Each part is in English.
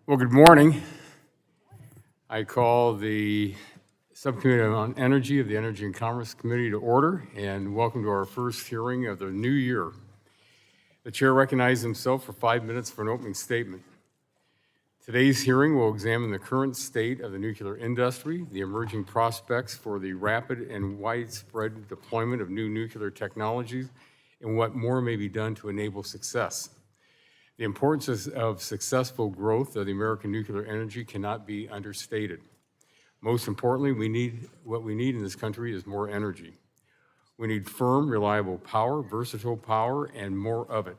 Well, good morning. I call the Subcommittee on Energy of the Energy and Commerce Committee to order, and welcome to our first hearing of the new year. The chair recognizes himself for 5 minutes for an opening statement. Today's hearing will examine the current state of the nuclear industry, the emerging prospects for the rapid and widespread deployment of new nuclear technologies, and what more may be done to enable success. The importance of successful growth of the American nuclear energy cannot be understated. Most importantly, what we need in this country is more energy. We need firm, reliable power, versatile power, and more of it.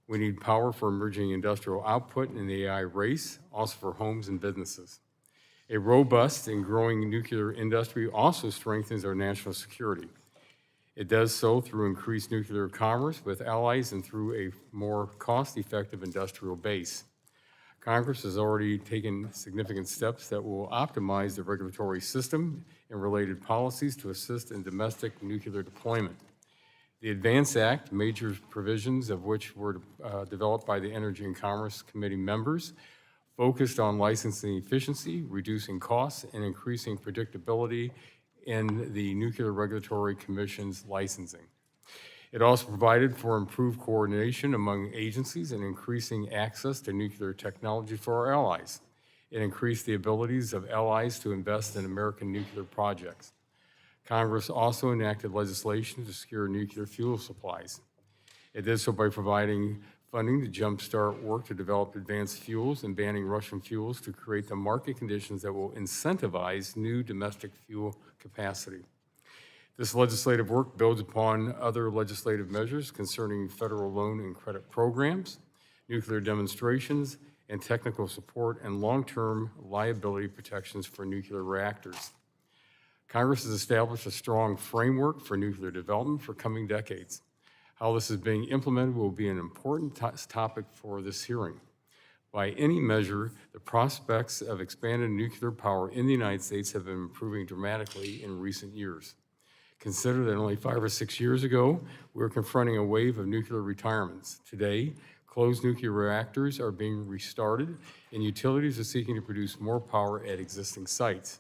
We need power for emerging industrial output in the AI race, also for homes and businesses. A robust and growing nuclear industry also strengthens our national security. It does so through increased nuclear commerce with allies and through a more cost-effective industrial base. Congress has already taken significant steps that will optimize the regulatory system and related policies to assist in domestic nuclear deployment. The ADVANCE Act, major provisions of which were developed by the Energy and Commerce Committee members, focused on licensing efficiency, reducing costs, and increasing predictability in the Nuclear Regulatory Commission's licensing. It also provided for improved coordination among agencies and increasing access to nuclear technology for our allies. It increased the abilities of allies to invest in American nuclear projects. Congress also enacted legislation to secure nuclear fuel supplies. It did so by providing funding to jumpstart work to develop advanced fuels and banning Russian fuels to create the market conditions that will incentivize new domestic fuel capacity. This legislative work builds upon other legislative measures concerning federal loan and credit programs, nuclear demonstrations, and technical support and long-term liability protections for nuclear reactors. Congress has established a strong framework for nuclear development for coming decades. How this is being implemented will be an important topic for this hearing. By any measure, the prospects of expanded nuclear power in the United States have been improving dramatically in recent years. Consider that only 5 or 6 years ago, we were confronting a wave of nuclear retirements. Today, closed nuclear reactors are being restarted, and utilities are seeking to produce more power at existing sites.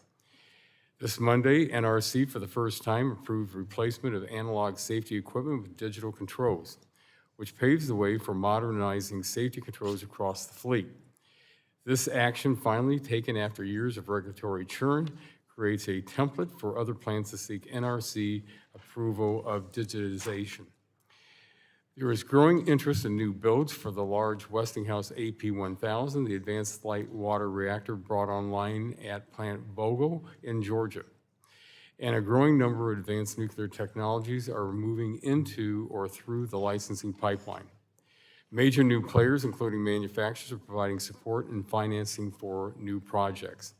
This Monday, NRC for the first time approved replacement of analog safety equipment with digital controls, which paves the way for modernizing safety controls across the fleet. This action, finally taken after years of regulatory churn, creates a template for other plans to seek NRC approval of digitization. There is growing interest in new builds for the large Westinghouse AP1000, the advanced light water reactor brought online at Plant Vogtle in Georgia. And a growing number of advanced nuclear technologies are moving into or through the licensing pipeline. Major new players, including manufacturers, are providing support and financing for new projects.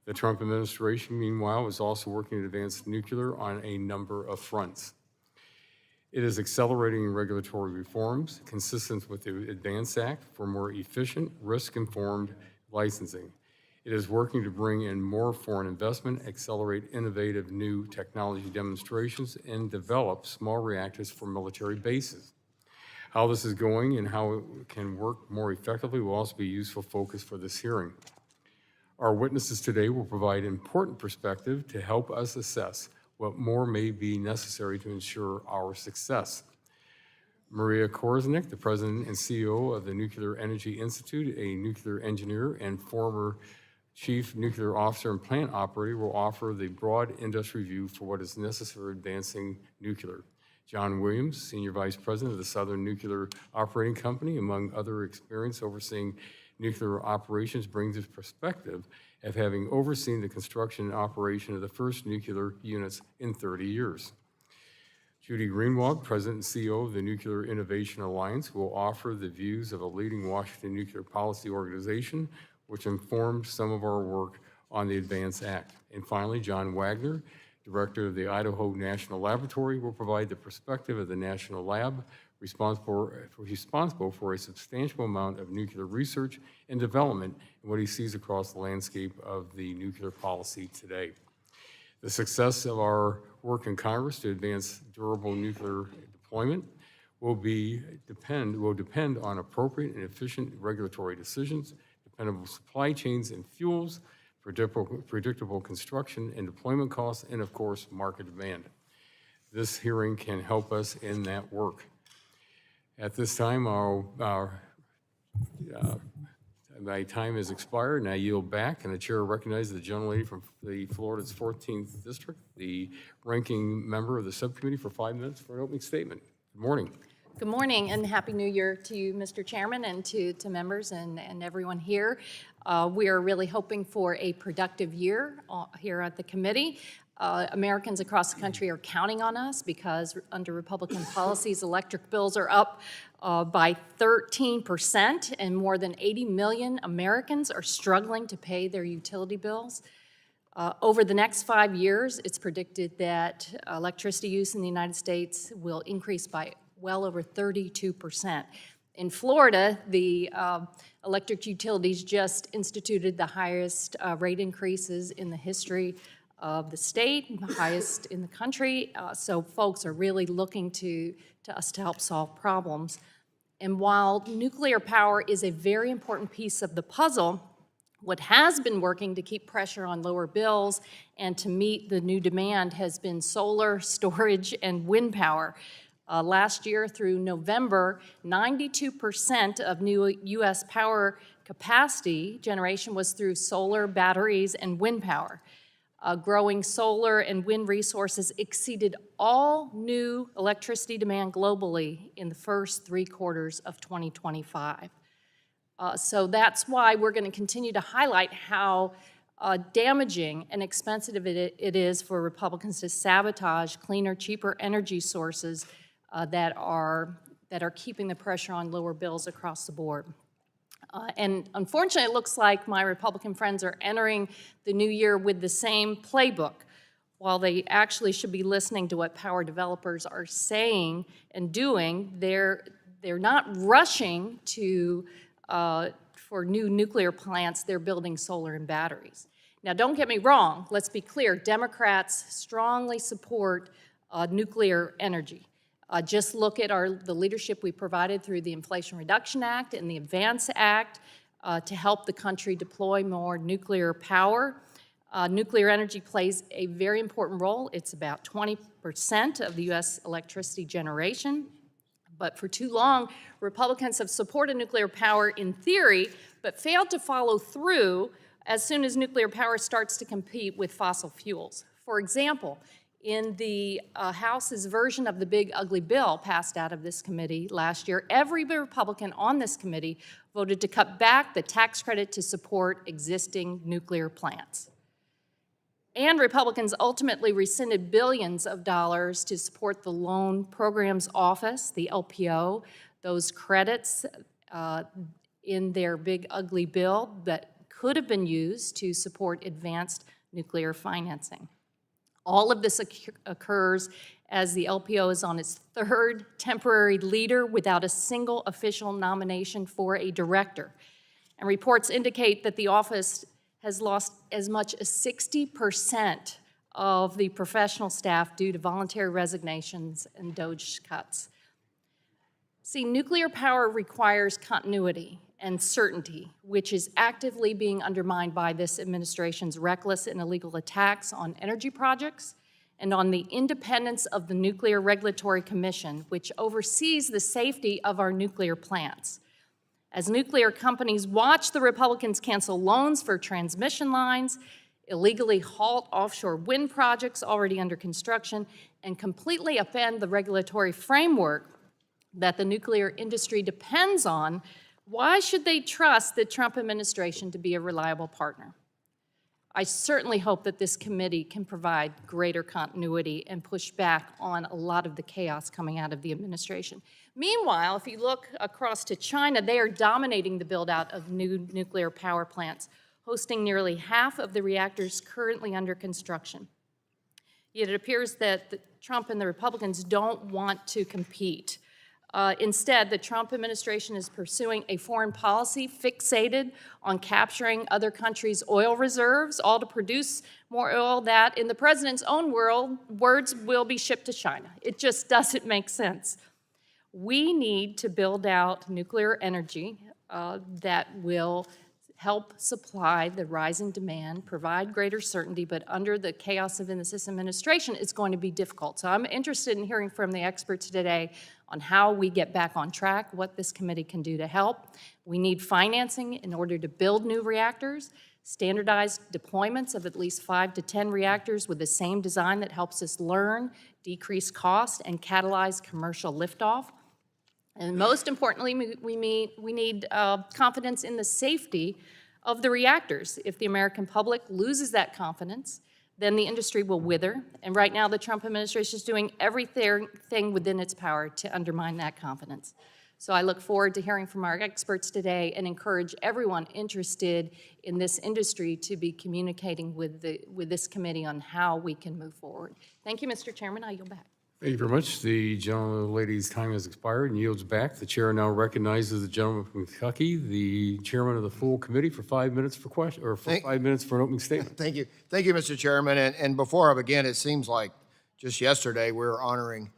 The Trump administration, meanwhile, is also working to advance nuclear on a number of fronts. It is accelerating regulatory reforms consistent with the ADVANCE Act for more efficient, risk-informed licensing. It is working to bring in more foreign investment, accelerate innovative new technology demonstrations, and develop small reactors for military bases. How this is going and how it can work more effectively will also be a useful focus for this hearing. Our witnesses today will provide important perspective to help us assess what more may be necessary to ensure our success. Maria Korsnick, the President and CEO of the Nuclear Energy Institute, a nuclear engineer and former Chief Nuclear Officer and Plant Operator, will offer the broad industry view for what is necessary advancing nuclear. John Williams, Senior Vice President of the Southern Nuclear Operating Company, among other experience overseeing nuclear operations, brings his perspective of having overseen the construction and operation of the first nuclear units in 30 years. Judy Greenwald, President and CEO of the Nuclear Innovation Alliance, will offer the views of a leading Washington nuclear policy organization, which informs some of our work on the ADVANCE Act. And finally, John Wagner, Director of the Idaho National Laboratory, will provide the perspective of the National Lab, responsible for a substantial amount of nuclear research and development and what he sees across the landscape of the nuclear policy today. The success of our work in Congress to advance durable nuclear deployment will depend on appropriate and efficient regulatory decisions, dependable supply chains and fuels, predictable construction and deployment costs, and of course, market demand. This hearing can help us in that work. At this time, my time has expired, and I yield back, and the chair recognizes the gentlelady from Florida's 14th District, the ranking member of the subcommittee, for 5 minutes for an opening statement. Good morning. Good morning, and Happy New Year to you, Mr. Chairman, and to members and everyone here. We are really hoping for a productive year here at the committee. Americans across the country are counting on us because under Republican policies, electric bills are up by 13%, and more than 80 million Americans are struggling to pay their utility bills. Over the next 5 years, it's predicted that electricity use in the United States will increase by well over 32%. In Florida, the electric utilities just instituted the highest rate increases in the history of the state, the highest in the country. So folks are really looking to us to help solve problems. And while nuclear power is a very important piece of the puzzle, what has been working to keep pressure on lower bills and to meet the new demand has been solar, storage, and wind power. Last year through November, 92% of new U.S. power capacity generation was through solar, batteries, and wind power. Growing solar and wind resources exceeded all new electricity demand globally in the first 3 quarters of 2025. So that's why we're going to continue to highlight how damaging and expensive it is for Republicans to sabotage cleaner, cheaper energy sources that are keeping the pressure on lower bills across the board. And unfortunately, it looks like my Republican friends are entering the new year with the same playbook. While they actually should be listening to what power developers are saying and doing, they're not rushing to for new nuclear plants. They're building solar and batteries. Now, don't get me wrong. Let's be clear. Democrats strongly support nuclear energy. Just look at the leadership we provided through the Inflation Reduction Act and the Advance Act to help the country deploy more nuclear power. Nuclear energy plays a very important role. It's about 20% of the U.S. electricity generation. But for too long, Republicans have supported nuclear power in theory, but failed to follow through as soon as nuclear power starts to compete with fossil fuels. For example, in the House's version of the Big Ugly Bill passed out of this committee last year, every Republican on this committee voted to cut back the tax credit to support existing nuclear plants. And Republicans ultimately rescinded billions of dollars to support the Loan Programs Office, the LPO, those credits in their Big Ugly Bill that could have been used to support advanced nuclear financing. All of this occurs as the LPO is on its 3rd temporary leader without a single official nomination for a director. And reports indicate that the office has lost as much as 60% of the professional staff due to voluntary resignations and DOGE cuts. See, nuclear power requires continuity and certainty, which is actively being undermined by this administration's reckless and illegal attacks on energy projects and on the independence of the Nuclear Regulatory Commission, which oversees the safety of our nuclear plants. As nuclear companies watch the Republicans cancel loans for transmission lines, illegally halt offshore wind projects already under construction, and completely upend the regulatory framework that the nuclear industry depends on, why should they trust the Trump administration to be a reliable partner? I certainly hope that this committee can provide greater continuity and push back on a lot of the chaos coming out of the administration. Meanwhile, if you look across to China, they are dominating the build-out of new nuclear power plants, hosting nearly half of the reactors currently under construction. Yet it appears that Trump and the Republicans don't want to compete Instead, the Trump administration is pursuing a foreign policy fixated on capturing other countries' oil reserves, all to produce more oil that, in the president's own words, will be shipped to China. It just doesn't make sense. We need to build out nuclear energy that will help supply the rising demand, provide greater certainty, but under the chaos of this administration, it's going to be difficult. So I'm interested in hearing from the experts today on how we get back on track, what this committee can do to help. We need financing in order to build new reactors, standardized deployments of at least 5 to 10 reactors with the same design that helps us learn, decrease cost, and catalyze commercial liftoff. And most importantly, we need confidence in the safety of the reactors. If the American public loses that confidence, then the industry will wither. And right now, the Trump administration is doing everything within its power to undermine that confidence. So I look forward to hearing from our experts today and encourage everyone interested in this industry to be communicating with this committee on how we can move forward. Thank you, Mr. Chairman. I yield back. Thank you very much. The gentleman or lady's time has expired and yields back. The chair now recognizes the gentleman from Kentucky, the chairman of the full committee, for 5 minutes for question, or for 5 minutes for an opening statement. Thank you, Mr. Chairman. And before I begin, it seems like just yesterday we were honoring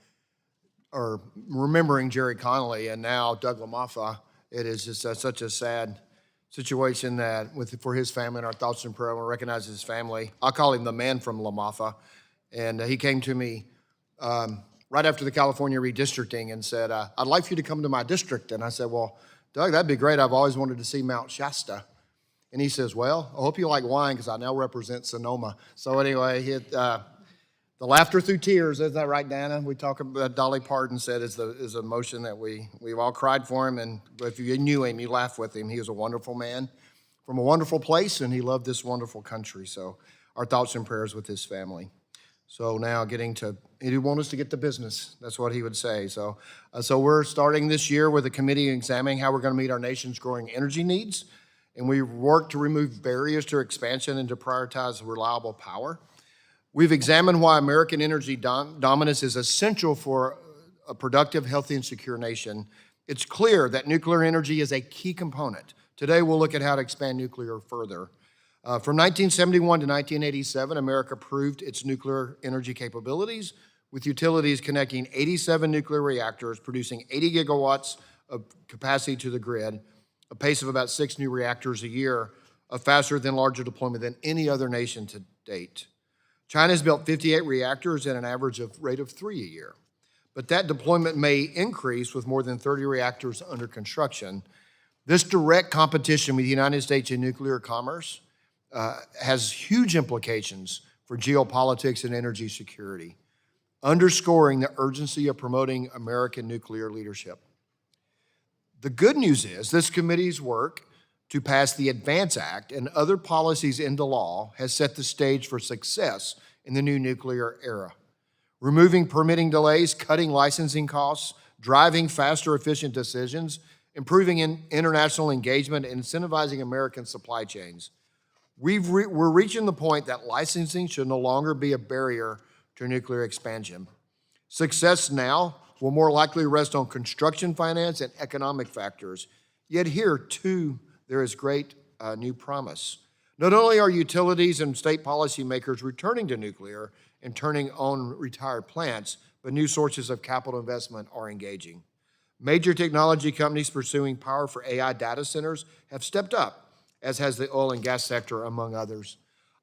or remembering Jerry Connolly, and now Doug LaMaffa. It is just such a sad situation that for his family, and our thoughts and prayers, we recognize his family. I call him the man from LaMaffa, and he came to me right after the California redistricting and said, I'd like for you to come to my district. And I said, well, Doug, that'd be great. I've always wanted to see Mount Shasta. And he says, well, I hope you like wine because I now represent Sonoma. So anyway, the laughter through tears, isn't that right, Dana? We talk about, Dolly Parton said is a motion that we've all cried for him. And if you knew him, you laughed with him. He was a wonderful man from a wonderful place, and he loved this wonderful country. So our thoughts and prayers with his family. So now he'd want us to get to business. That's what he would say. So we're starting this year with a committee examining how we're going to meet our nation's growing energy needs. And we work to remove barriers to expansion and to prioritize reliable power. We've examined why American energy dominance is essential for a productive, healthy, and secure nation. It's clear that nuclear energy is a key component. Today, we'll look at how to expand nuclear further. From 1971 to 1987, America proved its nuclear energy capabilities, with utilities connecting 87 nuclear reactors, producing 80 gigawatts of capacity to the grid, a pace of about 6 new reactors a year, a faster than larger deployment than any other nation to date. China's built 58 reactors at an average rate of 3 a year. But that deployment may increase with more than 30 reactors under construction. This direct competition with the United States in nuclear commerce has huge implications for geopolitics and energy security, underscoring the urgency of promoting American nuclear leadership. The good news is this committee's work to pass the ADVANCE Act and other policies into law has set the stage for success in the new nuclear era. Removing permitting delays, cutting licensing costs, driving faster, efficient decisions, improving international engagement, and incentivizing American supply chains. We're reaching the point that licensing should no longer be a barrier to nuclear expansion. Success now will more likely rest on construction finance and economic factors. Yet here, too, there is great new promise. Not only are utilities and state policymakers returning to nuclear and turning on retired plants, but new sources of capital investment are engaging. Major technology companies pursuing power for AI data centers have stepped up, as has the oil and gas sector, among others.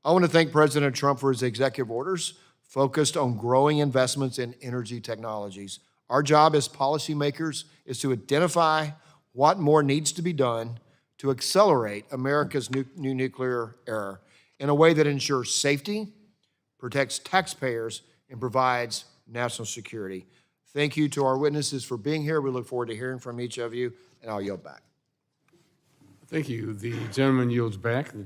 I want to thank President Trump for his executive orders focused on growing investments in energy technologies. Our job as policymakers is to identify what more needs to be done to accelerate America's new nuclear era in a way that ensures safety, protects taxpayers, and provides national security. Thank you to our witnesses for being here. We look forward to hearing from each of you, and I'll yield back. Thank you. The gentleman yields back. The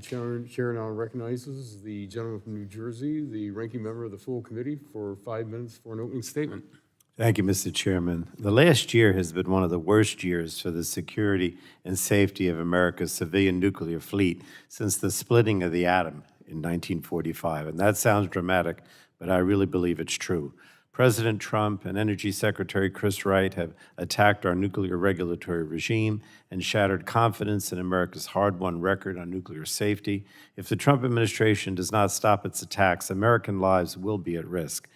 chair now recognizes the gentleman from New Jersey, the ranking member of the full committee, for 5 minutes for an opening statement. Thank you, Mr. Chairman. The last year has been one of the worst years for the security and safety of America's civilian nuclear fleet since the splitting of the atom in 1945. And that sounds dramatic, but I really believe it's true. President Trump and Energy Secretary Chris Wright have attacked our nuclear regulatory regime and shattered confidence in America's hard-won record on nuclear safety. If the Trump administration does not stop its attacks, American lives will be at risk.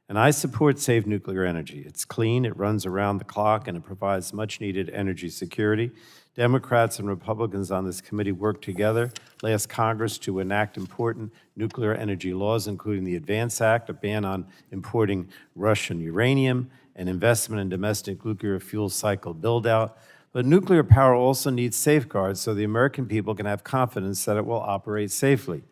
And I support safe nuclear energy. It's clean, it runs around the clock, and it provides much-needed energy security. Democrats and Republicans on this committee worked together last Congress to enact important nuclear energy laws, including the ADVANCE Act, a ban on importing Russian uranium, and investment in domestic nuclear fuel cycle build-out. But nuclear power also needs safeguards so the American people can have confidence that it will operate safely.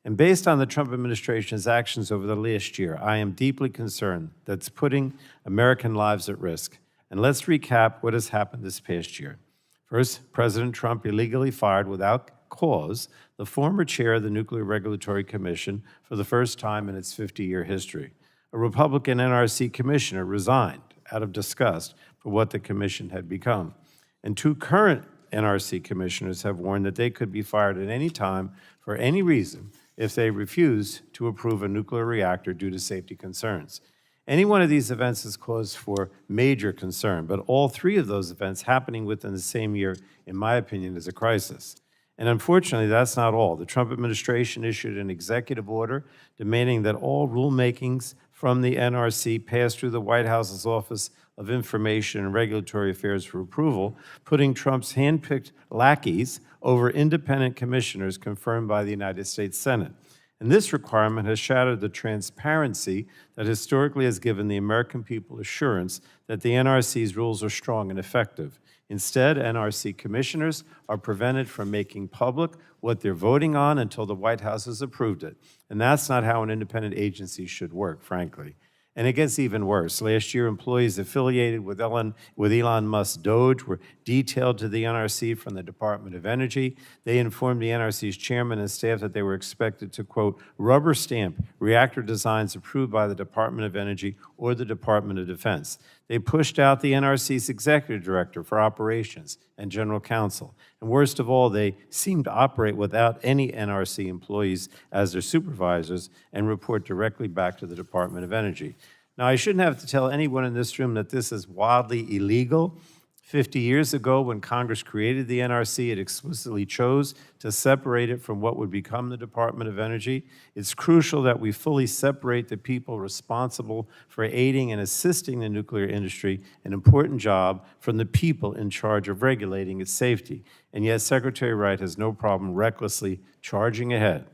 And based on the Trump administration's actions over the last year, I am deeply concerned that it's putting American lives at risk. And let's recap what has happened this past year. First, President Trump illegally fired without cause the former chair of the Nuclear Regulatory Commission for the first time in its 50-year history. A Republican NRC commissioner resigned out of disgust for what the commission had become. And 2 current NRC commissioners have warned that they could be fired at any time for any reason if they refuse to approve a nuclear reactor due to safety concerns. Any one of these events is cause for major concern, but all 3 of those events happening within the same year, in my opinion, is a crisis. And unfortunately, that's not all. The Trump administration issued an executive order demanding that all rulemakings from the NRC pass through the White House's Office of Information and Regulatory Affairs for approval, putting Trump's handpicked lackeys over independent commissioners confirmed by the United States Senate. And this requirement has shattered the transparency that historically has given the American people assurance that the NRC's rules are strong and effective. Instead, NRC commissioners are prevented from making public what they're voting on until the White House has approved it. And that's not how an independent agency should work, frankly. And it gets even worse. Last year, employees affiliated with Elon Musk's Doge were detailed to the NRC from the Department of Energy. They informed the NRC's chairman and staff that they were expected to, quote, rubber stamp reactor designs approved by the Department of Energy or the Department of Defense. They pushed out the NRC's executive director for operations and general counsel. And worst of all, they seemed to operate without any NRC employees as their supervisors and report directly back to the Department of Energy. Now, I shouldn't have to tell anyone in this room that this is wildly illegal. 50 years ago, when Congress created the NRC, it explicitly chose to separate it from what would become the Department of Energy. It's crucial that we fully separate the people responsible for aiding and assisting the nuclear industry, an important job, from the people in charge of regulating its safety. And yet, Secretary Wright has no problem recklessly charging ahead.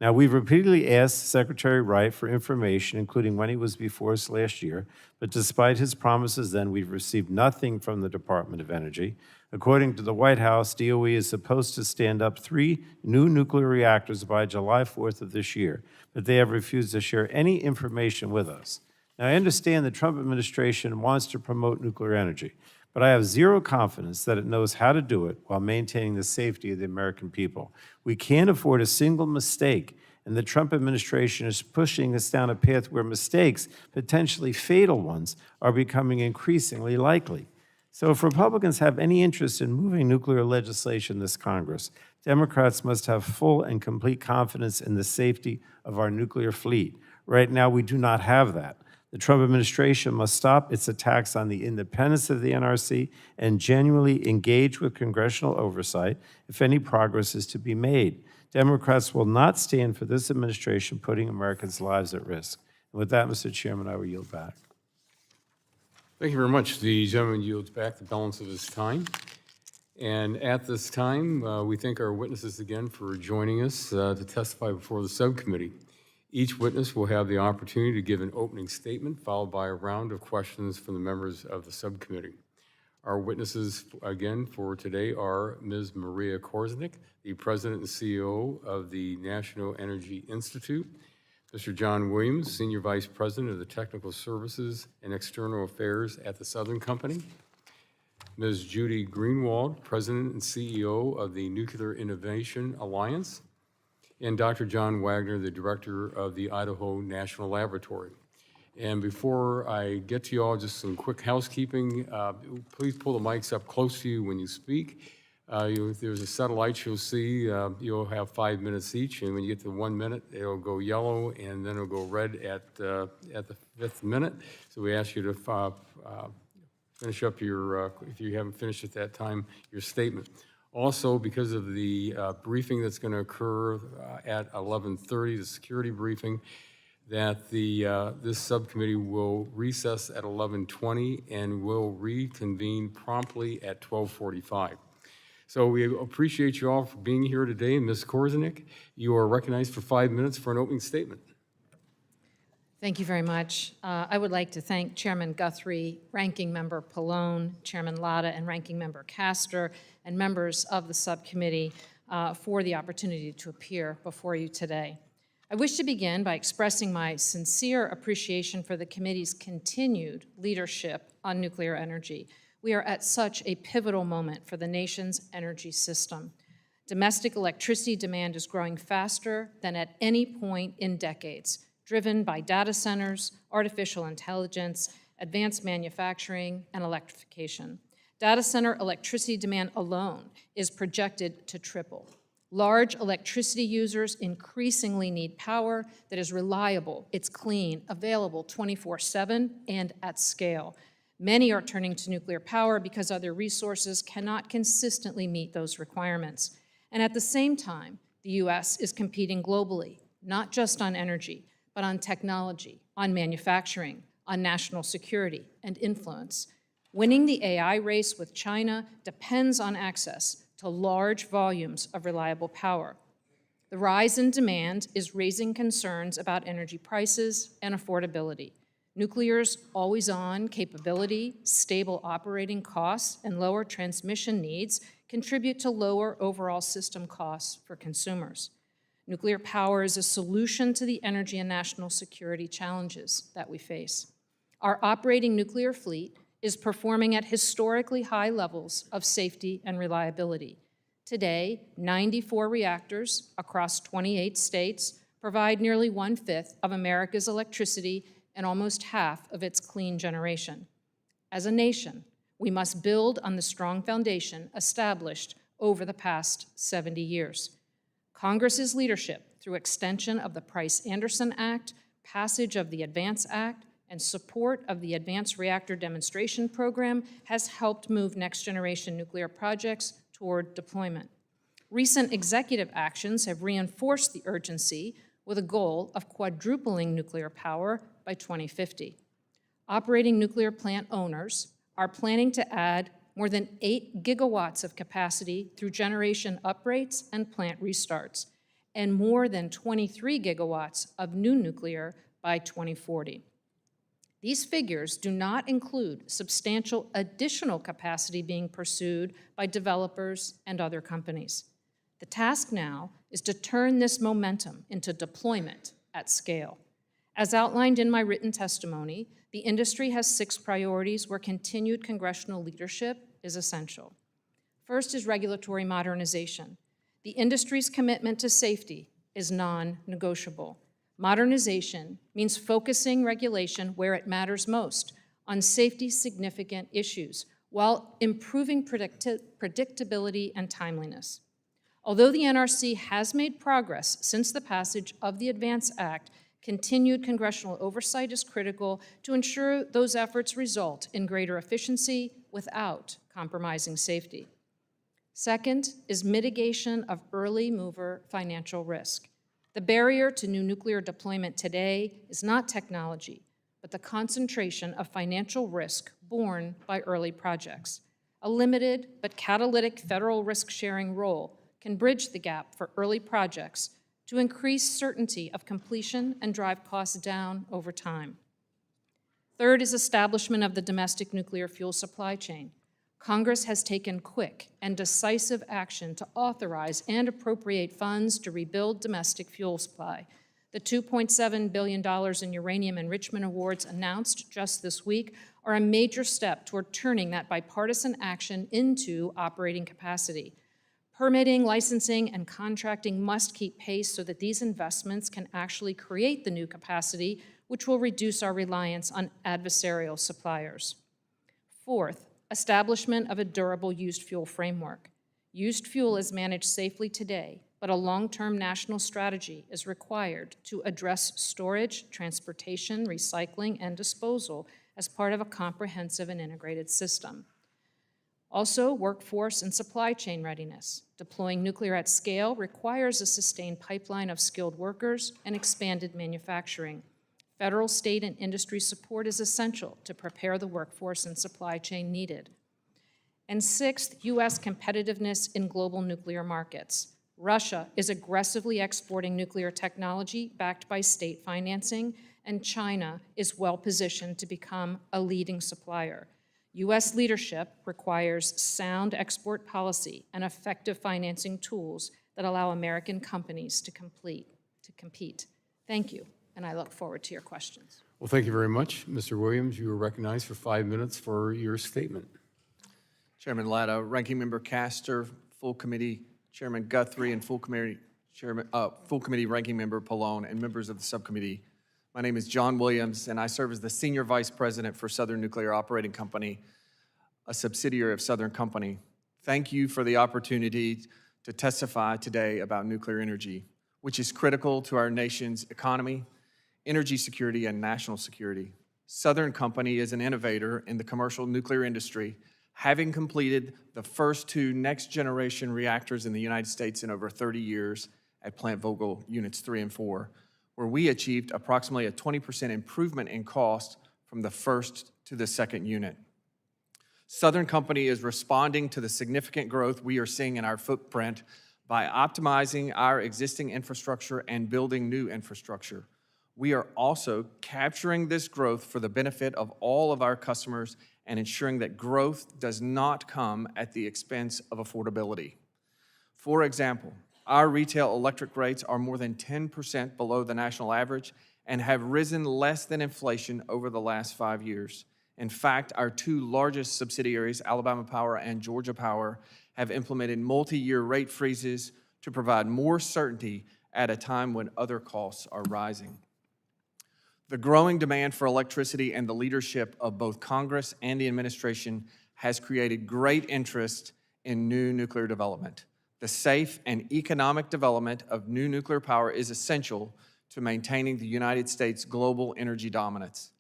Now, we've repeatedly asked Secretary Wright for information, including when he was before us last year, but despite his promises then, we've received nothing from the Department of Energy. According to the White House, DOE is supposed to stand up 3 new nuclear reactors by July 4th of this year, but they have refused to share any information with us. Now, I understand the Trump administration wants to promote nuclear energy, but I have zero confidence that it knows how to do it while maintaining the safety of the American people. We can't afford a single mistake, and the Trump administration is pushing us down a path where mistakes, potentially fatal ones, are becoming increasingly likely. So if Republicans have any interest in moving nuclear legislation this Congress, Democrats must have full and complete confidence in the safety of our nuclear fleet. Right now, we do not have that. The Trump administration must stop its attacks on the independence of the NRC and genuinely engage with congressional oversight if any progress is to be made. Democrats will not stand for this administration putting Americans' lives at risk. And with that, Mr. Chairman, I will yield back. Thank you very much. The gentleman yields back the balance of his time. And at this time, we thank our witnesses again for joining us to testify before the subcommittee. Each witness will have the opportunity to give an opening statement, followed by a round of questions from the members of the subcommittee. Our witnesses, again, for today are Ms. Maria Korsnick, the President and CEO of the National Energy Institute, Mr. John Williams, Senior Vice President of the Technical Services and External Affairs at the Southern Company, Ms. Judy Greenwald, President and CEO of the Nuclear Innovation Alliance, and Dr. John Wagner, the Director of the Idaho National Laboratory. And before I get to you all, just some quick housekeeping. Please pull the mics up close to you when you speak. There's a set of lights you'll see. You'll have 5 minutes each, and when you get to 1 minute, it'll go yellow, and then it'll go red at the 5th minute. So we ask you to finish up your, if you haven't finished at that time, your statement. Also, because of the briefing that's going to occur at 11:30, the security briefing, that this subcommittee will recess at 11:20 and will reconvene promptly at 12:45. So we appreciate you all for being here today. And Ms. Korzenik, you are recognized for 5 minutes for an opening statement. Thank you very much. I would like to thank Chairman Guthrie, Ranking Member Pallone, Chairman Latta, and Ranking Member Castor, and members of the subcommittee for the opportunity to appear before you today. I wish to begin by expressing my sincere appreciation for the committee's continued leadership on nuclear energy. We are at such a pivotal moment for the nation's energy system. Domestic electricity demand is growing faster than at any point in decades, driven by data centers, artificial intelligence, advanced manufacturing, and electrification. Data center electricity demand alone is projected to triple. Large electricity users increasingly need power that is reliable, it's clean, available 24/7, and at scale. Many are turning to nuclear power because other resources cannot consistently meet those requirements. And at the same time, the U.S. is competing globally, not just on energy, but on technology, on manufacturing, on national security and influence. Winning the AI race with China depends on access to large volumes of reliable power. The rise in demand is raising concerns about energy prices and affordability. Nuclear's always-on capability, stable operating costs, and lower transmission needs contribute to lower overall system costs for consumers. Nuclear power is a solution to the energy and national security challenges that we face. Our operating nuclear fleet is performing at historically high levels of safety and reliability. Today, 94 reactors across 28 states provide nearly 1/5 of America's electricity and almost half of its clean generation. As a nation, we must build on the strong foundation established over the past 70 years. Congress's leadership through extension of the Price-Anderson Act, passage of the ADVANCE Act, and support of the Advanced Reactor Demonstration Program has helped move next-generation nuclear projects toward deployment. Recent executive actions have reinforced the urgency with a goal of quadrupling nuclear power by 2050. Operating nuclear plant owners are planning to add more than 8 gigawatts of capacity through generation uprates and plant restarts, and more than 23 gigawatts of new nuclear by 2040. These figures do not include substantial additional capacity being pursued by developers and other companies. The task now is to turn this momentum into deployment at scale. As outlined in my written testimony, the industry has 6 priorities where continued congressional leadership is essential. First is regulatory modernization. The industry's commitment to safety is non-negotiable. Modernization means focusing regulation where it matters most, on safety-significant issues, while improving predictability and timeliness. Although the NRC has made progress since the passage of the ADVANCE Act, continued congressional oversight is critical to ensure those efforts result in greater efficiency without compromising safety. Second is mitigation of early mover financial risk. The barrier to new nuclear deployment today is not technology, but the concentration of financial risk borne by early projects. A limited but catalytic federal risk-sharing role can bridge the gap for early projects to increase certainty of completion and drive costs down over time. Third is establishment of the domestic nuclear fuel supply chain. Congress has taken quick and decisive action to authorize and appropriate funds to rebuild domestic fuel supply. The $2.7 billion in uranium enrichment awards announced just this week are a major step toward turning that bipartisan action into operating capacity. Permitting, licensing, and contracting must keep pace so that these investments can actually create the new capacity, which will reduce our reliance on adversarial suppliers. Fourth, establishment of a durable used fuel framework. Used fuel is managed safely today, but a long-term national strategy is required to address storage, transportation, recycling, and disposal as part of a comprehensive and integrated system. Also, workforce and supply chain readiness. Deploying nuclear at scale requires a sustained pipeline of skilled workers and expanded manufacturing. Federal, state, and industry support is essential to prepare the workforce and supply chain needed. And sixth, U.S. competitiveness in global nuclear markets. Russia is aggressively exporting nuclear technology backed by state financing, and China is well-positioned to become a leading supplier. U.S. leadership requires sound export policy and effective financing tools that allow American companies to compete. Thank you, and I look forward to your questions. Well, thank you very much. Mr. Williams, you are recognized for 5 minutes for your statement. Chairman Latta, Ranking Member Castor, Full Committee Chairman Guthrie, and Full Committee Ranking Member Pallone, and members of the subcommittee. My name is John Williams, and I serve as the Senior Vice President for Southern Nuclear Operating Company, a subsidiary of Southern Company. Thank you for the opportunity to testify today about nuclear energy, which is critical to our nation's economy, energy security, and national security. Southern Company is an innovator in the commercial nuclear industry, having completed the first 2 next-generation reactors in the United States in over 30 years at Plant Vogtle Units 3 and 4, where we achieved approximately a 20% improvement in cost from the first to the second unit. Southern Company is responding to the significant growth we are seeing in our footprint by optimizing our existing infrastructure and building new infrastructure. We are also capturing this growth for the benefit of all of our customers and ensuring that growth does not come at the expense of affordability. For example, our retail electric rates are more than 10% below the national average and have risen less than inflation over the last 5 years. In fact, our 2 largest subsidiaries, Alabama Power and Georgia Power, have implemented multi-year rate freezes to provide more certainty at a time when other costs are rising. The growing demand for electricity and the leadership of both Congress and the administration has created great interest in new nuclear development. The safe and economic development of new nuclear power is essential to maintaining the United States' global energy dominance.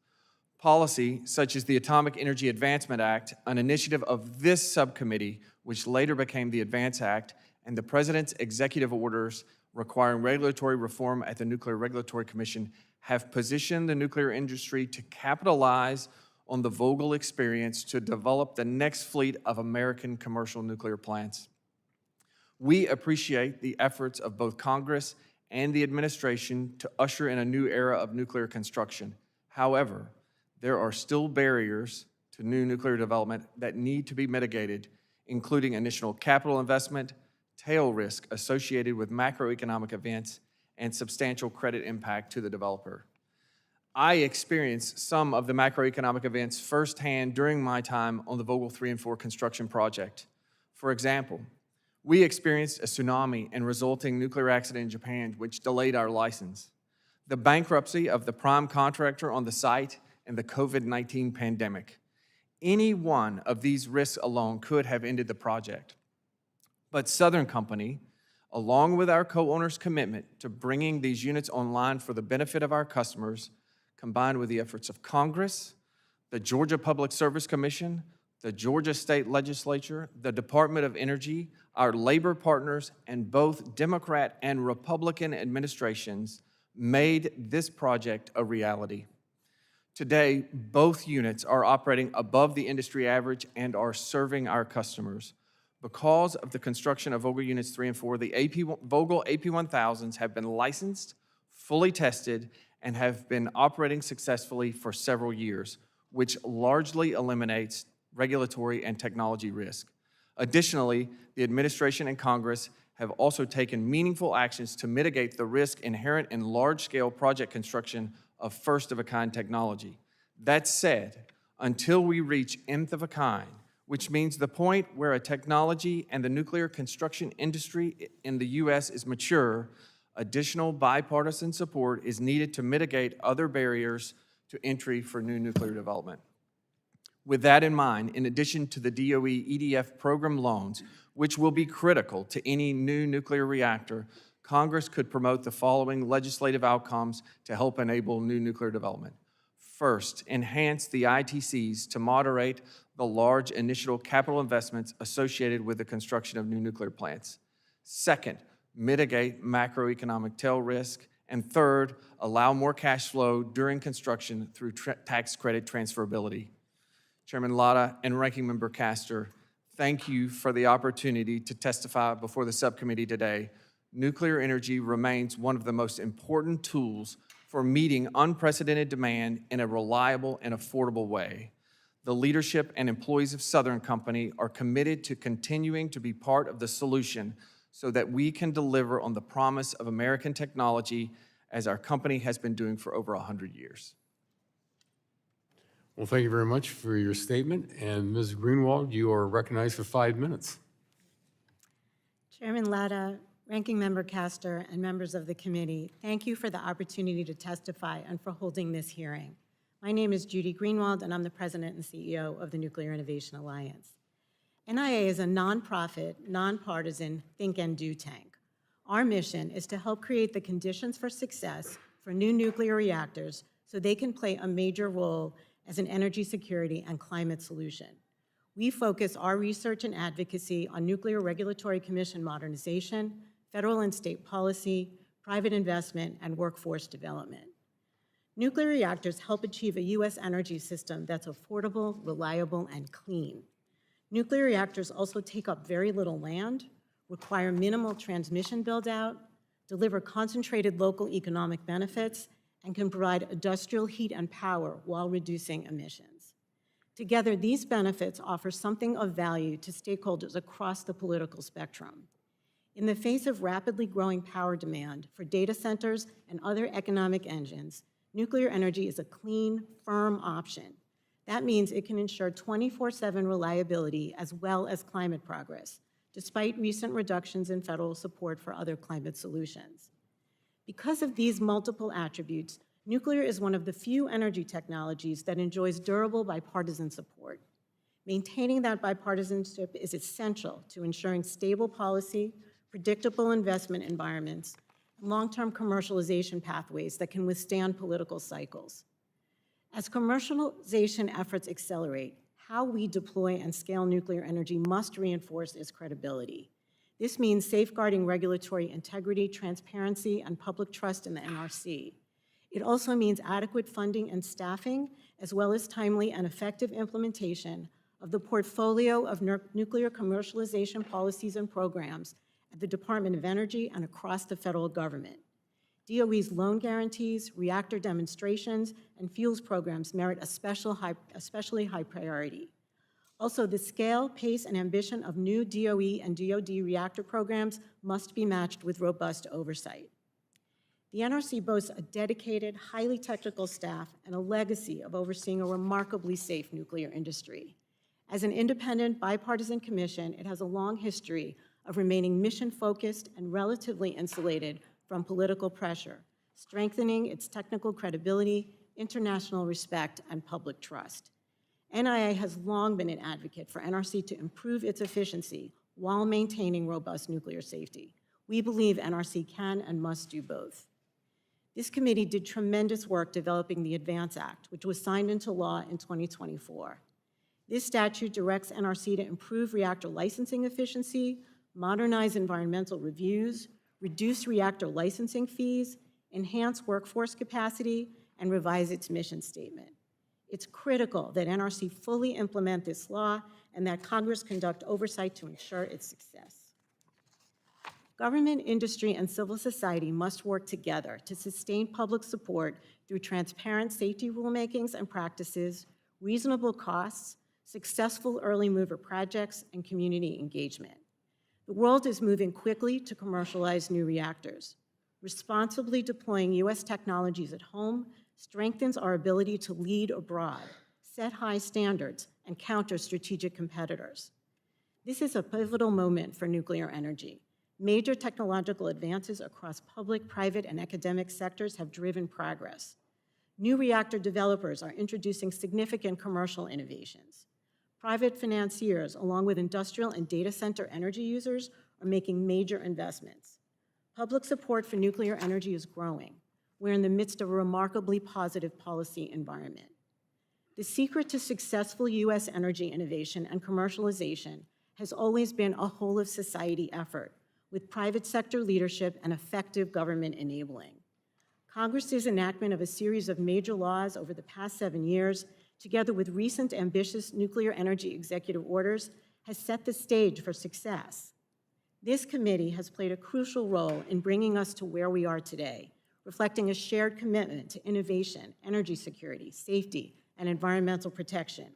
Policy, such as the Atomic Energy Advancement Act, an initiative of this subcommittee, which later became the ADVANCE Act, and the President's executive orders requiring regulatory reform at the Nuclear Regulatory Commission have positioned the nuclear industry to capitalize on the Vogtle experience to develop the next fleet of American commercial nuclear plants. We appreciate the efforts of both Congress and the administration to usher in a new era of nuclear construction. However, there are still barriers to new nuclear development that need to be mitigated, including initial capital investment, tail risk associated with macroeconomic events, and substantial credit impact to the developer. I experienced some of the macroeconomic events firsthand during my time on the Vogtle 3 and 4 construction project. For example, we experienced a tsunami and resulting nuclear accident in Japan, which delayed our license, the bankruptcy of the prime contractor on the site, and the COVID-19 pandemic. Any one of these risks alone could have ended the project. But Southern Company, along with our co-owners' commitment to bringing these units online for the benefit of our customers, combined with the efforts of Congress, the Georgia Public Service Commission, the Georgia State Legislature, the Department of Energy, our labor partners, and both Democrat and Republican administrations made this project a reality. Today, both units are operating above the industry average and are serving our customers. Because of the construction of Vogtle Units 3 and 4, the Vogtle AP1000s have been licensed, fully tested, and have been operating successfully for several years, which largely eliminates regulatory and technology risk. Additionally, the administration and Congress have also taken meaningful actions to mitigate the risk inherent in large-scale project construction of first-of-a-kind technology. That said, until we reach nth of a kind, which means the point where a technology and the nuclear construction industry in the U.S. is mature, additional bipartisan support is needed to mitigate other barriers to entry for new nuclear development. With that in mind, in addition to the DOE EDF program loans, which will be critical to any new nuclear reactor, Congress could promote the following legislative outcomes to help enable new nuclear development. First, enhance the ITCs to moderate the large initial capital investments associated with the construction of new nuclear plants. Second, mitigate macroeconomic tail risk. And third, allow more cash flow during construction through tax credit transferability. Chairman Latta and Ranking Member Castor, thank you for the opportunity to testify before the subcommittee today. Nuclear energy remains one of the most important tools for meeting unprecedented demand in a reliable and affordable way. The leadership and employees of Southern Company are committed to continuing to be part of the solution so that we can deliver on the promise of American technology as our company has been doing for over 100 years. Well, thank you very much for your statement. And Ms. Greenwald, you are recognized for 5 minutes. Chairman Latta, Ranking Member Castor, and members of the committee, thank you for the opportunity to testify and for holding this hearing. My name is Judy Greenwald, and I'm the President and CEO of the Nuclear Innovation Alliance. NIA is a nonprofit, nonpartisan think and do tank. Our mission is to help create the conditions for success for new nuclear reactors so they can play a major role as an energy security and climate solution. We focus our research and advocacy on Nuclear Regulatory Commission modernization, federal and state policy, private investment, and workforce development. Nuclear reactors help achieve a U.S. energy system that's affordable, reliable, and clean. Nuclear reactors also take up very little land, require minimal transmission build-out, deliver concentrated local economic benefits, and can provide industrial heat and power while reducing emissions. Together, these benefits offer something of value to stakeholders across the political spectrum. In the face of rapidly growing power demand for data centers and other economic engines, nuclear energy is a clean, firm option. That means it can ensure 24/7 reliability as well as climate progress, despite recent reductions in federal support for other climate solutions. Because of these multiple attributes, nuclear is one of the few energy technologies that enjoys durable bipartisan support. Maintaining that bipartisanship is essential to ensuring stable policy, predictable investment environments, and long-term commercialization pathways that can withstand political cycles. As commercialization efforts accelerate, how we deploy and scale nuclear energy must reinforce its credibility. This means safeguarding regulatory integrity, transparency, and public trust in the NRC. It also means adequate funding and staffing, as well as timely and effective implementation of the portfolio of nuclear commercialization policies and programs at the Department of Energy and across the federal government. DOE's loan guarantees, reactor demonstrations, and fuels programs merit especially high priority. Also, the scale, pace, and ambition of new DOE and DOD reactor programs must be matched with robust oversight. The NRC boasts a dedicated, highly technical staff and a legacy of overseeing a remarkably safe nuclear industry. As an independent, bipartisan commission, it has a long history of remaining mission-focused and relatively insulated from political pressure, strengthening its technical credibility, international respect, and public trust. NIA has long been an advocate for NRC to improve its efficiency while maintaining robust nuclear safety. We believe NRC can and must do both. This committee did tremendous work developing the ADVANCE Act, which was signed into law in 2024. This statute directs NRC to improve reactor licensing efficiency, modernize environmental reviews, reduce reactor licensing fees, enhance workforce capacity, and revise its mission statement. It's critical that NRC fully implement this law and that Congress conduct oversight to ensure its success. Government, industry, and civil society must work together to sustain public support through transparent safety rulemakings and practices, reasonable costs, successful early mover projects, and community engagement. The world is moving quickly to commercialize new reactors. Responsibly deploying U.S. technologies at home strengthens our ability to lead abroad, set high standards, and counter strategic competitors. This is a pivotal moment for nuclear energy. Major technological advances across public, private, and academic sectors have driven progress. New reactor developers are introducing significant commercial innovations. Private financiers, along with industrial and data center energy users, are making major investments. Public support for nuclear energy is growing. We're in the midst of a remarkably positive policy environment. The secret to successful U.S. energy innovation and commercialization has always been a whole-of-society effort, with private sector leadership and effective government enabling. Congress's enactment of a series of major laws over the past 7 years, together with recent ambitious nuclear energy executive orders, has set the stage for success. This committee has played a crucial role in bringing us to where we are today, reflecting a shared commitment to innovation, energy security, safety, and environmental protection.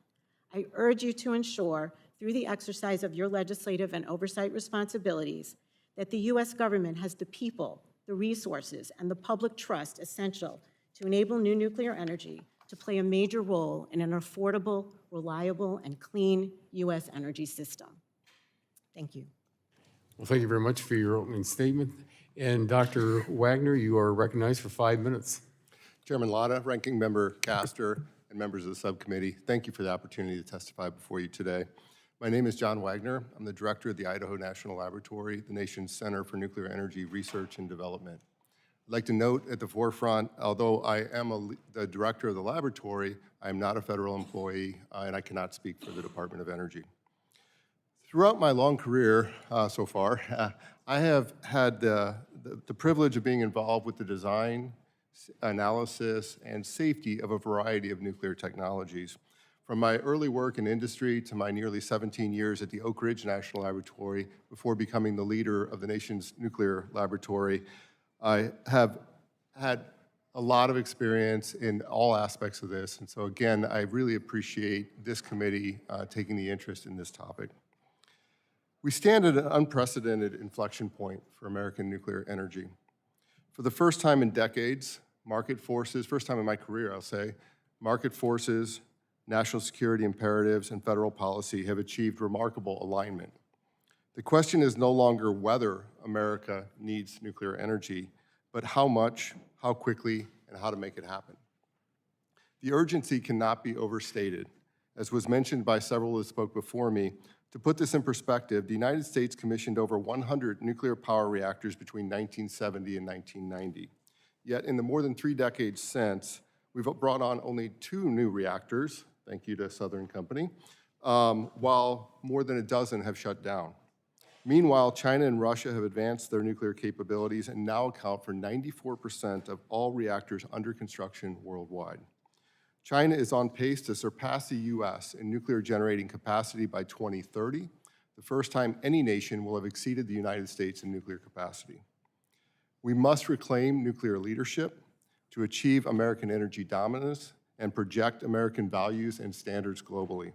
I urge you to ensure, through the exercise of your legislative and oversight responsibilities, that the U.S. government has the people, the resources, and the public trust essential to enable new nuclear energy to play a major role in an affordable, reliable, and clean U.S. energy system. Thank you. Well, thank you very much for your opening statement. And Dr. Wagner, you are recognized for 5 minutes. Chairman Latta, Ranking Member Castor, and members of the subcommittee, thank you for the opportunity to testify before you today. My name is John Wagner. I'm the director of the Idaho National Laboratory, the nation's Center for Nuclear Energy Research and Development. I'd like to note at the forefront, although I am the director of the laboratory, I am not a federal employee, and I cannot speak for the Department of Energy. Throughout my long career so far, I have had the privilege of being involved with the design, analysis, and safety of a variety of nuclear technologies. From my early work in industry to my nearly 17 years at the Oak Ridge National Laboratory before becoming the leader of the nation's nuclear laboratory, I have had a lot of experience in all aspects of this. And so again, I really appreciate this committee taking the interest in this topic. We stand at an unprecedented inflection point for American nuclear energy. For the first time in decades, market forces, first time in my career, I'll say, market forces, national security imperatives, and federal policy have achieved remarkable alignment. The question is no longer whether America needs nuclear energy, but how much, how quickly, and how to make it happen. The urgency cannot be overstated. As was mentioned by several who spoke before me, to put this in perspective, the United States commissioned over 100 nuclear power reactors between 1970 and 1990. Yet in the more than 3 decades since, we've brought on only 2 new reactors, thank you to Southern Company, while more than a dozen have shut down. Meanwhile, China and Russia have advanced their nuclear capabilities and now account for 94% of all reactors under construction worldwide. China is on pace to surpass the U.S. in nuclear generating capacity by 2030, the first time any nation will have exceeded the United States in nuclear capacity. We must reclaim nuclear leadership to achieve American energy dominance and project American values and standards globally.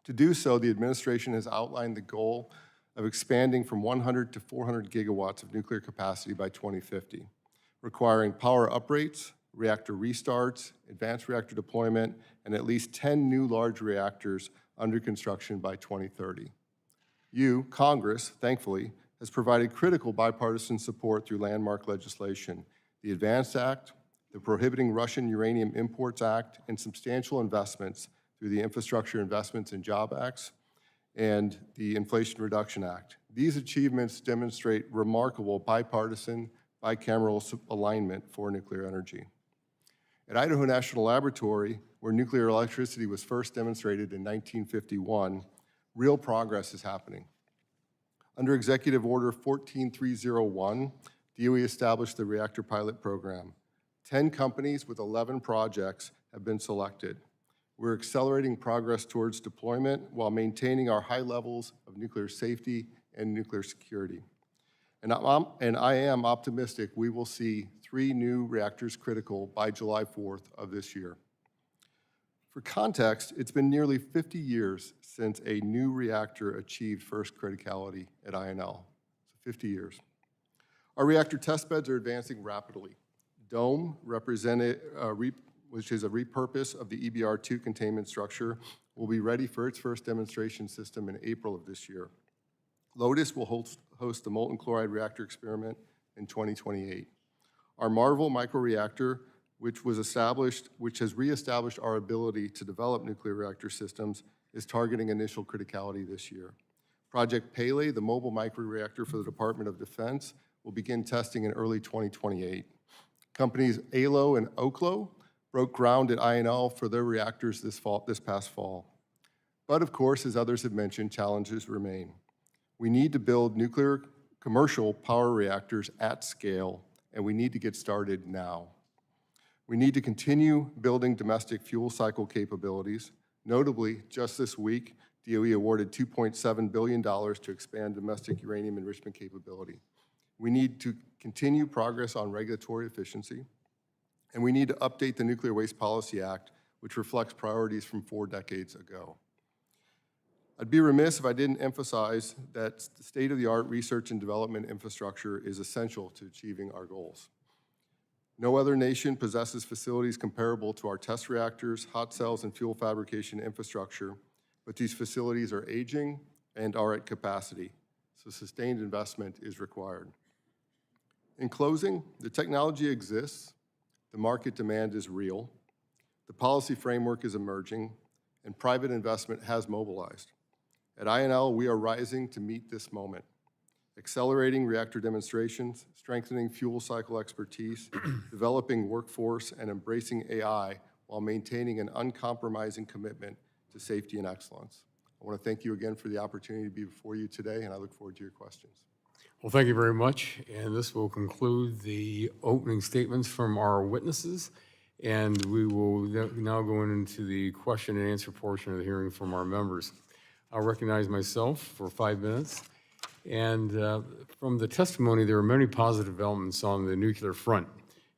To do so, the administration has outlined the goal of expanding from 100 to 400 gigawatts of nuclear capacity by 2050, requiring power uprates, reactor restarts, advanced reactor deployment, and at least 10 new large reactors under construction by 2030. You, Congress, thankfully, has provided critical bipartisan support through landmark legislation, the ADVANCE Act, the Prohibiting Russian Uranium Imports Act, and substantial investments through the Infrastructure Investments and Job Acts and the Inflation Reduction Act. These achievements demonstrate remarkable bipartisan, bicameral alignment for nuclear energy. At Idaho National Laboratory, where nuclear electricity was first demonstrated in 1951, real progress is happening. Under Executive Order 14301, DOE established the Reactor Pilot Program. 10 companies with 11 projects have been selected. We're accelerating progress towards deployment while maintaining our high levels of nuclear safety and nuclear security. And I am optimistic we will see 3 new reactors critical by July 4th of this year. For context, it's been nearly 50 years since a new reactor achieved first criticality at INL, so 50 years. Our reactor test beds are advancing rapidly. Dome, which is a repurpose of the EBR-2 containment structure, will be ready for its first demonstration system in April of this year. Lotus will host the molten chloride reactor experiment in 2028. Our Marvel microreactor, which has reestablished our ability to develop nuclear reactor systems, is targeting initial criticality this year. Project Pele, the mobile microreactor for the Department of Defense, will begin testing in early 2028. Companies ALO and Oklo broke ground at INL for their reactors this past fall. But of course, as others have mentioned, challenges remain. We need to build nuclear commercial power reactors at scale, and we need to get started now. We need to continue building domestic fuel cycle capabilities. Notably, just this week, DOE awarded $2.7 billion to expand domestic uranium enrichment capability. We need to continue progress on regulatory efficiency, and we need to update the Nuclear Waste Policy Act, which reflects priorities from 4 decades ago. I'd be remiss if I didn't emphasize that the state-of-the-art research and development infrastructure is essential to achieving our goals. No other nation possesses facilities comparable to our test reactors, hot cells, and fuel fabrication infrastructure, but these facilities are aging and are at capacity, so sustained investment is required. In closing, the technology exists, the market demand is real, the policy framework is emerging, and private investment has mobilized. At INL, we are rising to meet this moment, accelerating reactor demonstrations, strengthening fuel cycle expertise, developing workforce, and embracing AI while maintaining an uncompromising commitment to safety and excellence. I want to thank you again for the opportunity to be before you today, and I look forward to your questions. Well, thank you very much, and this will conclude the opening statements from our witnesses, and we will now go into the question and answer portion of the hearing from our members. I'll recognize myself for 5 minutes, and from the testimony, there are many positive developments on the nuclear front.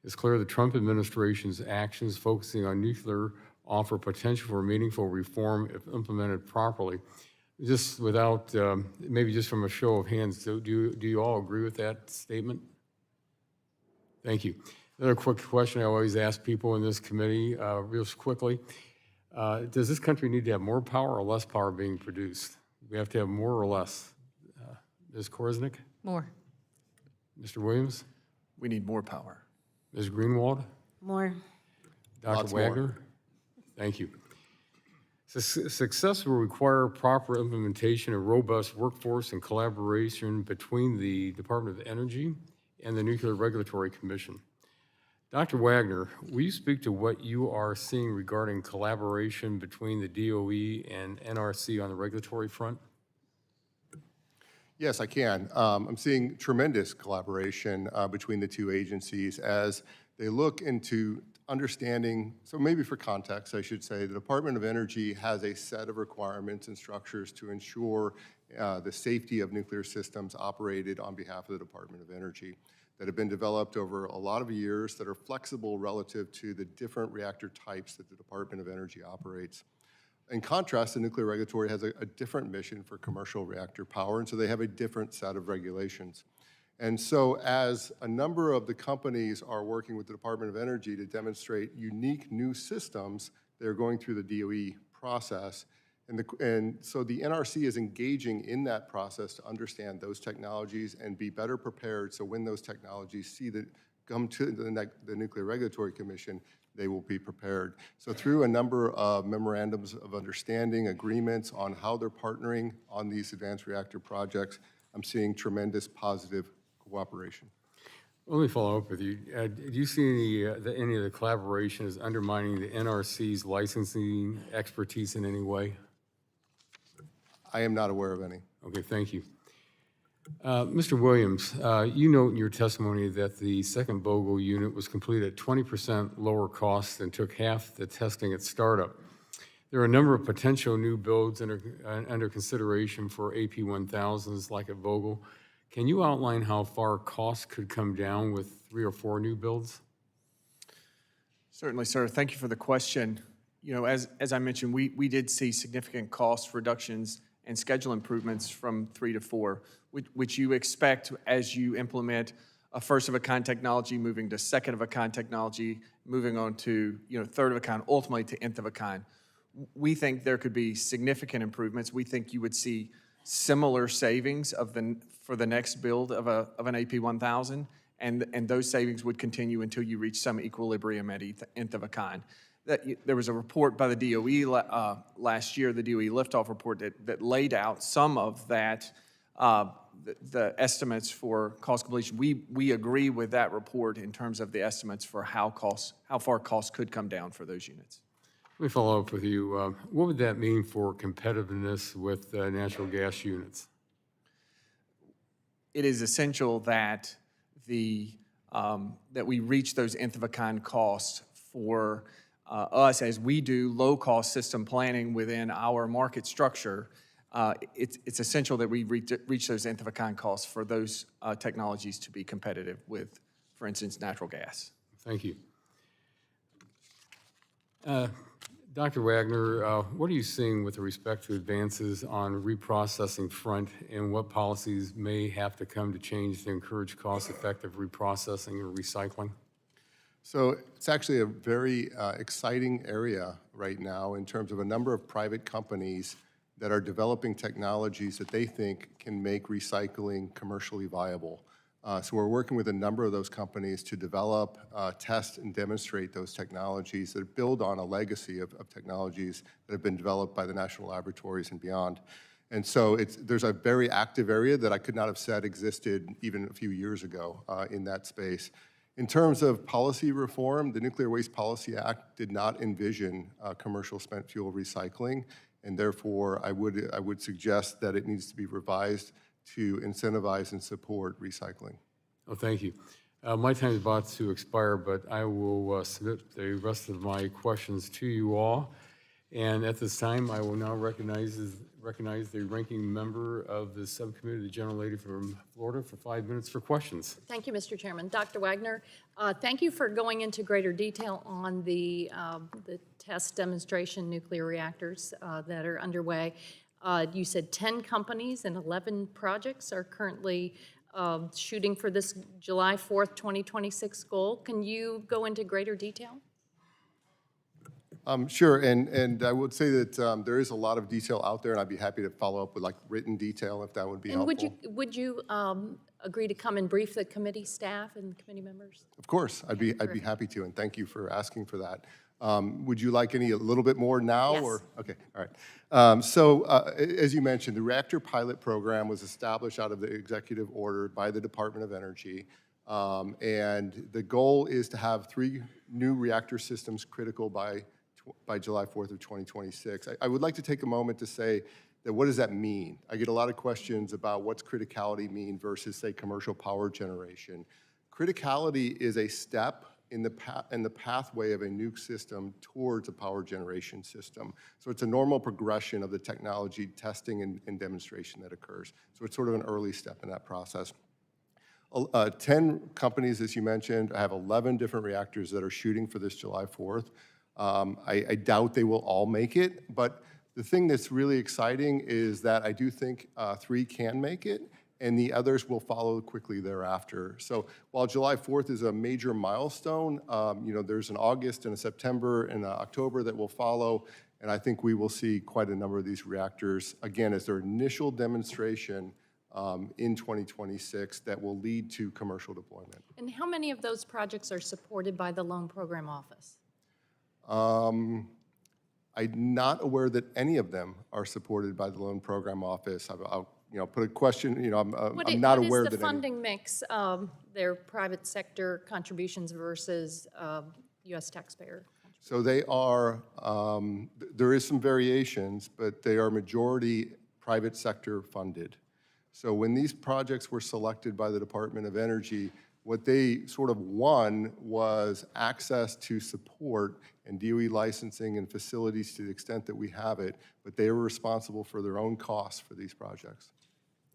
It's clear the Trump administration's actions focusing on nuclear offer potential for meaningful reform if implemented properly. Just without, maybe just from a show of hands, do you all agree with that statement? Thank you. Another quick question I always ask people in this committee, real quickly. Does this country need to have more power or less power being produced? We have to have more or less? Ms. Korsnick? More. Mr. Williams? We need more power. Ms. Greenwald? More. Dr. Lots more. Wagner? Thank you. Success will require proper implementation of robust workforce and collaboration between the Department of Energy and the Nuclear Regulatory Commission. Dr. Wagner, will you speak to what you are seeing regarding collaboration between the DOE and NRC on the regulatory front? Yes, I can. I'm seeing tremendous collaboration between the two agencies as they look into understanding, so maybe for context, I should say, the Department of Energy has a set of requirements and structures to ensure the safety of nuclear systems operated on behalf of the Department of Energy that have been developed over a lot of years that are flexible relative to the different reactor types that the Department of Energy operates. In contrast, the Nuclear Regulatory has a different mission for commercial reactor power, and so they have a different set of regulations. And so as a number of the companies are working with the Department of Energy to demonstrate unique new systems, they're going through the DOE process. And so the NRC is engaging in that process to understand those technologies and be better prepared so when those technologies come to the Nuclear Regulatory Commission, they will be prepared. So through a number of memorandums of understanding, agreements on how they're partnering on these advanced reactor projects, I'm seeing tremendous positive cooperation. Let me follow up with you. Do you see any of the collaboration as undermining the NRC's licensing expertise in any way? I am not aware of any. Okay, thank you. Mr. Williams, you note in your testimony that the second Vogtle unit was completed at 20% lower cost and took half the testing at startup. There are a number of potential new builds under consideration for AP1000s like at Vogtle. Can you outline how far costs could come down with 3 or 4 new builds? Certainly, sir. Thank you for the question. You know, as I mentioned, we did see significant cost reductions and schedule improvements from 3 to 4, which you expect as you implement a first-of-a-kind technology, moving to second-of-a-kind technology, moving on to, third-of-a-kind, ultimately to nth-of-a-kind. We think there could be significant improvements. We think you would see similar savings for the next build of an AP1000 and those savings would continue until you reach some equilibrium at nth of a kind. There was a report by the DOE last year, the DOE liftoff report, that laid out some of that, the estimates for cost completion. We agree with that report in terms of the estimates for how far costs could come down for those units. Let me follow up with you. What would that mean for competitiveness with natural gas units? It is essential that that we reach those nth of a kind costs for us as we do low-cost system planning within our market structure. It's essential that we reach those nth of a kind costs for those technologies to be competitive with, for instance, natural gas. Thank you. Dr. Wagner, what are you seeing with respect to advances on reprocessing front, and what policies may have to come to change to encourage cost-effective reprocessing or recycling? So it's actually a very exciting area right now in terms of a number of private companies that are developing technologies that they think can make recycling commercially viable. So we're working with a number of those companies to develop, test, and demonstrate those technologies that build on a legacy of technologies that have been developed by the national laboratories and beyond. And so there's a very active area that I could not have said existed even a few years ago in that space. In terms of policy reform, the Nuclear Waste Policy Act did not envision commercial spent fuel recycling, and therefore I would suggest that it needs to be revised to incentivize and support recycling. Oh, thank you. My time is about to expire, but I will submit the rest of my questions to you all. And at this time, I will now recognize the ranking member of the subcommittee, the gentlelady from Florida, for 5 minutes for questions. Thank you, Mr. Chairman. Dr. Wagner, thank you for going into greater detail on the test demonstration nuclear reactors that are underway. You said 10 companies and 11 projects are currently shooting for this July 4th, 2026 goal. Can you go into greater detail? Sure, and I would say that there is a lot of detail out there, and I'd be happy to follow up with like written detail if that would be helpful. And would you agree to come and brief the committee staff and committee members? Of course, I'd be happy to, and thank you for asking for that. Would you like a little bit more now? Yes. Or okay, all right. So as you mentioned, the reactor pilot program was established out of the executive order by the Department of Energy, and the goal is to have 3 new reactor systems critical by July 4th of 2026. I would like to take a moment to say that what does that mean? I get a lot of questions about what's criticality mean versus, say, commercial power generation. Criticality is a step in the pathway of a nuke system towards a power generation system. So it's a normal progression of the technology testing and demonstration that occurs. So it's sort of an early step in that process. 10 companies, as you mentioned, have 11 different reactors that are shooting for this July 4th. I doubt they will all make it, but the thing that's really exciting is that I do think 3 can make it, and the others will follow quickly thereafter. So while July 4th is a major milestone, there's an August and a September and an October that will follow, and I think we will see quite a number of these reactors, again, as their initial demonstration in 2026 that will lead to commercial deployment. And how many of those projects are supported by the Loan Program Office? I'm not aware that any of them are supported by the Loan Program Office. I'll put a question, I'm not aware that any. What is the funding mix, their private sector contributions versus U.S. taxpayer contributions? So they are, there is some variations, but they are majority private sector funded. So when these projects were selected by the Department of Energy, what they sort of won was access to support and DOE licensing and facilities to the extent that we have it, but they were responsible for their own costs for these projects.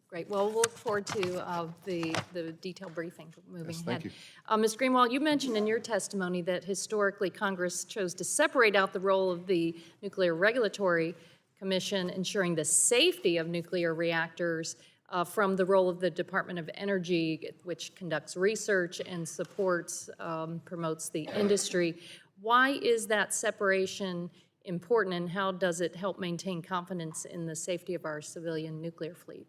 Great. Well, we'll look forward to the detailed briefing moving ahead. Thank you. Ms. Greenwald, you mentioned in your testimony that historically Congress chose to separate out the role of the Nuclear Regulatory Commission ensuring the safety of nuclear reactors from the role of the Department of Energy, which conducts research and supports, promotes the industry. Why is that separation important, and how does it help maintain confidence in the safety of our civilian nuclear fleet?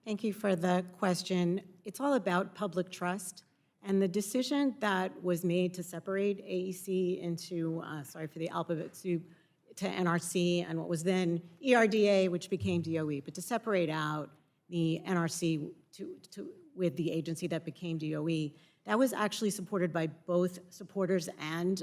Thank you for the question. It's all about public trust. And the decision that was made to separate AEC into, sorry for the alphabet soup, to NRC and what was then ERDA, which became DOE, but to separate out the NRC with the agency that became DOE, that was actually supported by both supporters and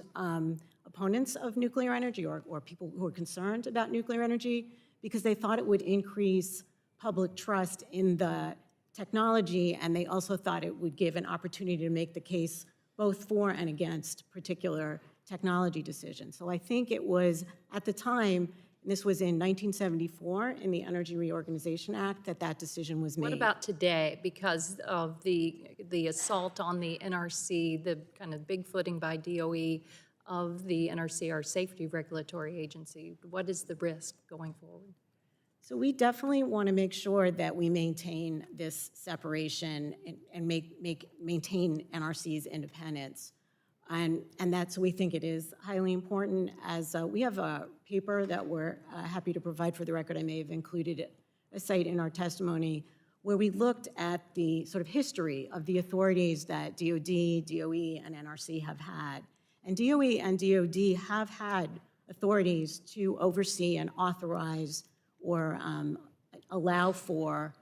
opponents of nuclear energy, or people who are concerned about nuclear energy, because they thought it would increase public trust in the technology, and they also thought it would give an opportunity to make the case both for and against particular technology decisions. So I think it was, at the time, and this was in 1974 in the Energy Reorganization Act, that decision was made. What about today? Because of the assault on the NRC, the kind of big footing by DOE of the NRC, our safety regulatory agency, what is the risk going forward? So we definitely want to make sure that we maintain this separation and maintain NRC's independence. And that's, we think it is highly important, as we have a paper that we're happy to provide for the record. I may have included a site in our testimony where we looked at the sort of history of the authorities that DOD, DOE, and NRC have had. And DOE and DOD have had authorities to oversee and authorize or allow for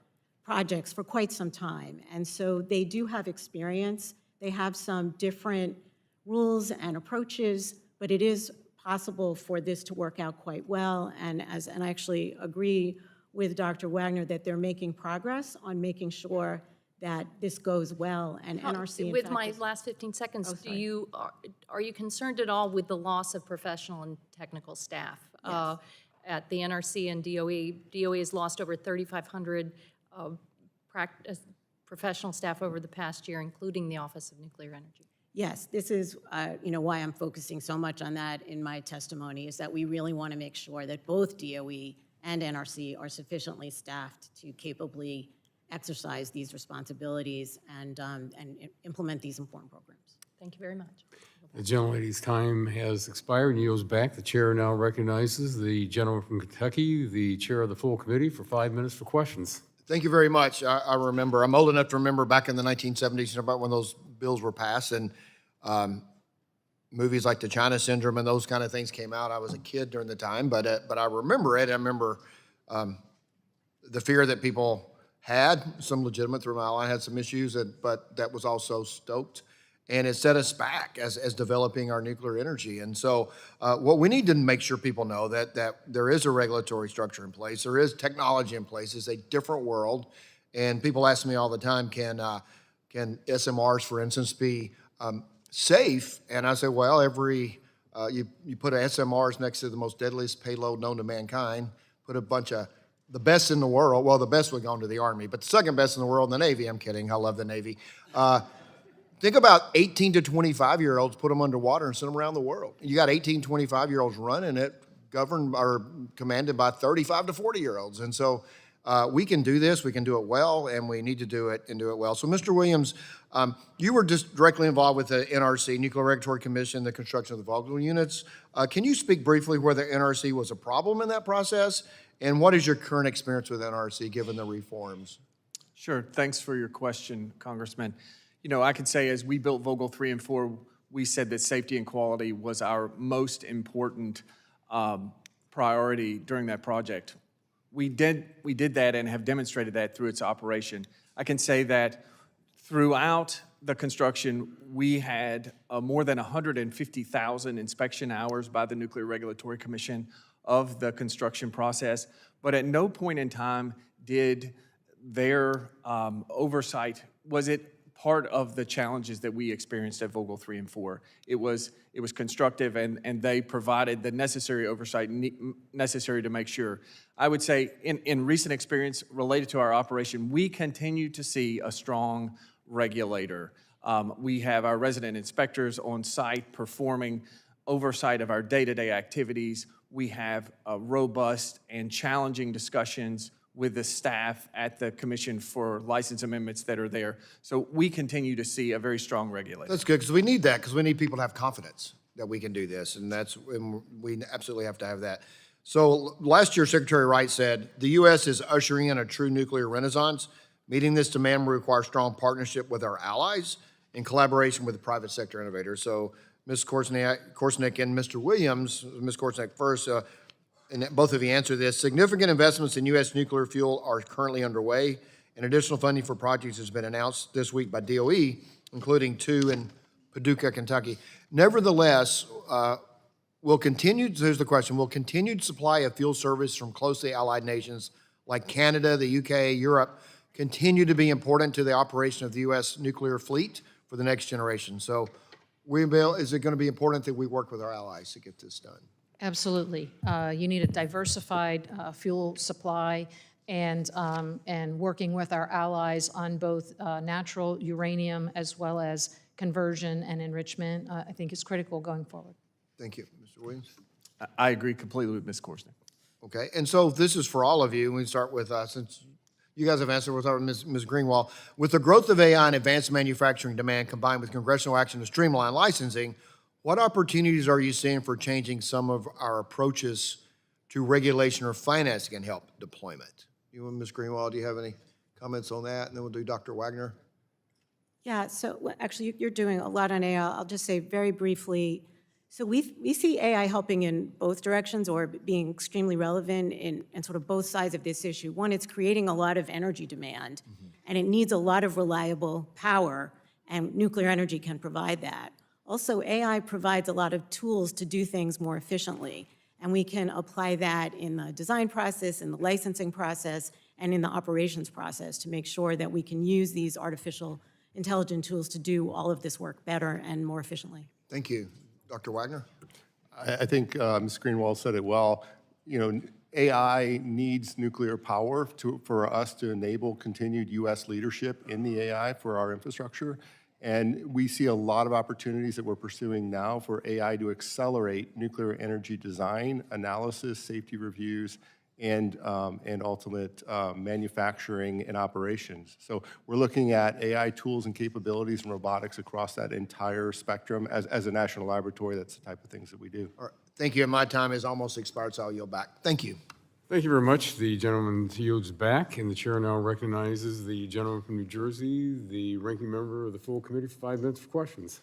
projects for quite some time. And so they do have experience. They have some different rules and approaches, but it is possible for this to work out quite well. And I actually agree with Dr. Wagner that they're making progress on making sure that this goes well, and NRC, in With fact, my is- last 15 seconds, sorry. are you concerned at all with the loss of professional and technical staff? Yes. At the NRC and DOE. DOE has lost over 3,500 professional staff over the past year, including the Office of Nuclear Energy. Yes, this is why I'm focusing so much on that in my testimony, is that we really want to make sure that both DOE and NRC are sufficiently staffed to capably exercise these responsibilities and implement these important programs. Thank you very much. The gentlelady's time has expired and yields back. The chair now recognizes the gentleman from Kentucky, the chair of the full committee, for 5 minutes for questions. Thank you very much. I remember, I'm old enough to remember back in the 1970s about when those bills were passed, and movies like the China Syndrome and those kind of things came out. I was a kid during the time, but I remember it. I remember the fear that people had, some legitimate through my line, had some issues, but that was also stoked. And it set us back as developing our nuclear energy. And so what we need to make sure people know that there is a regulatory structure in place, there is technology in place, it's a different world. And people ask me all the time, can SMRs, for instance, be safe? And I say, well, you put SMRs next to the most deadliest payload known to mankind, put a bunch of the best in the world, well, the best would go into the Army, but the second best in the world in the Navy. I'm kidding, I love the Navy. Think about 18 to 25-year-olds, put them underwater and send them around the world. You got 18, 25-year-olds running it, governed or commanded by 35 to 40-year-olds. And so we can do this, we can do it well, and we need to do it and do it well. So Mr. Williams, you were just directly involved with the NRC, Nuclear Regulatory Commission, the construction of the Vogtle units. Can you speak briefly whether NRC was a problem in that process? And what is your current experience with NRC given the reforms? Sure. Thanks for your question, Congressman. You know, I can say as we built Vogtle 3 and 4, we said that safety and quality was our most important priority during that project. We did that and have demonstrated that through its operation. I can say that throughout the construction, we had more than 150,000 inspection hours by the Nuclear Regulatory Commission of the construction process, but at no point in time did their oversight, was it part of the challenges that we experienced at Vogtle 3 and 4. It was constructive, and they provided the necessary oversight necessary to make sure. I would say in recent experience related to our operation, we continue to see a strong regulator. We have our resident inspectors on site performing oversight of our day-to-day activities. We have robust and challenging discussions with the staff at the commission for license amendments that are there. So we continue to see a very strong regulator. That's good, because we need that, because we need people to have confidence that we can do this, and we absolutely have to have that. So last year, Secretary Wright said, the U.S. is ushering in a true nuclear renaissance. Meeting this demand will require strong partnership with our allies in collaboration with the private sector innovators. So Ms. Korsnick and Mr. Williams, Ms. Korsnick first, and both of you answer this. Significant investments in U.S. nuclear fuel are currently underway, and additional funding for projects has been announced this week by DOE, including 2 in Paducah, Kentucky. Nevertheless, here's the question, will continued supply of fuel service from closely allied nations like Canada, the UK, Europe, continue to be important to the operation of the U.S. nuclear fleet for the next generation? So, is it going to be important that we work with our allies to get this done? Absolutely. You need a diversified fuel supply, and working with our allies on both natural uranium as well as conversion and enrichment, I think is critical going forward. Thank you. Mr. Williams? I agree completely with Ms. Korsnick. Okay, and so this is for all of you. We start with, since you guys have answered, we'll start with Ms. Greenwald. With the growth of AI and advanced manufacturing demand combined with congressional action to streamline licensing, what opportunities are you seeing for changing some of our approaches to regulation or financing and help deployment? You and Ms. Greenwald, do you have any comments on that? And then we'll do Dr. Wagner. Yeah, so actually, you're doing a lot on AI. I'll just say very briefly, so we see AI helping in both directions or being extremely relevant in sort of both sides of this issue. One, it's creating a lot of energy demand, and it needs a lot of reliable power, and nuclear energy can provide that. Also, AI provides a lot of tools to do things more efficiently, and we can apply that in the design process, in the licensing process, and in the operations process to make sure that we can use these artificial intelligent tools to do all of this work better and more efficiently. Thank you. Dr. Wagner? I think Ms. Greenwald said it well. You know, AI needs nuclear power for us to enable continued U.S. leadership in the AI for our infrastructure. And we see a lot of opportunities that we're pursuing now for AI to accelerate nuclear energy design, analysis, safety reviews, and ultimate manufacturing and operations. So we're looking at AI tools and capabilities and robotics across that entire spectrum. As a national laboratory, that's the type of things that we do. All right. Thank you. And my time has almost expired, so I'll yield back. Thank you. Thank you very much. The gentleman yields back, and the chair now recognizes the gentleman from New Jersey, the ranking member of the full committee, for 5 minutes for questions.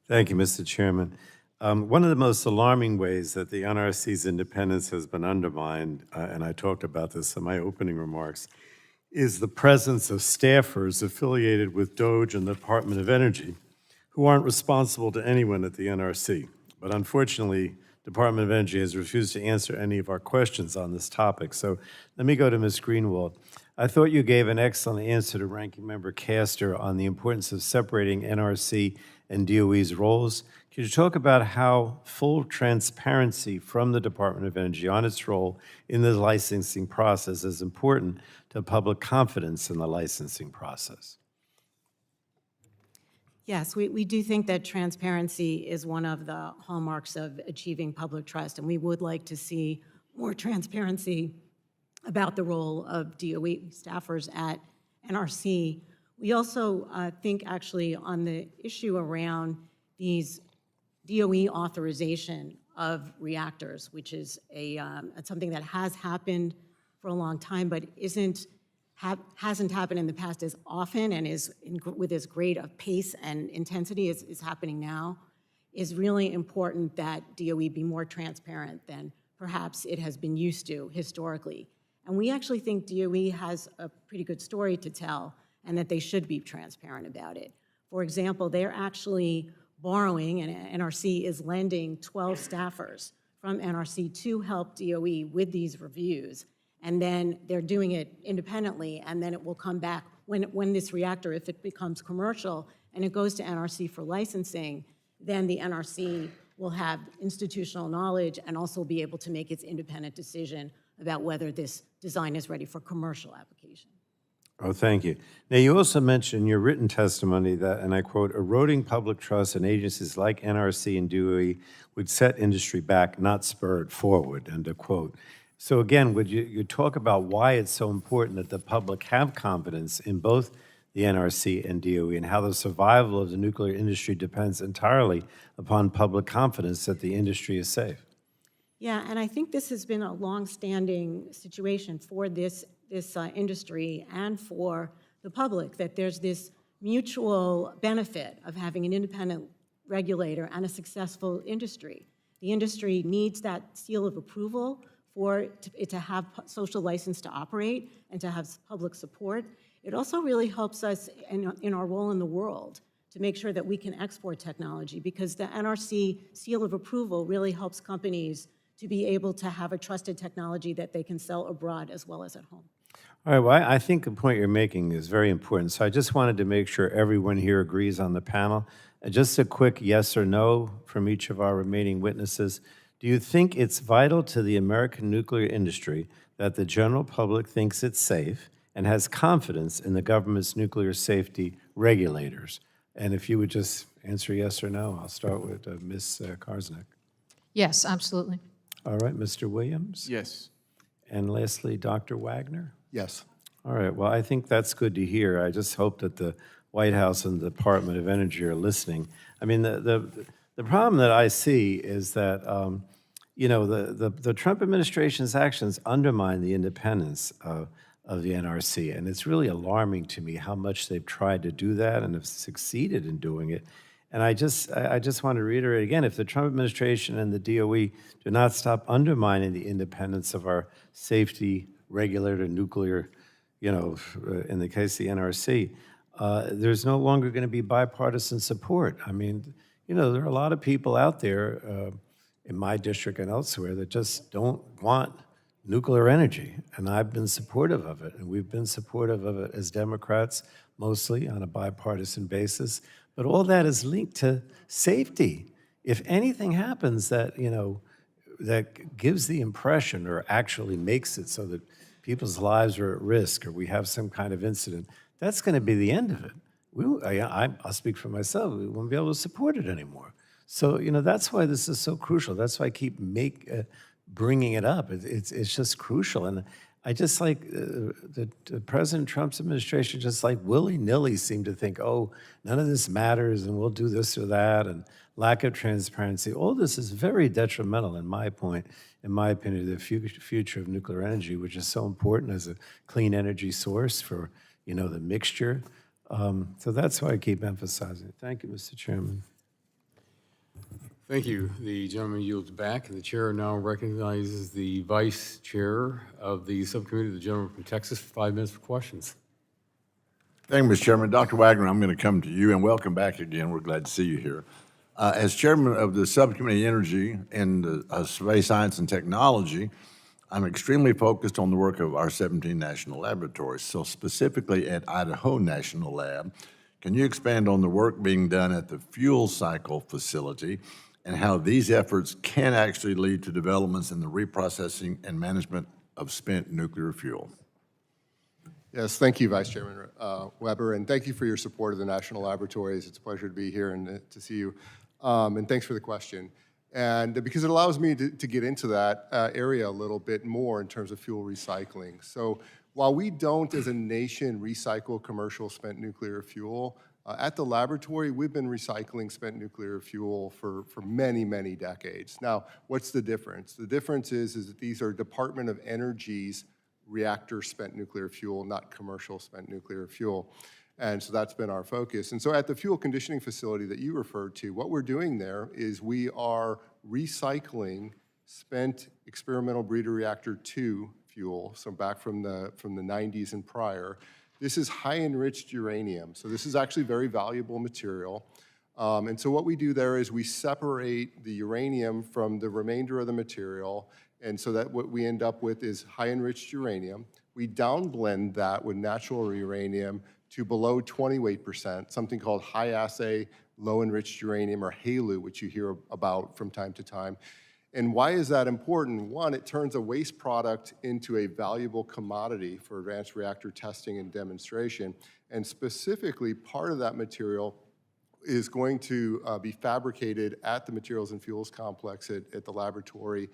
Thank you, Mr. Chairman. One of the most alarming ways that the NRC's independence has been undermined, and I talked about this in my opening remarks, is the presence of staffers affiliated with DOGE and the Department of Energy who aren't responsible to anyone at the NRC. But unfortunately, Department of Energy has refused to answer any of our questions on this topic. So let me go to Ms. Greenwald. I thought you gave an excellent answer to Ranking Member Castor on the importance of separating NRC and DOE's roles. Could you talk about how full transparency from the Department of Energy on its role in the licensing process is important to public confidence in the licensing process? Yes, we do think that transparency is one of the hallmarks of achieving public trust, and we would like to see more transparency about the role of DOE staffers at NRC. We also think actually on the issue around these DOE authorization of reactors, which is something that has happened for a long time, but hasn't happened in the past as often and with as great a pace and intensity as is happening now, is really important that DOE be more transparent than perhaps it has been used to historically. And we actually think DOE has a pretty good story to tell and that they should be transparent about it. For example, they're actually borrowing, and NRC is lending 12 staffers from NRC to help DOE with these reviews. And then they're doing it independently, and then it will come back when this reactor, if it becomes commercial and it goes to NRC for licensing, then the NRC will have institutional knowledge and also be able to make its independent decision about whether this design is ready for commercial application. Oh, thank you. Now, you also mentioned in your written testimony that, and I quote, eroding public trust in agencies like NRC and DOE would set industry back, not spur it forward, end of quote. So again, would you talk about why it's so important that the public have confidence in both the NRC and DOE and how the survival of the nuclear industry depends entirely upon public confidence that the industry is safe? Yeah, and I think this has been a long-standing situation for this industry and for the public that there's this mutual benefit of having an independent regulator and a successful industry. The industry needs that seal of approval for it to have social license to operate and to have public support. It also really helps us in our role in the world to make sure that we can export technology, because the NRC seal of approval really helps companies to be able to have a trusted technology that they can sell abroad as well as at home. All right, well, I think the point you're making is very important. So I just wanted to make sure everyone here agrees on the panel. Just a quick yes or no from each of our remaining witnesses. Do you think it's vital to the American nuclear industry that the general public thinks it's safe and has confidence in the government's nuclear safety regulators? And if you would just answer yes or no, I'll start with Ms. Karsnick. Yes, absolutely. All right, Mr. Williams? Yes. And lastly, Dr. Wagner? Yes. All right, well, I think that's good to hear. I just hope that the White House and the Department of Energy are listening. I mean, the problem that I see is that, you know, the Trump administration's actions undermine the independence of the NRC, and it's really alarming to me how much they've tried to do that and have succeeded in doing it. And I just want to reiterate again, if the Trump administration and the DOE do not stop undermining the independence of our safety regulator, nuclear, you know, in the case of the NRC, there's no longer going to be bipartisan support. I mean, you know, there are a lot of people out there in my district and elsewhere that just don't want nuclear energy, and I've been supportive of it, and we've been supportive of it as Democrats, mostly on a bipartisan basis. But all that is linked to safety. If anything happens that, you know, that gives the impression or actually makes it so that people's lives are at risk or we have some kind of incident, that's going to be the end of it. I'll speak for myself. We won't be able to support it anymore. So, you know, that's why this is so crucial. That's why I keep bringing it up. It's just crucial. And I just like the President Trump's administration just like willy-nilly seemed to think, oh, none of this matters and we'll do this or that, and lack of transparency. All this is very detrimental, in my opinion, to the future of nuclear energy, which is so important as a clean energy source for, you know, the mixture. So that's why I keep emphasizing it. Thank you, Mr. Chairman. Thank you. The gentleman yields back, and the chair now recognizes the vice chair of the subcommittee, the gentleman from Texas, for 5 minutes for questions. Thank you, Mr. Chairman. Dr. Wagner, I'm going to come to you, and welcome back again. We're glad to see you here. As chairman of the Subcommittee Energy and Space Science and Technology, I'm extremely focused on the work of our 17 national laboratories. So specifically at Idaho National Lab, can you expand on the work being done at the fuel cycle facility and how these efforts can actually lead to developments in the reprocessing and management of spent nuclear fuel? Yes, thank you, Vice Chairman Weber, and thank you for your support of the national laboratories. It's a pleasure to be here and to see you. And thanks for the question. And because it allows me to get into that area a little bit more in terms of fuel recycling. So while we don't, as a nation, recycle commercial spent nuclear fuel, at the laboratory, we've been recycling spent nuclear fuel for many, many decades. Now, what's the difference? The difference is that these are Department of Energy's reactor spent nuclear fuel, not commercial spent nuclear fuel. And so that's been our focus. And so at the fuel conditioning facility that you referred to, what we're doing there is we are recycling spent experimental breeder reactor 2 fuel, so back from the 90s and prior. This is high enriched uranium, so this is actually very valuable material. And so what we do there is we separate the uranium from the remainder of the material, and so that what we end up with is high enriched uranium. We downblend that with natural uranium to below 20 weight percent, something called high assay low enriched uranium, or HALEU, which you hear about from time to time. And why is that important? One, it turns a waste product into a valuable commodity for advanced reactor testing and demonstration. And specifically, part of that material is going to be fabricated at the Materials and Fuels Complex at the laboratory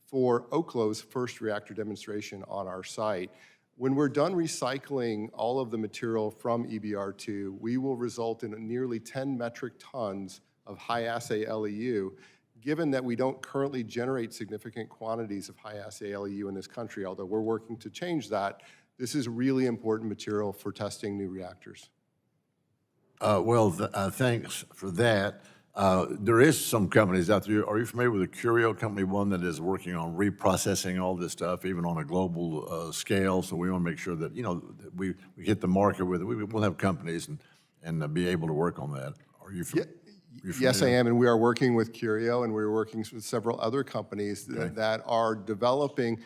for Oklo's first reactor demonstration on our site. When we're done recycling all of the material from EBR2, we will result in nearly 10 metric tons of high-assay LEU. Given that we don't currently generate significant quantities of high-assay LEU in this country, although we're working to change that, This is really important material for testing new reactors. Thanks for that. There is some companies out there. Are you familiar with the Curio Company, one that is working on reprocessing all this stuff, even on a global scale? So we want to make sure that, that we hit the market with it. We'll have companies and be able to work on that. Are you familiar? Yes, I am, and we are working with Curio, and we're working with several other companies that are developing,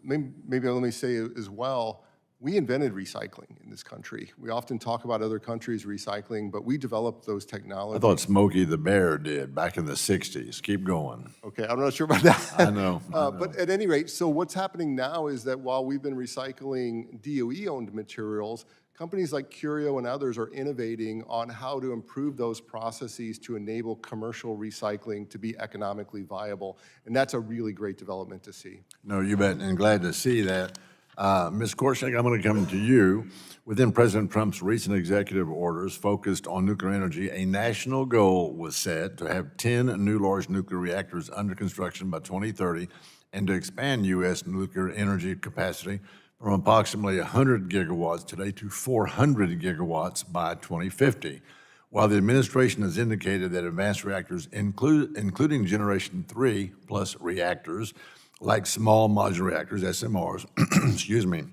maybe let me say as well, we invented recycling in this country. We often talk about other countries recycling, but we developed those technologies. I thought Smokey the Bear did back in the 60s. Keep going. Okay, I'm not sure about that. I know. But at any rate, so what's happening now is that while we've been recycling DOE-owned materials, companies like Curio and others are innovating on how to improve those processes to enable commercial recycling to be economically viable. And that's a really great development to see. No, you bet, and glad to see that. Ms. Korshak, I'm going to come to you. Within President Trump's recent executive orders focused on nuclear energy, a national goal was set to have 10 new large nuclear reactors under construction by 2030 and to expand U.S. nuclear energy capacity from approximately 100 gigawatts today to 400 gigawatts by 2050. While the administration has indicated that advanced reactors, including Generation 3 plus reactors, like small modular reactors, SMRs, excuse me,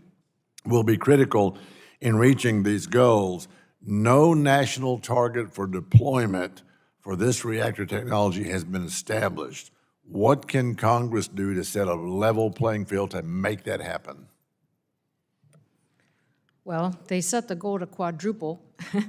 will be critical in reaching these goals, no national target for deployment for this reactor technology has been established. What can Congress do to set a level playing field to make that happen? Well, they set the goal to quadruple,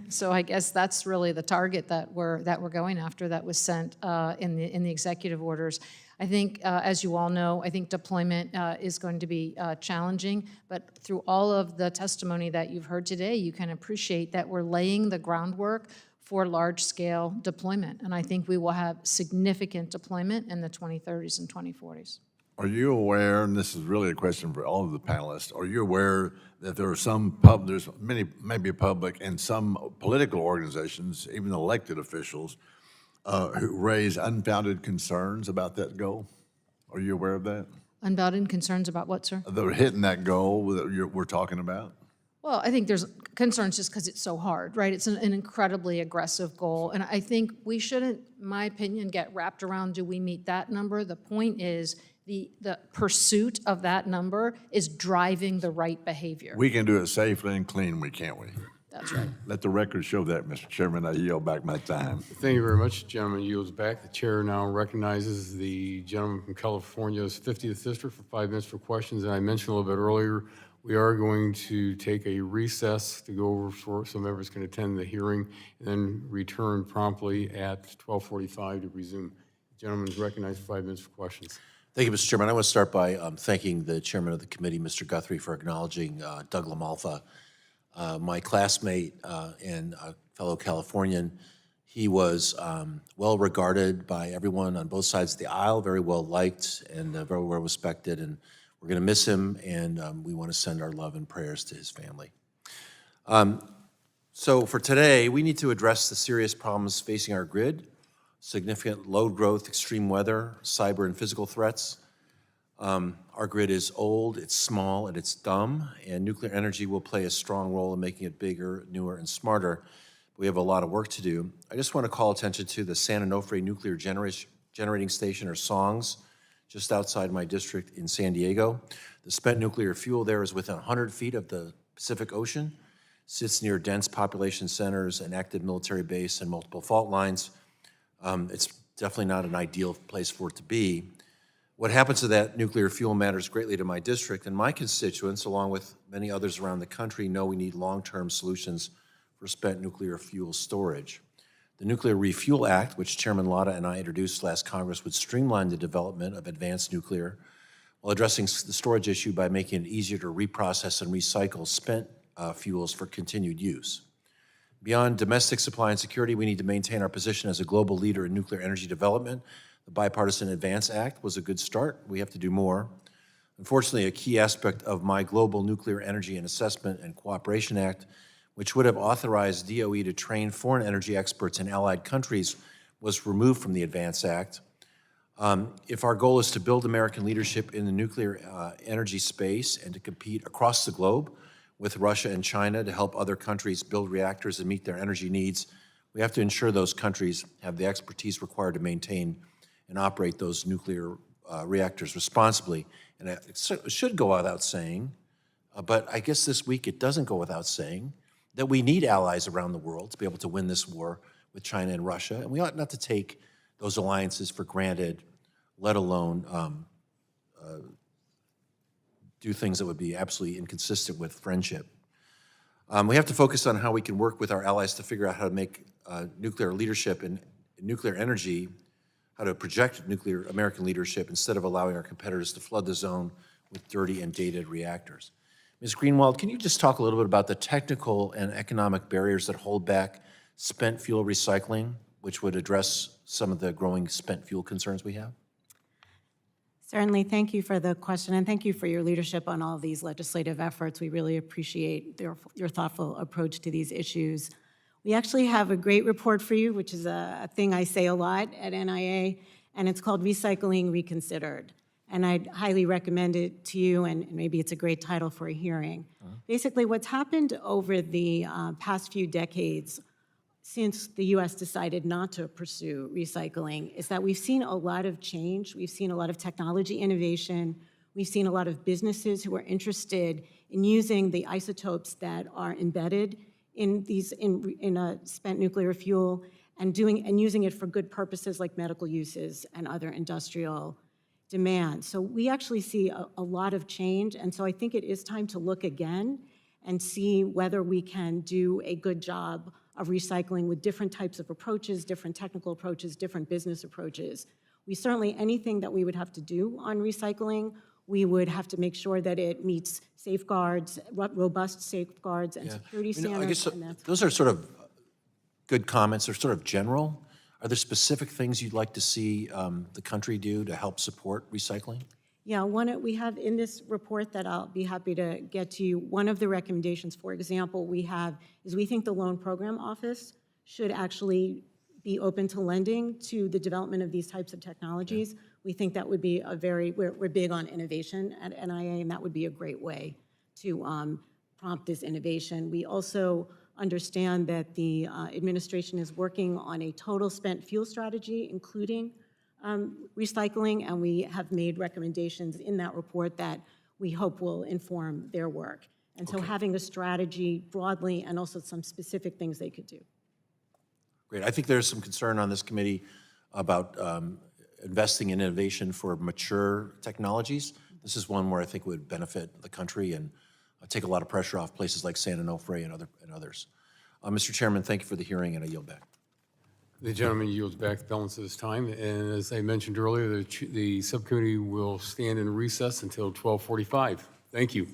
so I guess that's really the target that we're going after that was sent in the executive orders. I think, as you all know, I think deployment is going to be challenging, but through all of the testimony that you've heard today, you can appreciate that we're laying the groundwork for large-scale deployment, and I think we will have significant deployment in the 2030s and 2040s. Are you aware, and this is really a question for all of the panelists, are you aware that there are there's many, maybe public, and some political organizations, even elected officials, who raise unfounded concerns about that goal? Are you aware of that? Unbounded concerns about what, sir? They're hitting that goal that we're talking about? Well, I think there's concerns just because it's so hard, right? It's an incredibly aggressive goal. And I think we shouldn't, in my opinion, get wrapped around, do we meet that number? The point is the pursuit of that number is driving the right behavior. We can do it safely and cleanly, can't we? That's right. Let the record show that, Mr. Chairman. I yield back my time. Thank you very much. The gentleman yields back. The chair now recognizes the gentleman from California's 50th District for 5 minutes for questions. And I mentioned a little bit earlier, we are going to take a recess to go over so members can attend the hearing and then return promptly at 12:45 to resume. The gentleman is recognized for 5 minutes for questions. Thank you, Mr. Chairman. I want to start by thanking the chairman of the committee, Mr. Guthrie, for acknowledging Doug LaMalfa, my classmate and fellow Californian. He was well regarded by everyone on both sides of the aisle, very well liked and very well respected, and we're going to miss him, and we want to send our love and prayers to his family. So for today, we need to address the serious problems facing our grid: significant load growth, extreme weather, cyber and physical threats. Our grid is old, it's small, and it's dumb, and nuclear energy will play a strong role in making it bigger, newer, and smarter. We have a lot of work to do. I just want to call attention to the San Onofre Nuclear Generating Station, or SONGS, just outside my district in San Diego. The spent nuclear fuel there is within 100 feet of the Pacific Ocean, sits near dense population centers, an active military base, and multiple fault lines. It's definitely not an ideal place for it to be. What happens to that nuclear fuel matters greatly to my district, and my constituents, along with many others around the country, know we need long-term solutions for spent nuclear fuel storage. The Nuclear Refuel Act, which Chairman Latta and I introduced last Congress, would streamline the development of advanced nuclear while addressing the storage issue by making it easier to reprocess and recycle spent fuels for continued use. Beyond domestic supply and security, we need to maintain our position as a global leader in nuclear energy development. The Bipartisan Advance Act was a good start. We have to do more. Unfortunately, a key aspect of my Global Nuclear Energy and Assessment and Cooperation Act, which would have authorized DOE to train foreign energy experts in allied countries, was removed from the Advance Act. If our goal is to build American leadership in the nuclear energy space and to compete across the globe with Russia and China to help other countries build reactors and meet their energy needs, we have to ensure those countries have the expertise required to maintain and operate those nuclear reactors responsibly. And it should go without saying, but I guess this week it doesn't go without saying, that we need allies around the world to be able to win this war with China and Russia, and we ought not to take those alliances for granted, let alone do things that would be absolutely inconsistent with friendship. We have to focus on how we can work with our allies to figure out how to make nuclear leadership and nuclear energy, how to project nuclear American leadership instead of allowing our competitors to flood the zone with dirty and dated reactors. Ms. Greenwald, can you just talk a little bit about the technical and economic barriers that hold back spent fuel recycling, which would address some of the growing spent fuel concerns we have? Certainly, thank you for the question, and thank you for your leadership on all these legislative efforts. We really appreciate your thoughtful approach to these issues. We actually have a great report for you, which is a thing I say a lot at NIA, and it's called Recycling Reconsidered. And I'd highly recommend it to you, and maybe it's a great title for a hearing. Basically, what's happened over the past few decades since the U.S. decided not to pursue recycling is that we've seen a lot of change. We've seen a lot of technology innovation. We've seen a lot of businesses who are interested in using the isotopes that are embedded in spent nuclear fuel and using it for good purposes like medical uses and other industrial demand. So we actually see a lot of change, and so I think it is time to look again and see whether we can do a good job of recycling with different types of approaches, different technical approaches, different business approaches. Anything that we would have to do on recycling, we would have to make sure that it meets safeguards, robust safeguards and security standards. I guess and that's those are sort of good comments. They're sort of general. Are there specific things you'd like to see the country do to help support recycling? Yeah, we have in this report that I'll be happy to get to you, one of the recommendations, for example, we have is we think the Loan Program Office should actually be open to lending to the development of these types of technologies. Yeah. We think that would be we're big on innovation at NIA, and that would be a great way to prompt this innovation. We also understand that the administration is working on a total spent fuel strategy, including recycling, and we have made recommendations in that report that we hope will inform their work. And so having a strategy broadly and also some specific things they could do. Great. I think there's some concern on this committee about investing in innovation for mature technologies. This is one where I think would benefit the country and take a lot of pressure off places like San Onofre and others. Mr. Chairman, thank you for the hearing, and I yield back. The gentleman yields back the balance of his time. And as I mentioned earlier, the subcommittee will stand in recess until 12:45. Thank you.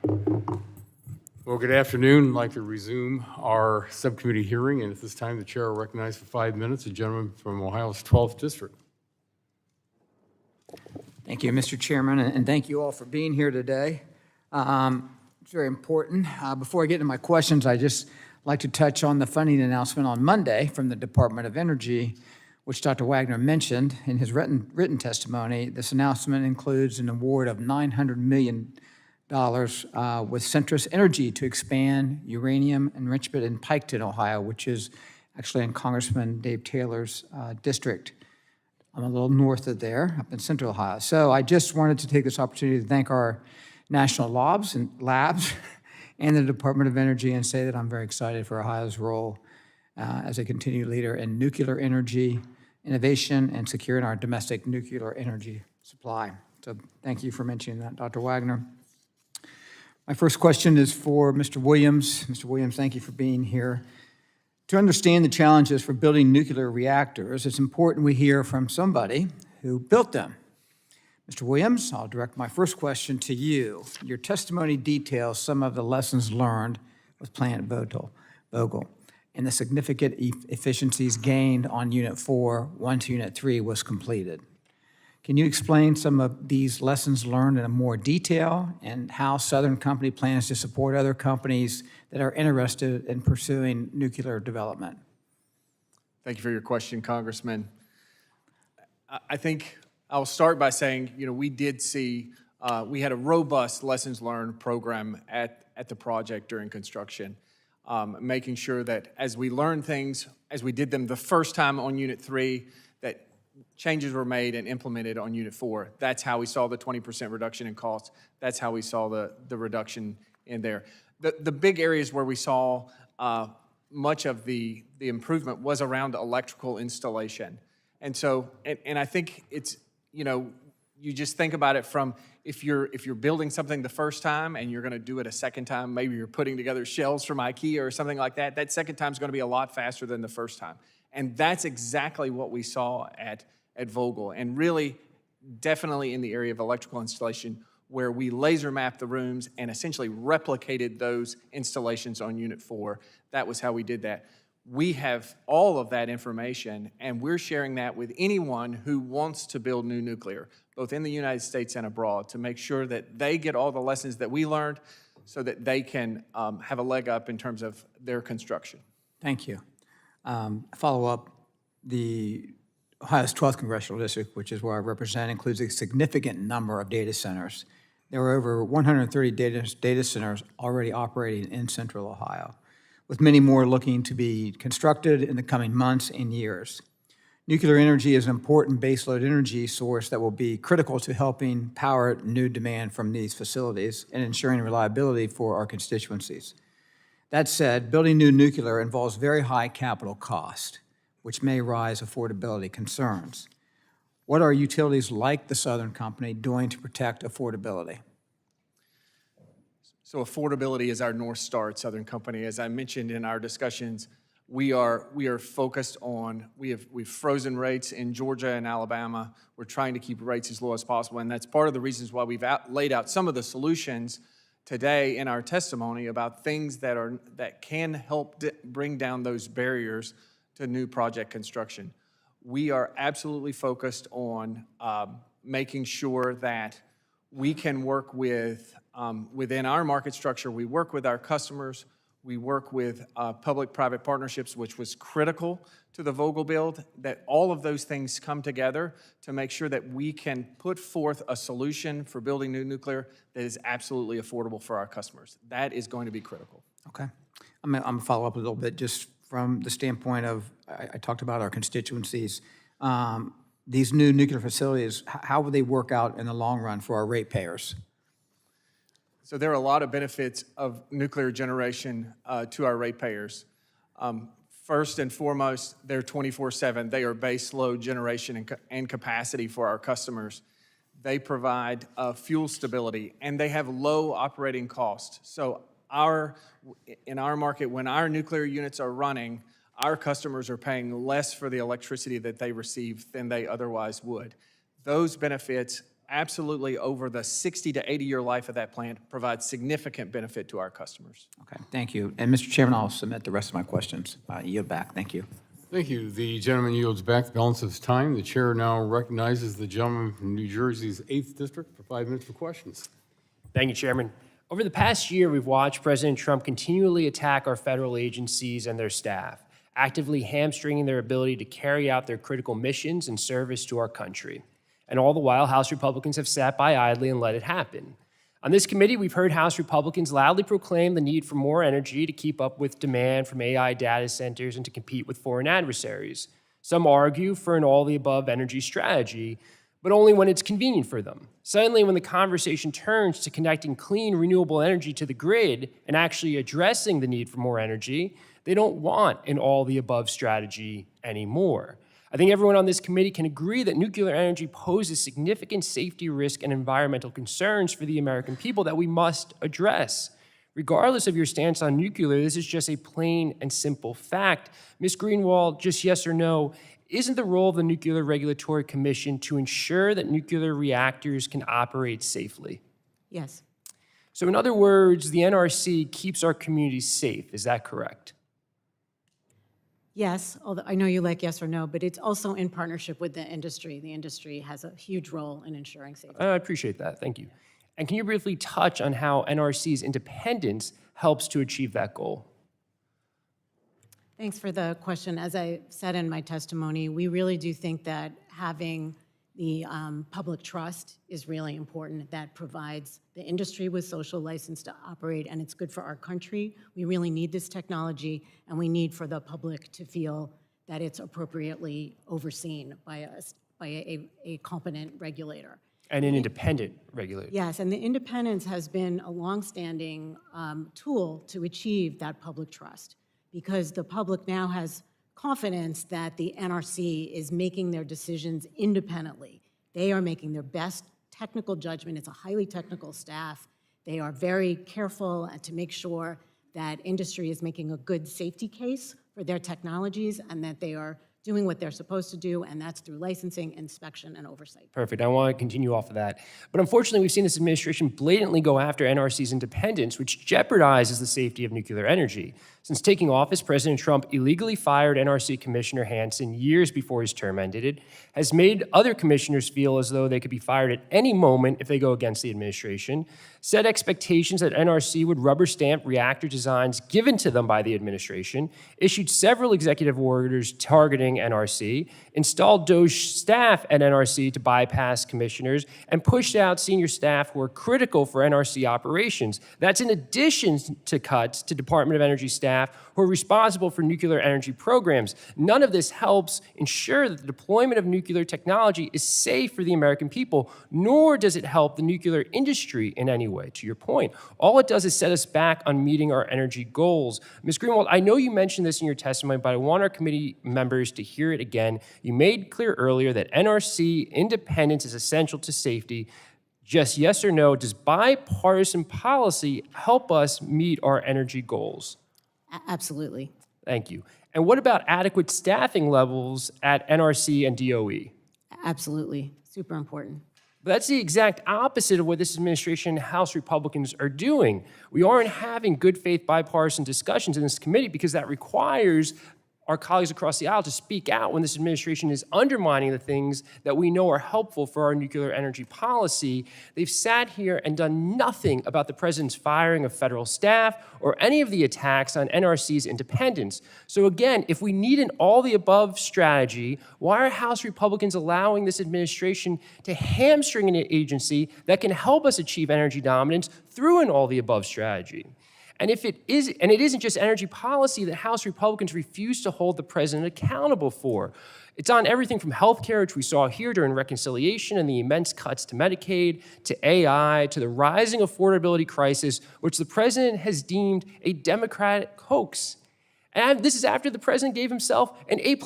Well, good afternoon. I'd like to resume our subcommittee hearing, and at this time, the chair will recognize for 5 minutes a gentleman from Ohio's 12th District. Thank you, Mr. Chairman, and thank you all for being here today. It's very important. Before I get into my questions, I just like to touch on the funding announcement on Monday from the Department of Energy, which Dr. Wagner mentioned in his written testimony. This announcement includes an award of $900 million with Centrus Energy to expand uranium enrichment in Piketon, Ohio, which is actually in Congressman Dave Taylor's district. I'm a little north of there, up in central Ohio. So I just wanted to take this opportunity to thank our national labs and the Department of Energy and say that I'm very excited for Ohio's role as a continued leader in nuclear energy innovation and securing our domestic nuclear energy supply. So thank you for mentioning that, Dr. Wagner. My first question is for Mr. Williams. Mr. Williams, thank you for being here. To understand the challenges for building nuclear reactors, it's important we hear from somebody who built them. Mr. Williams, I'll direct my first question to you. Your testimony details some of the lessons learned with Plant Vogtle and the significant efficiencies gained on Unit 4 once Unit 3 was completed. Can you explain some of these lessons learned in more detail and how Southern Company plans to support other companies that are interested in pursuing nuclear development? Thank you for your question, Congressman. I think I'll start by saying, we did see, we had a robust lessons learned program at the project during construction, making sure that as we learned things, as we did them the first time on Unit 3, that changes were made and implemented on Unit 4. That's how we saw the 20% reduction in costs. That's how we saw the reduction in there. The big areas where we saw much of the improvement was around electrical installation. And so, and I think it's, you just think about it from if you're building something the first time and you're going to do it a second time, maybe you're putting together shelves from IKEA or something like that, that second time is going to be a lot faster than the first time. And that's exactly what we saw at Vogtle, and really definitely in the area of electrical installation, where we laser mapped the rooms and essentially replicated those installations on Unit 4. That was how we did that. We have all of that information, and we're sharing that with anyone who wants to build new nuclear, both in the United States and abroad, to make sure that they get all the lessons that we learned so that they can have a leg up in terms of their construction. Thank you. Follow up, the Ohio's 12th Congressional District, which is where I represent, includes a significant number of data centers. There are over 130 data centers already operating in central Ohio, with many more looking to be constructed in the coming months and years. Nuclear energy is an important baseload energy source that will be critical to helping power new demand from these facilities and ensuring reliability for our constituencies. That said, building new nuclear involves very high capital cost, which may raise affordability concerns. What are utilities like the Southern Company doing to protect affordability? So affordability is our North Star at Southern Company. As I mentioned in our discussions, we are focused on, we've frozen rates in Georgia and Alabama. We're trying to keep rates as low as possible, and that's part of the reasons why we've laid out some of the solutions today in our testimony about things that can help bring down those barriers to new project construction. We are absolutely focused on making sure that we can work with, within our market structure, we work with our customers, we work with public-private partnerships, which was critical to the Vogtle build, that all of those things come together to make sure that we can put forth a solution for building new nuclear that is absolutely affordable for our customers. That is going to be critical. Okay. I'm going to follow up a little bit just from the standpoint of, I talked about our constituencies. These new nuclear facilities, how will they work out in the long run for our ratepayers? So there are a lot of benefits of nuclear generation to our ratepayers. First and foremost, they're 24/7. They are base load generation and capacity for our customers. They provide fuel stability, and they have low operating costs. So in our market, when our nuclear units are running, our customers are paying less for the electricity that they receive than they otherwise would. Those benefits absolutely, over the 60 to 80-year life of that plant, provides significant benefit to our customers. Okay, thank you. And Mr. Chairman, I'll submit the rest of my questions. Yield back. Thank you. Thank you. The gentleman yields back the balance of his time. The chair now recognizes the gentleman from New Jersey's 8th District for 5 minutes for questions. Thank you, Chairman. Over the past year, we've watched President Trump continually attack our federal agencies and their staff, actively hamstringing their ability to carry out their critical missions and service to our country. And all the while, House Republicans have sat by idly and let it happen. On this committee, we've heard House Republicans loudly proclaim the need for more energy to keep up with demand from AI data centers and to compete with foreign adversaries. Some argue for an all-the-above energy strategy, but only when it's convenient for them. Suddenly, when the conversation turns to connecting clean, renewable energy to the grid and actually addressing the need for more energy, they don't want an all-the-above strategy anymore. I think everyone on this committee can agree that nuclear energy poses significant safety risk and environmental concerns for the American people that we must address. Regardless of your stance on nuclear, this is just a plain and simple fact. Ms. Greenwald, just yes or no, isn't the role of the Nuclear Regulatory Commission to ensure that nuclear reactors can operate safely? Yes. So in other words, the NRC keeps our communities safe, is that correct? Yes, although I know you like yes or no, but it's also in partnership with the industry. The industry has a huge role in ensuring safety. I appreciate that, thank you. And can you briefly touch on how NRC's independence helps to achieve that goal? Thanks for the question. As I said in my testimony, we really do think that having the public trust is really important. That provides the industry with social license to operate, and it's good for our country. We really need this technology, and we need for the public to feel that it's appropriately overseen by a competent regulator. And an independent regulator. Yes, and the independence has been a longstanding tool to achieve that public trust, because the public now has confidence that the NRC is making their decisions independently. They are making their best technical judgment. It's a highly technical staff. They are very careful to make sure that industry is making a good safety case for their technologies and that they are doing what they're supposed to do, and that's through licensing, inspection, and oversight. Perfect. I want to continue off of that. But unfortunately, we've seen this administration blatantly go after NRC's independence, which jeopardizes the safety of nuclear energy. Since taking office, President Trump illegally fired NRC Commissioner Hansen years before his term ended, has made other commissioners feel as though they could be fired at any moment if they go against the administration, set expectations that NRC would rubber stamp reactor designs given to them by the administration, issued several executive orders targeting NRC, installed DOJ staff at NRC to bypass commissioners, and pushed out senior staff who are critical for NRC operations. That's in addition to cuts to Department of Energy staff who are responsible for nuclear energy programs. None of this helps ensure that the deployment of nuclear technology is safe for the American people, nor does it help the nuclear industry in any way, to your point. All it does is set us back on meeting our energy goals. Ms. Greenwald, I know you mentioned this in your testimony, but I want our committee members to hear it again. You made clear earlier that NRC independence is essential to safety. Just yes or no, does bipartisan policy help us meet our energy goals? Absolutely. Thank you. And what about adequate staffing levels at NRC and DOE? Absolutely. Super important. But that's the exact opposite of what this administration and House Republicans are doing. We aren't having good faith bipartisan discussions in this committee because that requires our colleagues across the aisle to speak out when this administration is undermining the things that we know are helpful for our nuclear energy policy. They've sat here and done nothing about the president's firing of federal staff or any of the attacks on NRC's independence. So again, if we need an all-the-above strategy, why are House Republicans allowing this administration to hamstring an agency that can help us achieve energy dominance through an all-the-above strategy? And it isn't just energy policy that House Republicans refuse to hold the president accountable for. It's on everything from healthcare, which we saw here during reconciliation and the immense cuts to Medicaid, to AI, to the rising affordability crisis, which the president has deemed a Democratic hoax. And this is after the president gave himself an A+++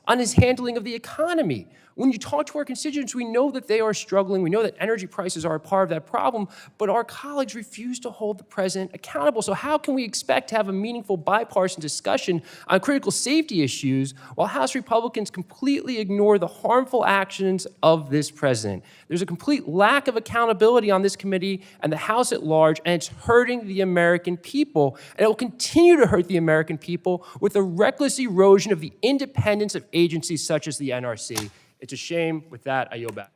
on his handling of the economy. When you talk to our constituents, we know that they are struggling. We know that energy prices are a part of that problem, but our colleagues refuse to hold the president accountable. So how can we expect to have a meaningful bipartisan discussion on critical safety issues while House Republicans completely ignore the harmful actions of this president? There's a complete lack of accountability on this committee and the House at large, and it's hurting the American people. And it will continue to hurt the American people with a reckless erosion of the independence of agencies such as the NRC. It's a shame. With that, I yield back.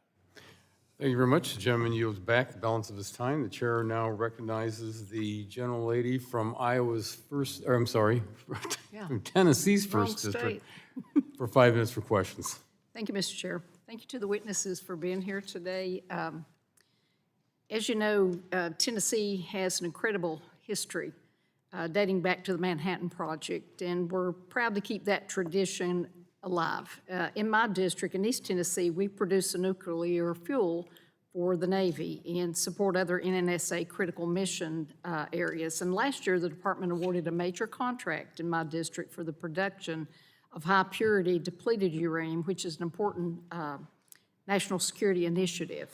Thank you very much. The gentleman yields back the balance of his time. The chair now recognizes the gentlelady from from Tennessee's first district for 5 minutes for questions. Thank you, Mr. Chair. Thank you to the witnesses for being here today. As you know, Tennessee has an incredible history dating back to the Manhattan Project, and we're proud to keep that tradition alive. In my district, in East Tennessee, we produce a nuclear fuel for the Navy and support other NNSA critical mission areas. And last year, the department awarded a major contract in my district for the production of high-purity depleted uranium, which is an important national security initiative.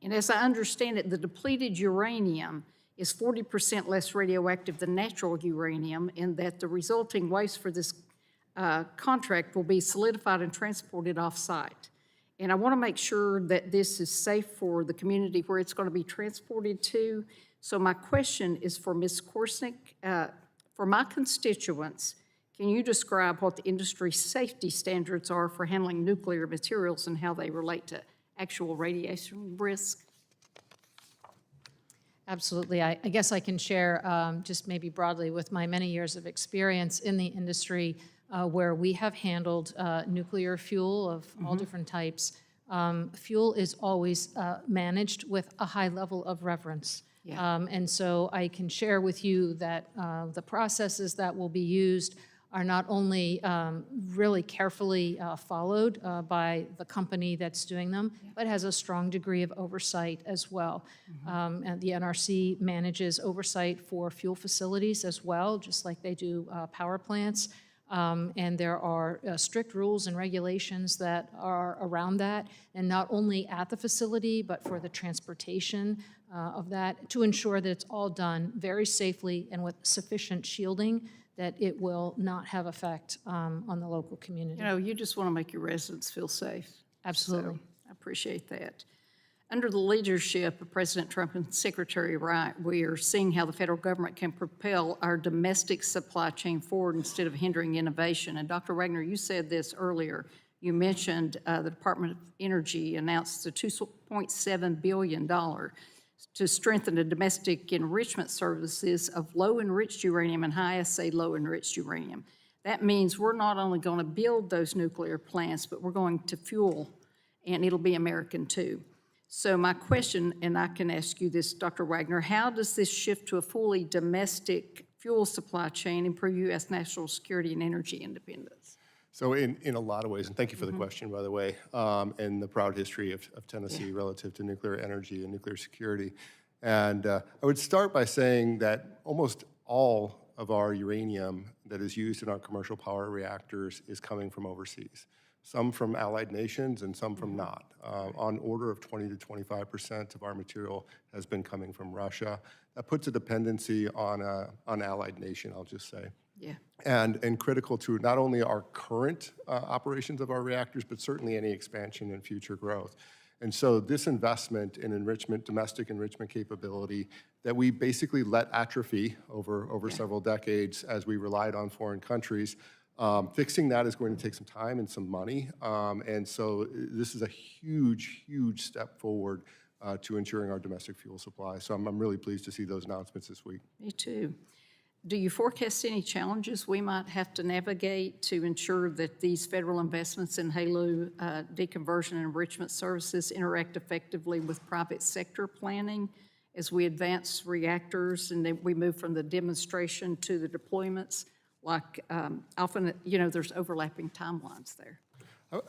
And as I understand it, the depleted uranium is 40% less radioactive than natural uranium, and that the resulting waste for this contract will be solidified and transported off-site. And I want to make sure that this is safe for the community where it's going to be transported to. So my question is for Ms. Korsnick. For my constituents, can you describe what the industry safety standards are for handling nuclear materials and how they relate to actual radiation risk? Absolutely. I guess I can share just maybe broadly with my many years of experience in the industry where we have handled nuclear fuel of all different types. Fuel is always managed with a high level of reverence. Yeah. And so I can share with you that the processes that will be used are not only really carefully followed by the company that's doing them, but has a strong degree of oversight as well. And the NRC manages oversight for fuel facilities as well, just like they do power plants. And there are strict rules and regulations that are around that, and not only at the facility, but for the transportation of that, to ensure that it's all done very safely and with sufficient shielding that it will not have effect on the local community. You know, you just want to make your residents feel safe. Absolutely. So I appreciate that. Under the leadership of President Trump and Secretary Wright, we are seeing how the federal government can propel our domestic supply chain forward instead of hindering innovation. And Dr. Wagner, you said this earlier. You mentioned the Department of Energy announced the $2.7 billion to strengthen the domestic enrichment services of low-enriched uranium and high-assay low-enriched uranium. That means we're not only going to build those nuclear plants, but we're going to fuel, and it'll be American too. So my question, and I can ask you this, Dr. Wagner, how does this shift to a fully domestic fuel supply chain improve U.S. national security and energy independence? So in a lot of ways, and thank you for the question, by the way, and the proud history of Tennessee relative to nuclear energy and nuclear security. And I would start by saying that almost all of our uranium that is used in our commercial power reactors is coming from overseas. Some from allied nations and some from not. On order of 20 to 25% of our material has been coming from Russia. That puts a dependency on an allied nation, I'll just say. Yeah. And critical to not only our current operations of our reactors, but certainly any expansion and future growth. And so this investment in enrichment, domestic enrichment capability that we basically let atrophy over several decades as we relied on foreign countries, fixing that is going to take some time and some money. And so this is a huge, huge step forward to ensuring our domestic fuel supply. So I'm really pleased to see those announcements this week. Me too. Do you forecast any challenges we might have to navigate to ensure that these federal investments in HALEU deconversion and enrichment services interact effectively with private sector planning as we advance reactors and then we move from the demonstration to the deployments? Like often, you know, there's overlapping timelines there.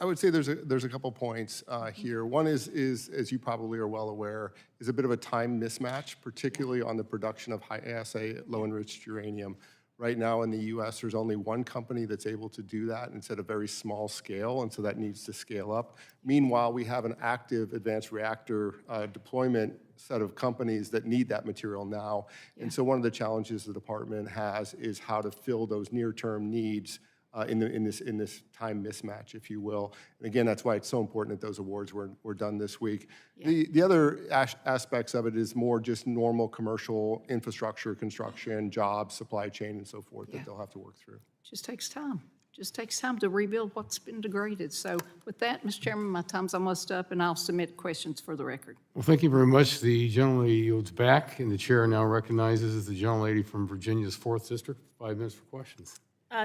I would say there's a couple points here. One is, as you probably are well aware, is a bit of a time mismatch, particularly on the production of high-assay, low-enriched uranium Right now in the US, there's only one company that's able to do that, and it's at a very small scale, and so that needs to scale up. Meanwhile, we have an active advanced reactor deployment set of companies that need that material now. And so one of the challenges the department has is how to fill those near-term needs in this time mismatch, if you will. And again, that's why it's so important that those awards were done this week. The other aspects of it is more just normal commercial infrastructure, construction, jobs, supply chain, and so forth that they'll have to work through. Just takes time. Just takes time to rebuild what's been degraded. So with that, Mr. Chairman, my time's almost up, and I'll submit questions for the record. Well, thank you very much. The gentlelady yields back, and the chair now recognizes the gentlelady from Virginia's 4th District. 5 minutes for questions.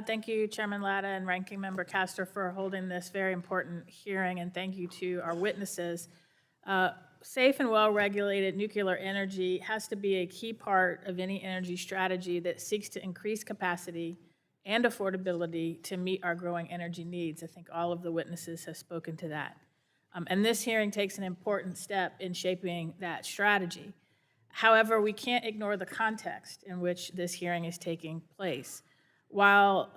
Thank you, Chairman Latta and Ranking Member Castor, for holding this very important hearing, and thank you to our witnesses. Safe and well-regulated nuclear energy has to be a key part of any energy strategy that seeks to increase capacity and affordability to meet our growing energy needs. I think all of the witnesses have spoken to that. And this hearing takes an important step in shaping that strategy. However, we can't ignore the context in which this hearing is taking place. While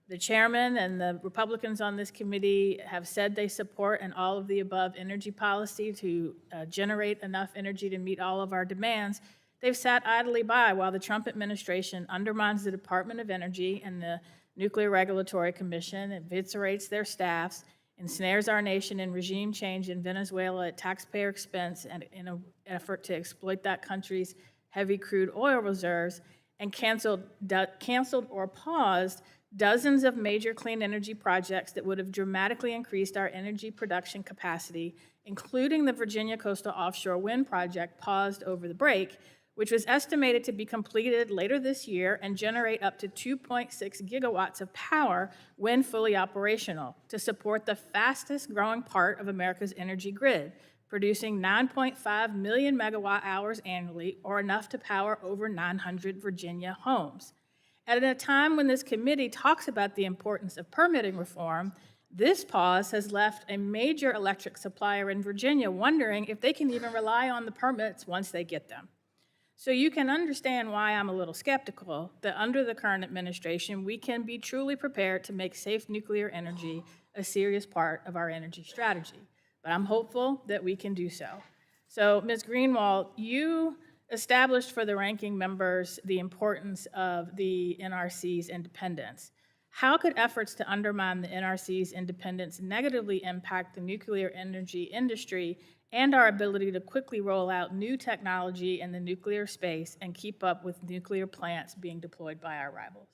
the chairman and the Republicans on this committee have said they support an all-of-the-above energy policy to generate enough energy to meet all of our demands, they've sat idly by while the Trump administration undermines the Department of Energy and the Nuclear Regulatory Commission, eviscerates their staffs, ensnares our nation in regime change in Venezuela at taxpayer expense and in an effort to exploit that country's heavy crude oil reserves, and canceled or paused dozens of major clean energy projects that would have dramatically increased our energy production capacity, including the Virginia Coastal Offshore Wind Project paused over the break, which was estimated to be completed later this year and generate up to 2.6 gigawatts of power when fully operational to support the fastest growing part of America's energy grid, producing 9.5 million megawatt hours annually, or enough to power over 900 Virginia homes. At a time when this committee talks about the importance of permitting reform, this pause has left a major electric supplier in Virginia wondering if they can even rely on the permits once they get them. So you can understand why I'm a little skeptical that under the current administration, we can be truly prepared to make safe nuclear energy a serious part of our energy strategy. But I'm hopeful that we can do so. So, Ms. Greenwald, you established for the ranking members the importance of the NRC's independence. How could efforts to undermine the NRC's independence negatively impact the nuclear energy industry and our ability to quickly roll out new technology in the nuclear space and keep up with nuclear plants being deployed by our rivals?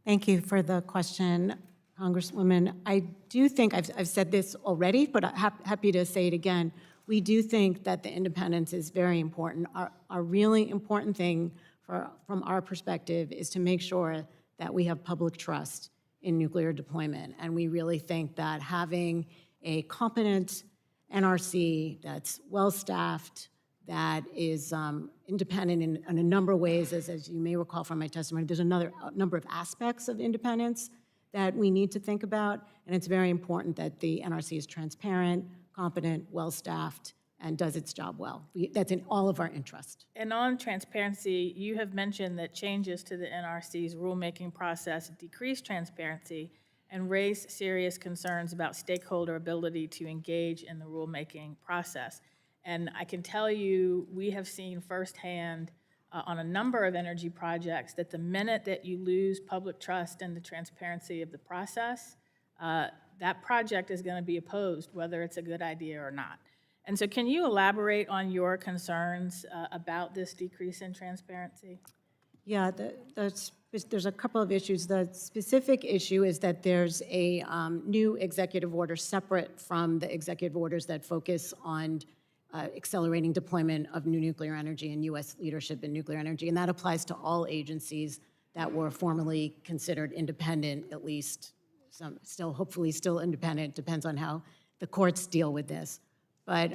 Thank you for the question, Congresswoman. I do think, I've said this already, but I'm happy to say it again. We do think that the independence is very important. Our really important thing from our perspective is to make sure that we have public trust in nuclear deployment. And we really think that having a competent NRC that's well-staffed, that is independent in a number of ways, as you may recall from my testimony, there's a number of aspects of independence that we need to think about, and it's very important that the NRC is transparent, competent, well-staffed, and does its job well. That's in all of our interest. And on transparency, you have mentioned that changes to the NRC's rulemaking process decrease transparency and raise serious concerns about stakeholder ability to engage in the rulemaking process. And I can tell you, we have seen firsthand on a number of energy projects that the minute that you lose public trust in the transparency of the process, that project is going to be opposed, whether it's a good idea or not. And so can you elaborate on your concerns about this decrease in transparency? Yeah, there's a couple of issues. The specific issue is that there's a new executive order separate from the executive orders that focus on accelerating deployment of new nuclear energy and U.S. leadership in nuclear energy, and that applies to all agencies that were formerly considered independent, at least some still, hopefully still independent, depends on how the courts deal with this. But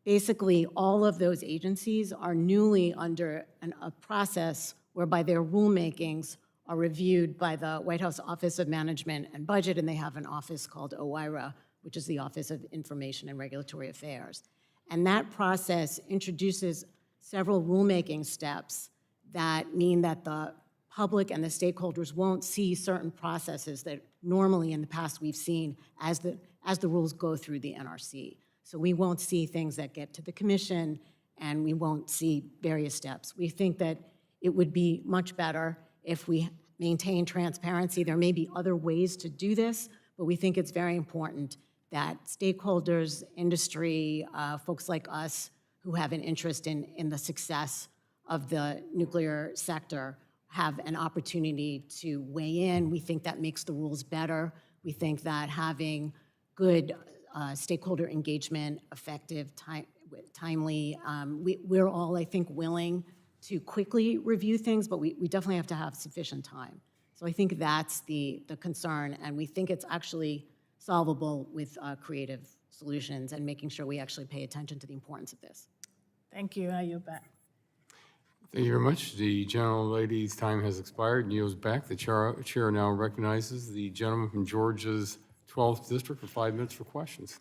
basically, all of those agencies are newly under a process whereby their rulemakings are reviewed by the White House Office of Management and Budget, and they have an office called OIRA, which is the Office of Information and Regulatory Affairs. And that process introduces several rulemaking steps that mean that the public and the stakeholders won't see certain processes that normally in the past we've seen as the rules go through the NRC. So we won't see things that get to the commission, and we won't see various steps. We think that it would be much better if we maintain transparency. There may be other ways to do this, but we think it's very important that stakeholders, industry, folks like us who have an interest in the success of the nuclear sector have an opportunity to weigh in. We think that makes the rules better. We think that having good stakeholder engagement, effective, timely, we're all, I think, willing to quickly review things, but we definitely have to have sufficient time. So I think that's the concern, and we think it's actually solvable with creative solutions and making sure we actually pay attention to the importance of this. Thank you. I yield back. Thank you very much. The gentlelady's time has expired and yields back. The chair now recognizes the gentleman from Georgia's 12th District for 5 minutes for questions.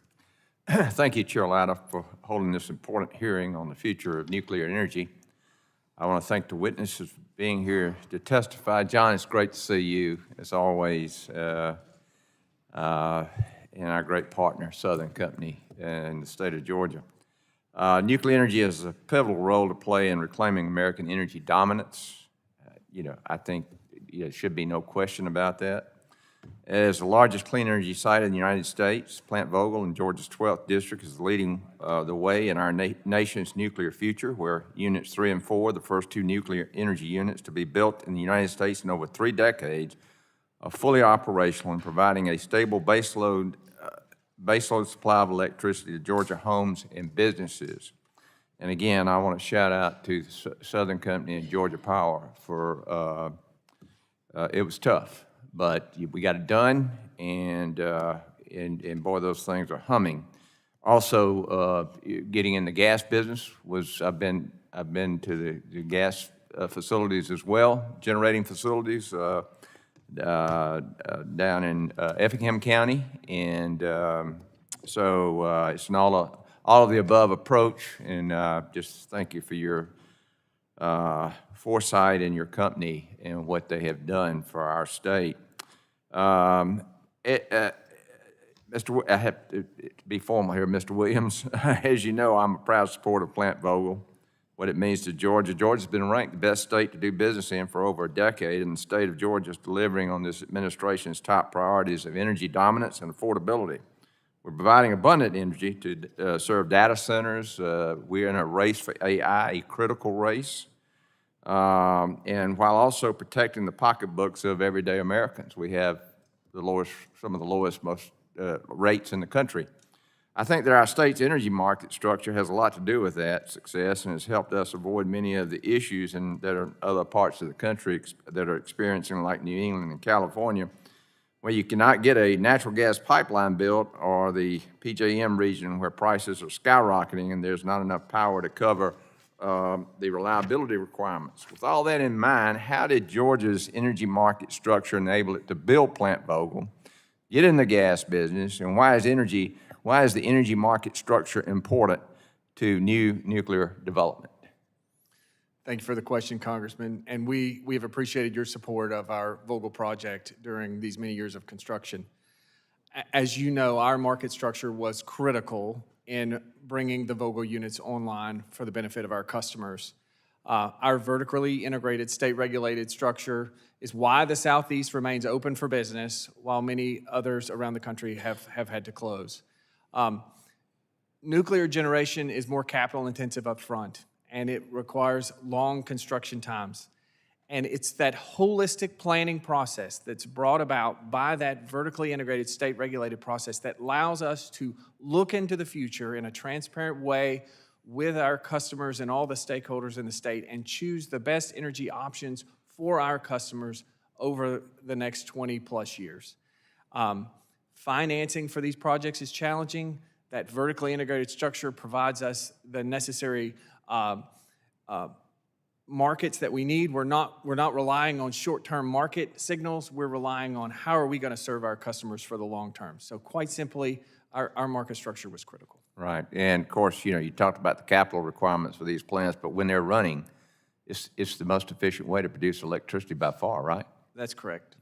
Thank you, Chair Latta, for holding this important hearing on the future of nuclear energy. I want to thank the witnesses for being here to testify. John, it's great to see you, as always, and our great partner, Southern Company, in the state of Georgia. Nuclear energy has a pivotal role to play in reclaiming American energy dominance. I think there should be no question about that. As the largest clean energy site in the United States, Plant Vogtle in Georgia's 12th District is leading the way in our nation's nuclear future, where Units 3 and 4, the first 2 nuclear energy units to be built in the United States in over 3 decades, are fully operational and providing a stable baseload supply of electricity to Georgia homes and businesses. And again, I want to shout out to Southern Company and Georgia Power for, it was tough, but we got it done, and boy, those things are humming. Also, getting in the gas business I've been to the gas facilities as well, generating facilities down in Effingham County, and so it's an all of the above approach, and just thank you for your foresight and your company and what they have done for our state. I have to be formal here, Mr. Williams. As you know, I'm a proud supporter of Plant Vogtle, what it means to Georgia. Georgia's been ranked the best state to do business in for over a decade, and the state of Georgia is delivering on this administration's top priorities of energy dominance and affordability. We're providing abundant energy to serve data centers. We're in a race for AI, a critical race, and while also protecting the pocketbooks of everyday Americans. We have some of the lowest rates in the country. I think that our state's energy market structure has a lot to do with that success and has helped us avoid many of the issues that are in other parts of the country that are experiencing, like New England and California, where you cannot get a natural gas pipeline built, or the PJM region where prices are skyrocketing and there's not enough power to cover the reliability requirements. With all that in mind, how did Georgia's energy market structure enable it to build Plant Vogtle, get in the gas business, and why is the energy market structure important to new nuclear development? Thank you for the question, Congressman. And we have appreciated your support of our Vogtle project during these many years of construction. As you know, our market structure was critical in bringing the Vogtle units online for the benefit of our customers. Our vertically integrated, state-regulated structure is why the Southeast remains open for business, while many others around the country have had to close. Nuclear generation is more capital-intensive up front, and it requires long construction times. And it's that holistic planning process that's brought about by that vertically integrated, state-regulated process that allows us to look into the future in a transparent way with our customers and all the stakeholders in the state and choose the best energy options for our customers over the next 20-plus years. Financing for these projects is challenging. That vertically integrated structure provides us the necessary markets that we need. We're not relying on short-term market signals. We're relying on how are we going to serve our customers for the long term. So quite simply, our market structure was critical. Right, and of course, you talked about the capital requirements for these plants, but when they're running, it's the most efficient way to produce electricity by far, right? That's correct.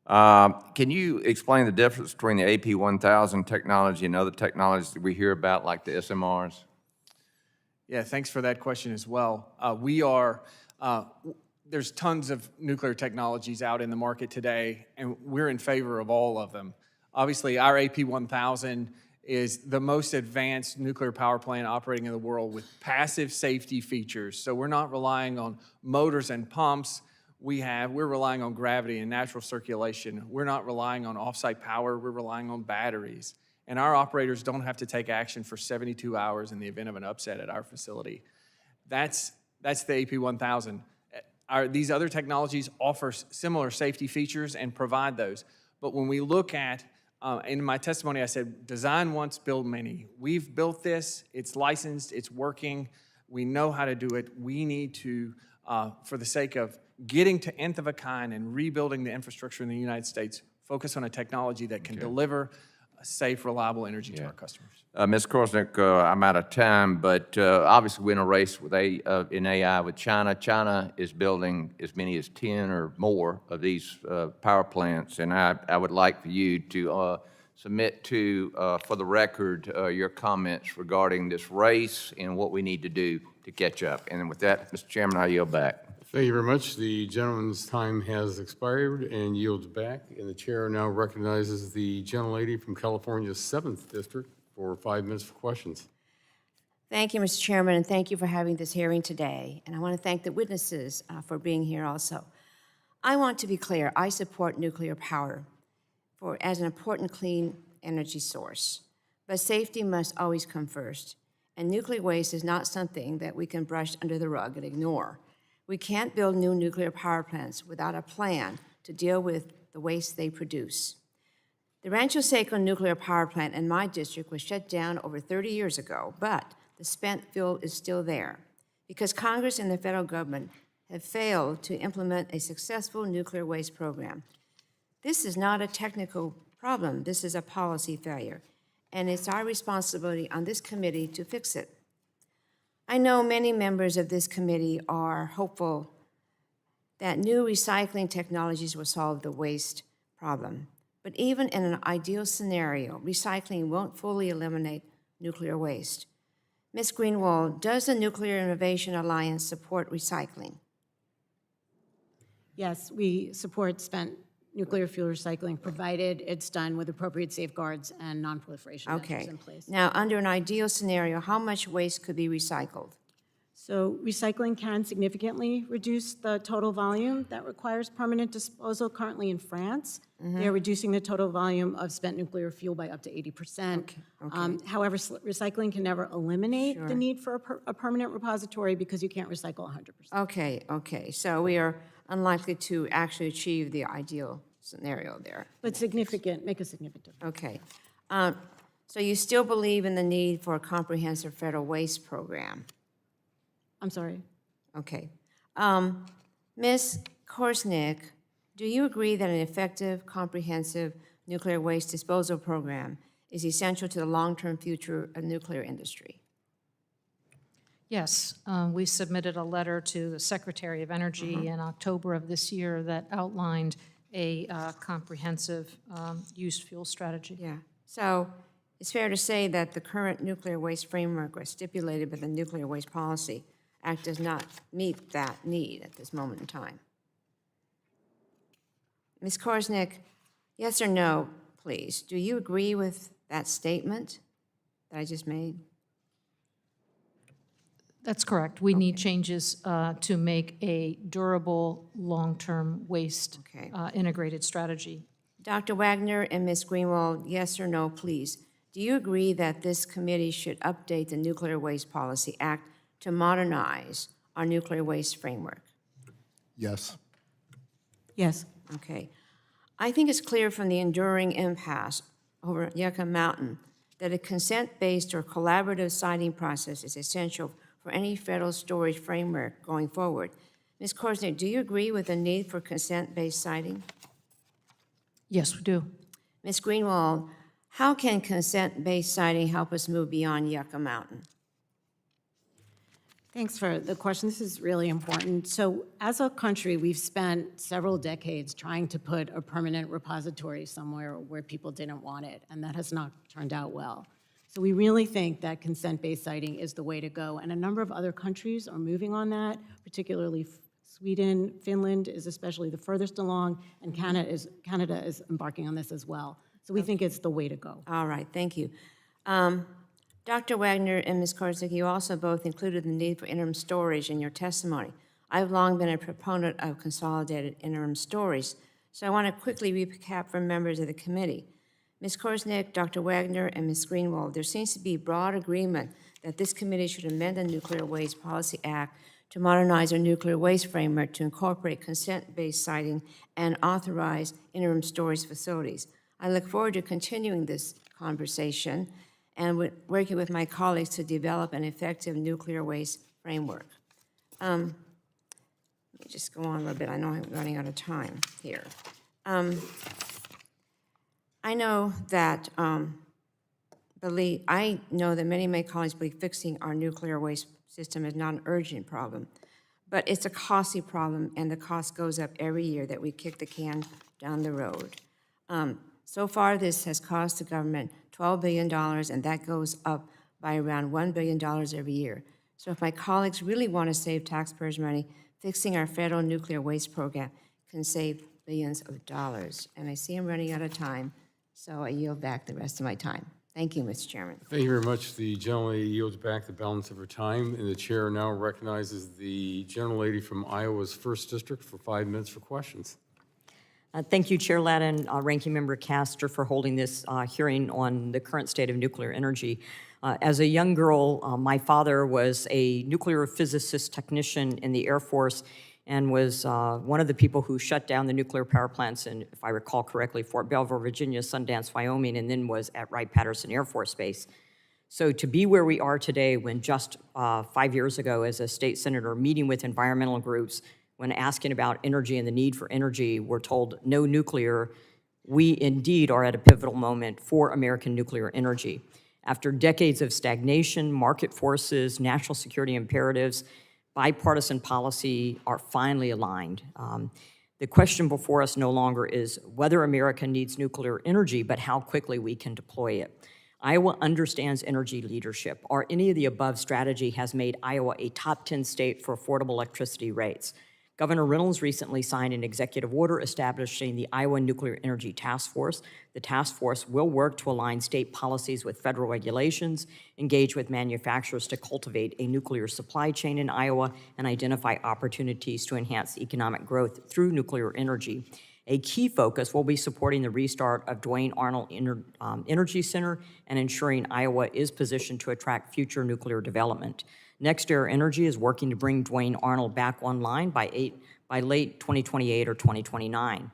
Can you explain the difference between the AP 1000 technology and other technologies that we hear about, like the SMRs? Yeah, thanks for that question as well. There's tons of nuclear technologies out in the market today, and we're in favor of all of them. Obviously, our AP 1000 is the most advanced nuclear power plant operating in the world with passive safety features. So we're not relying on motors and pumps. We're relying on gravity and natural circulation. We're not relying on off-site power. We're relying on batteries. And our operators don't have to take action for 72 hours in the event of an upset at our facility. That's the AP 1000. These other technologies offer similar safety features and provide those. But when we look at, in my testimony, I said, design once, build many. We've built this, it's licensed, it's working, we know how to do it. We need to, for the sake of getting to nth of a kind and rebuilding the infrastructure in the United States, focus on a technology that can deliver safe, reliable energy to our customers. Ms. Korsnick, I'm out of time, but obviously we're in a race with in AI with China. China is building as many as 10 or more of these power plants, and I would like for you to submit for the record, your comments regarding this race and what we need to do to catch up. And with that, Mr. Chairman, I yield back. Thank you very much. The gentleman's time has expired and yields back, and the chair now recognizes the gentlelady from California's 7th District for 5 minutes for questions. Thank you, Mr. Chairman, and thank you for having this hearing today. And I want to thank the witnesses for being here also. I want to be clear, I support nuclear power as an important clean energy source. But safety must always come first. And nuclear waste is not something that we can brush under the rug and ignore. We can't build new nuclear power plants without a plan to deal with the waste they produce. The Rancho Seco nuclear power plant in my district was shut down over 30 years ago, but the spent fuel is still there because Congress and the federal government have failed to implement a successful nuclear waste program. This is not a technical problem, this is a policy failure, and it's our responsibility on this committee to fix it. I know many members of this committee are hopeful that new recycling technologies will solve the waste problem. But even in an ideal scenario, recycling won't fully eliminate nuclear waste. Ms. Greenwald, does the Nuclear Innovation Alliance support recycling? Yes, we support spent nuclear fuel recycling, provided it's done with appropriate safeguards and non-proliferation measures in place. Now, under an ideal scenario, how much waste could be recycled? So recycling can significantly reduce the total volume that requires permanent disposal. Currently in France, they're reducing the total volume of spent nuclear fuel by up to 80%. However, recycling can never eliminate the need for a permanent repository because you can't recycle 100%. Okay, so we are unlikely to actually achieve the ideal scenario there. But significant, make a significant difference. Okay. So you still believe in the need for a comprehensive federal waste program? I'm sorry. Okay. Ms. Korsnick, do you agree that an effective, comprehensive nuclear waste disposal program is essential to the long-term future of nuclear industry? Yes, we submitted a letter to the Secretary of Energy in October of this year that outlined a comprehensive used fuel strategy. Yeah. So it's fair to say that the current nuclear waste framework as stipulated by the Nuclear Waste Policy Act does not meet that need at this moment in time. Ms. Korsnick, yes or no, please. Do you agree with that statement that I just made? That's correct. We need changes to make a durable, long-term waste integrated strategy. Dr. Wagner and Ms. Greenwald, yes or no, please. Do you agree that this committee should update the Nuclear Waste Policy Act to modernize our nuclear waste framework? Yes. Yes. Okay. I think it's clear from the enduring impasse over Yucca Mountain that a consent-based or collaborative siting process is essential for any federal storage framework going forward. Ms. Korsnick, do you agree with the need for consent-based siting? Yes, we do. Ms. Greenwald, how can consent-based siting help us move beyond Yucca Mountain? Thanks for the question. This is really important. So as a country, we've spent several decades trying to put a permanent repository somewhere where people didn't want it, and that has not turned out well. So we really think that consent-based siting is the way to go, and a number of other countries are moving on that, particularly Sweden. Finland is especially the furthest along, and Canada is embarking on this as well. So we think it's the way to go. All right, thank you. Dr. Wagner and Ms. Korsick, you also both included the need for interim storage in your testimony. I've long been a proponent of consolidated interim storage, so I want to quickly recap for members of the committee. Ms. Korsnick, Dr. Wagner, and Ms. Greenwald, there seems to be broad agreement that this committee should amend the Nuclear Waste Policy Act to modernize our nuclear waste framework to incorporate consent-based siting and authorize interim storage facilities. I look forward to continuing this conversation and working with my colleagues to develop an effective nuclear waste framework. Let me just go on a little bit. I know I'm running out of time here. I know that many of my colleagues believe fixing our nuclear waste system is not an urgent problem, but it's a costly problem, and the cost goes up every year that we kick the can down the road. So far, this has cost the government $12 billion, and that goes up by around $1 billion every year. So if my colleagues really want to save taxpayers' money, fixing our federal nuclear waste program can save billions of dollars. And I see I'm running out of time, so I yield back the rest of my time. Thank you, Mr. Chairman. Thank you very much. The gentlelady yields back the balance of her time, and the chair now recognizes the gentlelady from Iowa's 1st District for 5 minutes for questions. Thank you, Chair Latta and Ranking Member Castor, for holding this hearing on the current state of nuclear energy. As a young girl, my father was a nuclear physicist technician in the Air Force and was one of the people who shut down the nuclear power plants in, if I recall correctly, Fort Belvoir, Virginia, Sundance, Wyoming, and then was at Wright-Patterson Air Force Base. So to be where we are today, when just 5 years ago as a state senator meeting with environmental groups, when asking about energy and the need for energy, we're told no nuclear, we indeed are at a pivotal moment for American nuclear energy. After decades of stagnation, market forces, national security imperatives, bipartisan policy are finally aligned. The question before us no longer is whether America needs nuclear energy, but how quickly we can deploy it. Iowa understands energy leadership. Our any of the above strategy has made Iowa a top 10 state for affordable electricity rates. Governor Reynolds recently signed an executive order establishing the Iowa Nuclear Energy Task Force. The task force will work to align state policies with federal regulations, engage with manufacturers to cultivate a nuclear supply chain in Iowa, and identify opportunities to enhance economic growth through nuclear energy. A key focus will be supporting the restart of Duane Arnold Energy Center and ensuring Iowa is positioned to attract future nuclear development. NextEra Energy is working to bring Duane Arnold back online by late 2028 or 2029.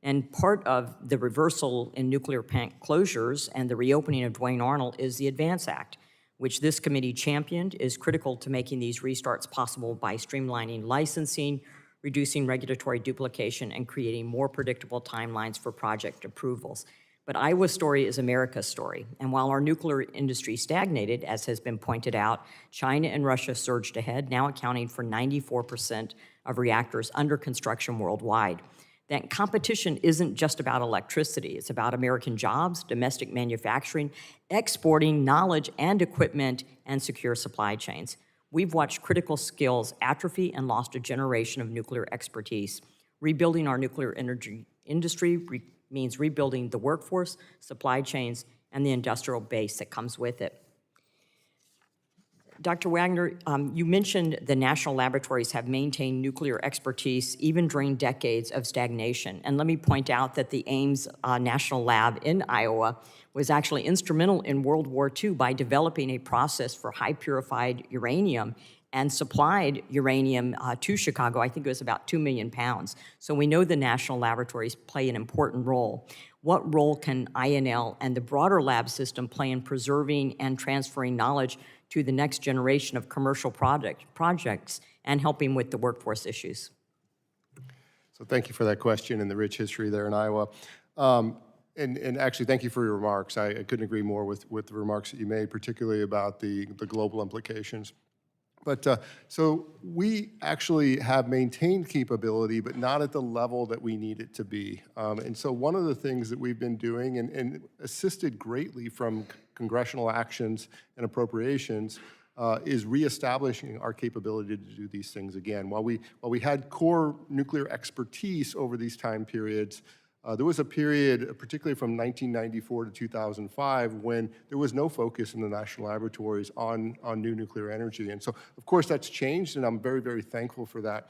And part of the reversal in nuclear plant closures and the reopening of Duane Arnold is the ADVANCE Act, which this committee championed, is critical to making these restarts possible by streamlining licensing, reducing regulatory duplication, and creating more predictable timelines for project approvals. But Iowa's story is America's story. And while our nuclear industry stagnated, as has been pointed out, China and Russia surged ahead, now accounting for 94% of reactors under construction worldwide. That competition isn't just about electricity. It's about American jobs, domestic manufacturing, exporting knowledge and equipment, and secure supply chains. We've watched critical skills atrophy and lost a generation of nuclear expertise. Rebuilding our nuclear energy industry means rebuilding the workforce, supply chains, and the industrial base that comes with it. Dr. Wagner, you mentioned the national laboratories have maintained nuclear expertise even during decades of stagnation. And let me point out that the Ames National Lab in Iowa was actually instrumental in World War II by developing a process for high purified uranium and supplied uranium to Chicago. I think it was about 2 million pounds. So we know the national laboratories play an important role. What role can INL and the broader lab system play in preserving and transferring knowledge to the next generation of commercial projects and helping with the workforce issues? So thank you for that question and the rich history there in Iowa. And actually, thank you for your remarks. I couldn't agree more with the remarks that you made, particularly about the global implications. But so we actually have maintained capability, but not at the level that we need it to be. And so one of the things that we've been doing and assisted greatly from congressional actions and appropriations is reestablishing our capability to do these things again. While we had core nuclear expertise over these time periods, there was a period, particularly from 1994 to 2005, when there was no focus in the national laboratories on new nuclear energy. And so, of course, that's changed, and I'm very, very thankful for that.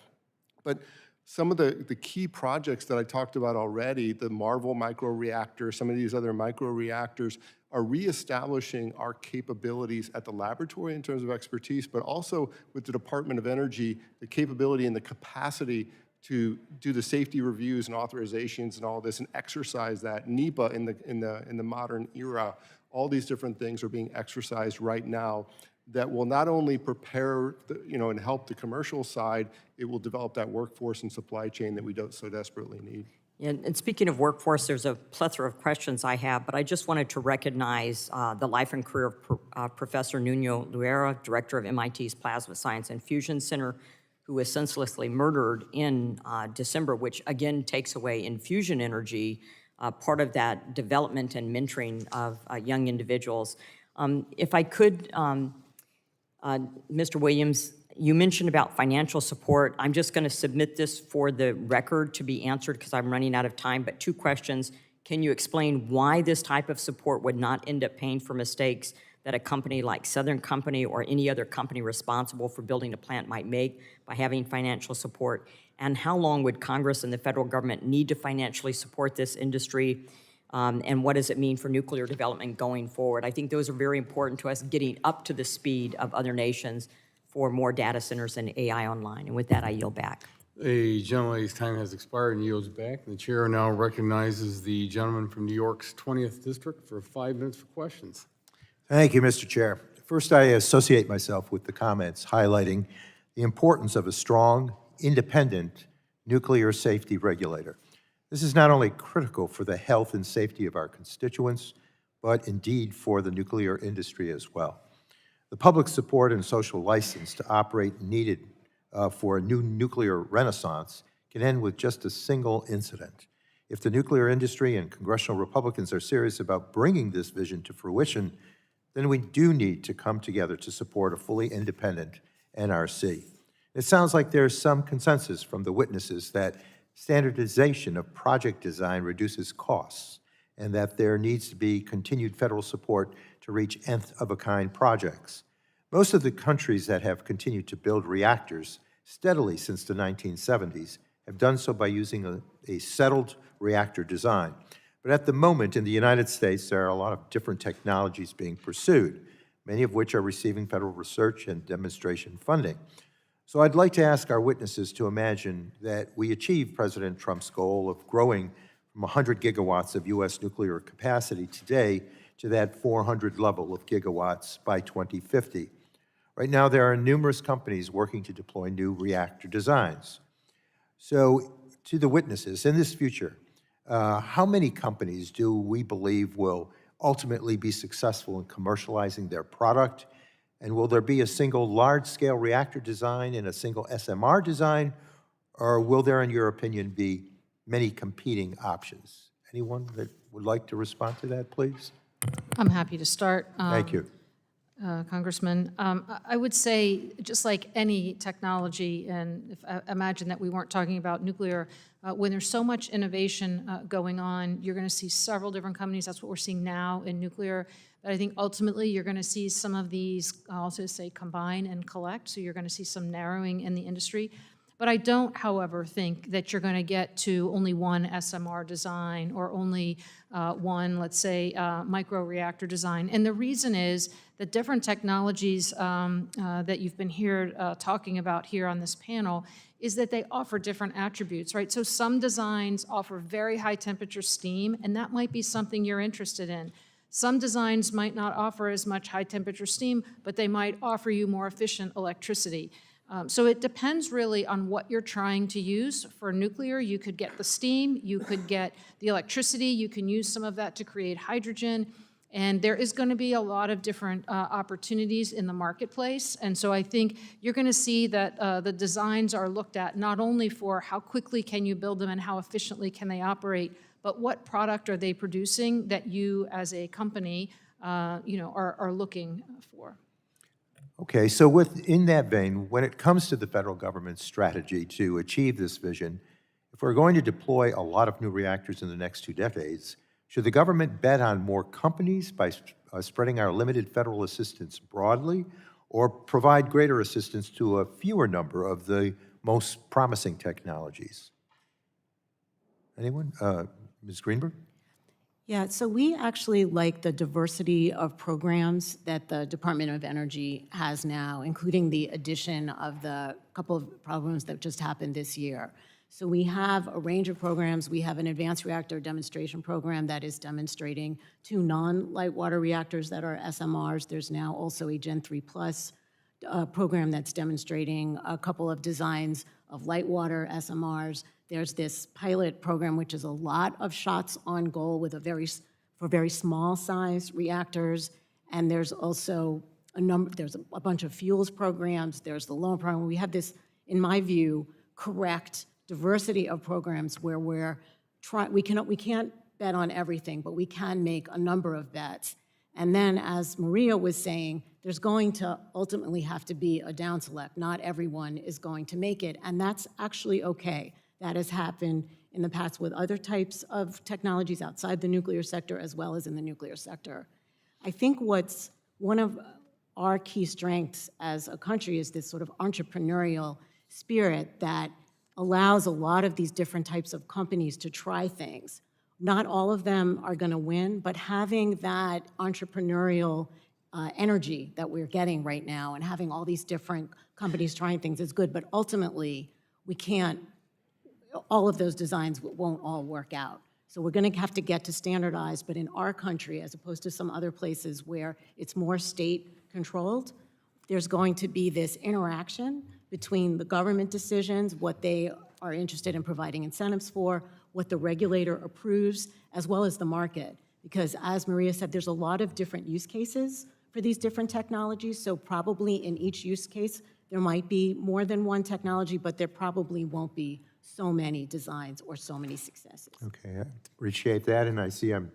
But some of the key projects that I talked about already, the Marvel microreactor, some of these other microreactors, are reestablishing our capabilities at the laboratory in terms of expertise, but also with the Department of Energy, the capability and the capacity to do the safety reviews and authorizations and all this and exercise that. NEPA in the modern era, all these different things are being exercised right now that will not only prepare and help the commercial side, it will develop that workforce and supply chain that we so desperately need. And speaking of workforce, there's a plethora of questions I have, but I just wanted to recognize the life and career of Professor Nuno Luera, director of MIT's Plasma Science and Fusion Center, who was senselessly murdered in December, which again takes away in fusion energy, part of that development and mentoring of young individuals. If I could, Mr. Williams, you mentioned about financial support. I'm just going to submit this for the record to be answered because I'm running out of time, but 2 questions. Can you explain why this type of support would not end up paying for mistakes that a company like Southern Company or any other company responsible for building a plant might make by having financial support? And how long would Congress and the federal government need to financially support this industry? And what does it mean for nuclear development going forward? I think those are very important to us, getting up to the speed of other nations for more data centers and AI online. And with that, I yield back. The gentleman's time has expired and yields back. The chair now recognizes the gentleman from New York's 20th District for 5 minutes for questions. Thank you, Mr. Chair. First, I associate myself with the comments highlighting the importance of a strong, independent nuclear safety regulator. This is not only critical for the health and safety of our constituents, but indeed for the nuclear industry as well. The public support and social license to operate needed for a new nuclear renaissance can end with just a single incident. If the nuclear industry and congressional Republicans are serious about bringing this vision to fruition, then we do need to come together to support a fully independent NRC. It sounds like there's some consensus from the witnesses that standardization of project design reduces costs and that there needs to be continued federal support to reach nth-of-a-kind projects. Most of the countries that have continued to build reactors steadily since the 1970s have done so by using a settled reactor design. But at the moment, in the United States, there are a lot of different technologies being pursued, many of which are receiving federal research and demonstration funding. So I'd like to ask our witnesses to imagine that we achieve President Trump's goal of growing from 100 gigawatts of U.S. nuclear capacity today to that 400 level of gigawatts by 2050. Right now, there are numerous companies working to deploy new reactor designs. So to the witnesses, in this future, how many companies do we believe will ultimately be successful in commercializing their product? And will there be a single large-scale reactor design and a single SMR design? Or will there, in your opinion, be many competing options? Anyone that would like to respond to that, please? I'm happy to start. Thank you. Congressman. I would say, just like any technology, and imagine that we weren't talking about nuclear, when there's so much innovation going on, you're going to see several different companies. That's what we're seeing now in nuclear. But I think ultimately you're going to see some of these, I'll also say, combine and collect, so you're going to see some narrowing in the industry. But I don't, however, think that you're going to get to only one SMR design or only one, let's say, microreactor design. And the reason is that different technologies that you've been here talking about here on this panel is that they offer different attributes, right? So some designs offer very high temperature steam, and that might be something you're interested in. Some designs might not offer as much high temperature steam, but they might offer you more efficient electricity. So it depends really on what you're trying to use. For nuclear, you could get the steam, you could get the electricity, you can use some of that to create hydrogen. And there is going to be a lot of different opportunities in the marketplace. And so I think you're going to see that the designs are looked at not only for how quickly can you build them and how efficiently can they operate, but what product are they producing that you as a company are looking for. Okay, so within that vein, when it comes to the federal government's strategy to achieve this vision, if we're going to deploy a lot of new reactors in the next 2 decades, should the government bet on more companies by spreading our limited federal assistance broadly, or provide greater assistance to a fewer number of the most promising technologies? Anyone? Ms. Greenberg? Yeah, so we actually like the diversity of programs that the Department of Energy has now, including the addition of the couple of programs that just happened this year. So we have a range of programs. We have an advanced reactor demonstration program that is demonstrating 2 non-light water reactors that are SMRs. There's now also a Gen 3 Plus program that's demonstrating a couple of designs of light water SMRs. There's this pilot program, which is a lot of shots on goal with for very small size reactors. And there's also there's a bunch of fuels programs. There's the loan program. We have this, in my view, correct diversity of programs where we can't bet on everything, but we can make a number of bets. And then, as Maria was saying, there's going to ultimately have to be a down select. Not everyone is going to make it, and that's actually okay. That has happened in the past with other types of technologies outside the nuclear sector as well as in the nuclear sector. I think what's one of our key strengths as a country is this sort of entrepreneurial spirit that allows a lot of these different types of companies to try things. Not all of them are going to win, but having that entrepreneurial energy that we're getting right now and having all these different companies trying things is good, but ultimately all of those designs won't all work out. So we're going to have to get to standardized, but in our country, as opposed to some other places where it's more state-controlled, there's going to be this interaction between the government decisions, what they are interested in providing incentives for, what the regulator approves, as well as the market. Because as Maria said, there's a lot of different use cases for these different technologies, so probably in each use case, there might be more than one technology, but there probably won't be so many designs or so many successes. Okay, I appreciate that, and I see I'm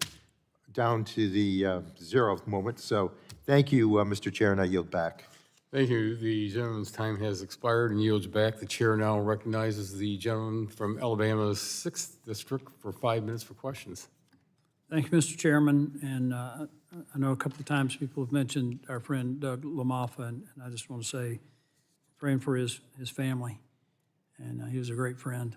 down to the 0th moment, so thank you, Mr. Chair, and I yield back. Thank you. The gentleman's time has expired and yields back. The chair now recognizes the gentleman from Alabama's 6th District for 5 minutes for questions. Thank you, Mr. Chairman, and I know a couple of times people have mentioned our friend Doug LaMaffa, and I just want to say, praying for his family, and he was a great friend.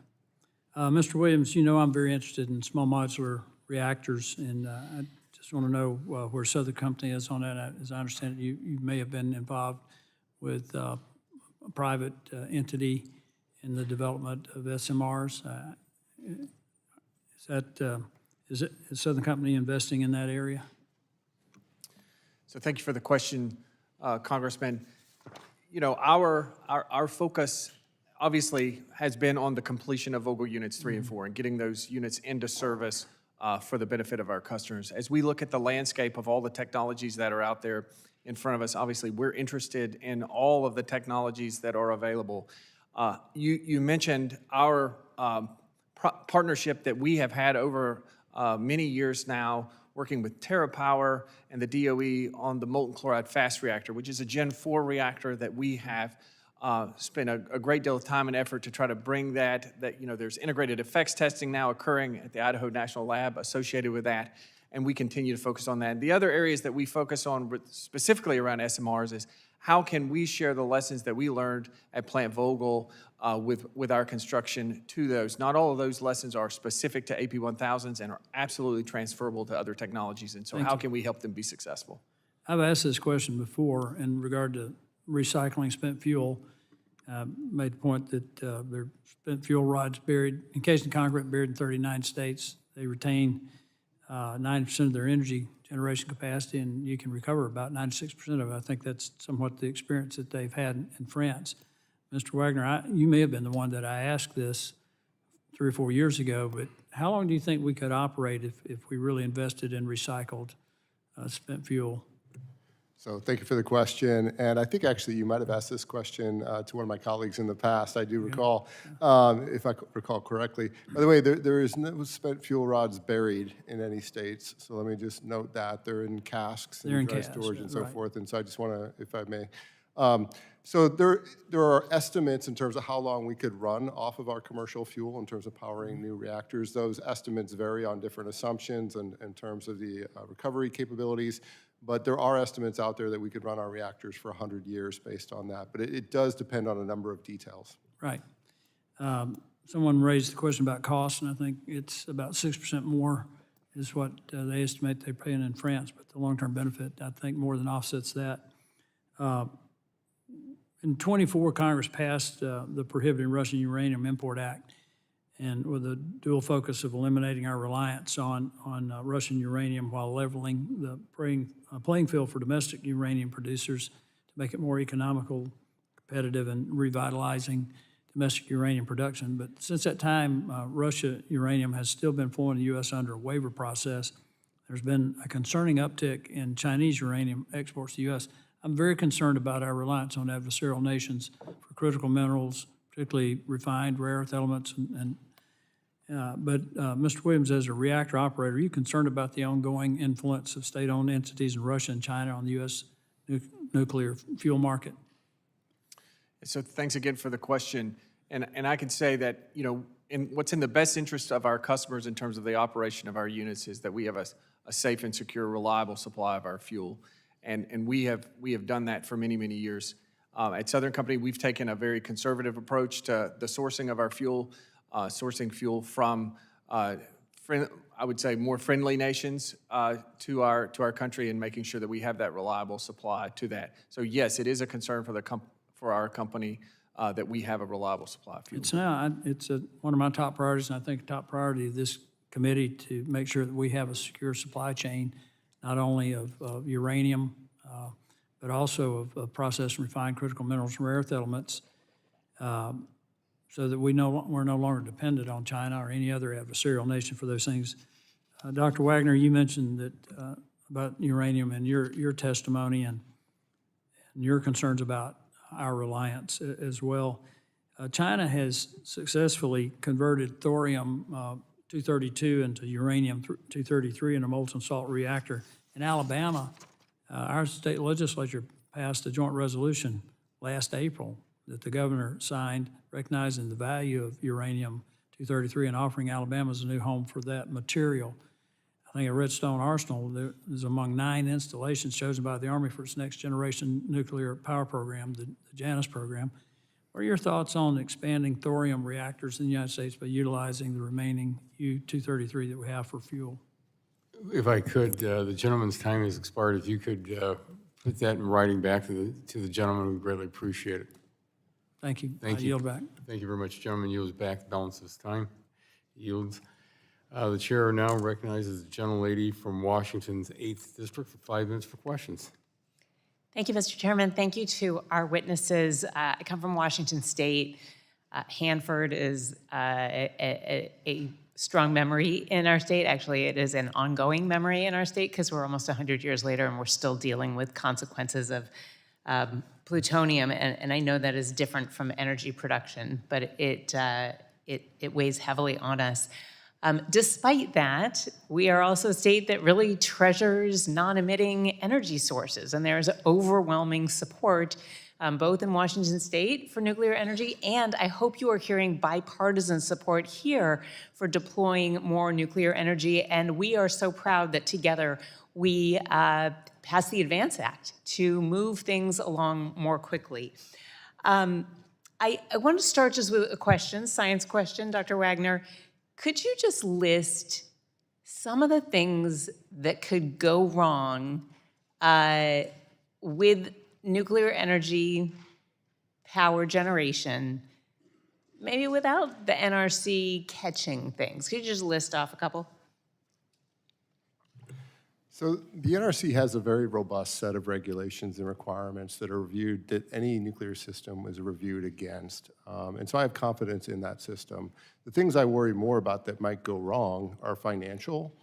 Mr. Williams, you know I'm very interested in small modular reactors, and I just want to know where Southern Company is on that. As I understand it, you may have been involved with a private entity in the development of SMRs. Is Southern Company investing in that area? So thank you for the question, Congressman. You know, our focus obviously has been on the completion of Vogtle Units 3 and 4 and getting those units into service for the benefit of our customers. As we look at the landscape of all the technologies that are out there in front of us, obviously we're interested in all of the technologies that are available. You mentioned our partnership that we have had over many years now, working with TerraPower and the DOE on the molten chloride fast reactor, which is a Gen 4 reactor that we have spent a great deal of time and effort to try to bring that, you know, there's integrated effects testing now occurring at the Idaho National Lab associated with that, and we continue to focus on that. The other areas that we focus on specifically around SMRs is how can we share the lessons that we learned at Plant Vogtle with our construction to those. Not all of those lessons are specific to AP1000s and are absolutely transferable to other technologies, and so how can we help them be successful? I've asked this question before in regard to recycling spent fuel. Made the point that there are spent fuel rods buried, encased in concrete, buried in 39 states. They retain 90% of their energy generation capacity, and you can recover about 96% of it. I think that's somewhat the experience that they've had in France. Mr. Wagner, you may have been the one that I asked this 3 or 4 years ago, but how long do you think we could operate if we really invested in recycled spent fuel. So thank you for the question. And I think actually you might have asked this question to one of my colleagues in the past. I do recall, if I recall correctly. By the way, there is no spent fuel rods buried in any states. So let me just note that. They're in casks They're in and dry casks, storage and so right. forth. And so I just want to, if I may. So there are estimates in terms of how long we could run off of our commercial fuel in terms of powering new reactors. Those estimates vary on different assumptions and in terms of the recovery capabilities. But there are estimates out there that we could run our reactors for 100 years based on that. But it does depend on a number of details. Right. Someone raised the question about cost, and I think it's about 6% more is what they estimate they're paying in France, but the long-term benefit, I think, more than offsets that. In '24, Congress passed the Prohibiting Russian Uranium Import Act, and with a dual focus of eliminating our reliance on Russian uranium while leveling the playing field for domestic uranium producers to make it more economical, competitive, and revitalizing domestic uranium production. But since that time, Russia uranium has still been flowing to the U.S. under a waiver process. There's been a concerning uptick in Chinese uranium exports to the U.S. I'm very concerned about our reliance on adversarial nations for critical minerals, particularly refined rare earth elements. But Mr. Williams, as a reactor operator, are you concerned about the ongoing influence of state-owned entities in Russia and China on the U.S. nuclear fuel market? So thanks again for the question. And I can say that, what's in the best interest of our customers in terms of the operation of our units is that we have a safe and secure, reliable supply of our fuel. And we have done that for many, many years. At Southern Company, we've taken a very conservative approach to the sourcing of our fuel, sourcing fuel from, I would say, more friendly nations to our country, and making sure that we have that reliable supply to that. So yes, it is a concern for our company that we have a reliable supply of fuel. It's one of my top priorities, and I think a top priority of this committee to make sure that we have a secure supply chain, not only of uranium, but also of processed and refined critical minerals and rare earth elements, so that we're no longer dependent on China or any other adversarial nation for those things. Dr. Wagner, you mentioned that about uranium and your testimony and your concerns about our reliance as well. China has successfully converted thorium-232 into uranium-233 in a molten salt reactor. In Alabama, our state legislature passed a joint resolution last April that the governor signed recognizing the value of uranium-233 and offering Alabama as a new home for that material. I think at Redstone Arsenal is among 9 installations chosen by the Army for its next generation nuclear power program, the Janus program. What are your thoughts on expanding thorium reactors in the United States by utilizing the remaining U-233 that we have for fuel? If I could, the gentleman's time has expired. If you could put that in writing back to the gentleman, we'd greatly appreciate it. Thank you. Thank I you. yield back. Thank you very much. Gentleman yields back the balance of his time. Yields. The chair now recognizes the gentlelady from Washington's 8th District for 5 minutes for questions. Thank you, Mr. Chairman. Thank you to our witnesses. I come from Washington State. Hanford is a strong memory in our state. Actually, it is an ongoing memory in our state because we're almost 100 years later and we're still dealing with consequences of plutonium. And I know that is different from energy production, but it weighs heavily on us. Despite that, we are also a state that really treasures non-emitting energy sources, and there's overwhelming support both in Washington State for nuclear energy, and I hope you are hearing bipartisan support here for deploying more nuclear energy, and we are so proud that together we passed the ADVANCE Act to move things along more quickly. I want to start just with a question, science question, Dr. Wagner. Could you just list some of the things that could go wrong with nuclear energy power generation, maybe without the NRC catching things? Could you just list off a couple? So the NRC has a very robust set of regulations and requirements that are reviewed, that any nuclear system is reviewed against. And so I have confidence in that system. The things I worry more about that might go wrong are financial.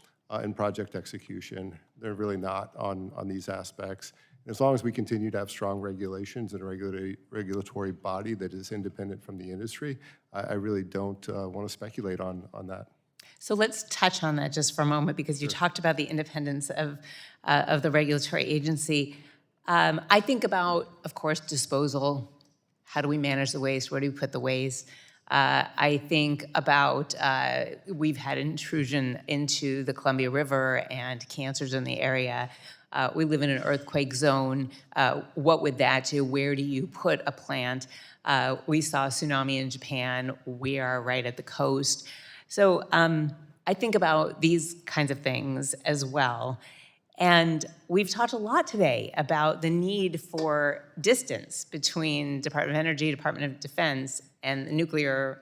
in project execution. They're really not on these aspects. And as long as we continue to have strong regulations and a regulatory body that is independent from the industry, I really don't want to speculate on that. So let's touch on that just for a moment, because you talked about the independence of the regulatory agency. I think about, of course, disposal. How do we manage the waste? Where do we put the waste? I think about, we've had intrusion into the Columbia River and cancers in the area. We live in an earthquake zone. What would that do? Where do you put a plant? We saw a tsunami in Japan. We are right at the coast. So I think about these kinds of things as well. And we've talked a lot today about the need for distance between Department of Energy, Department of Defense, and the nuclear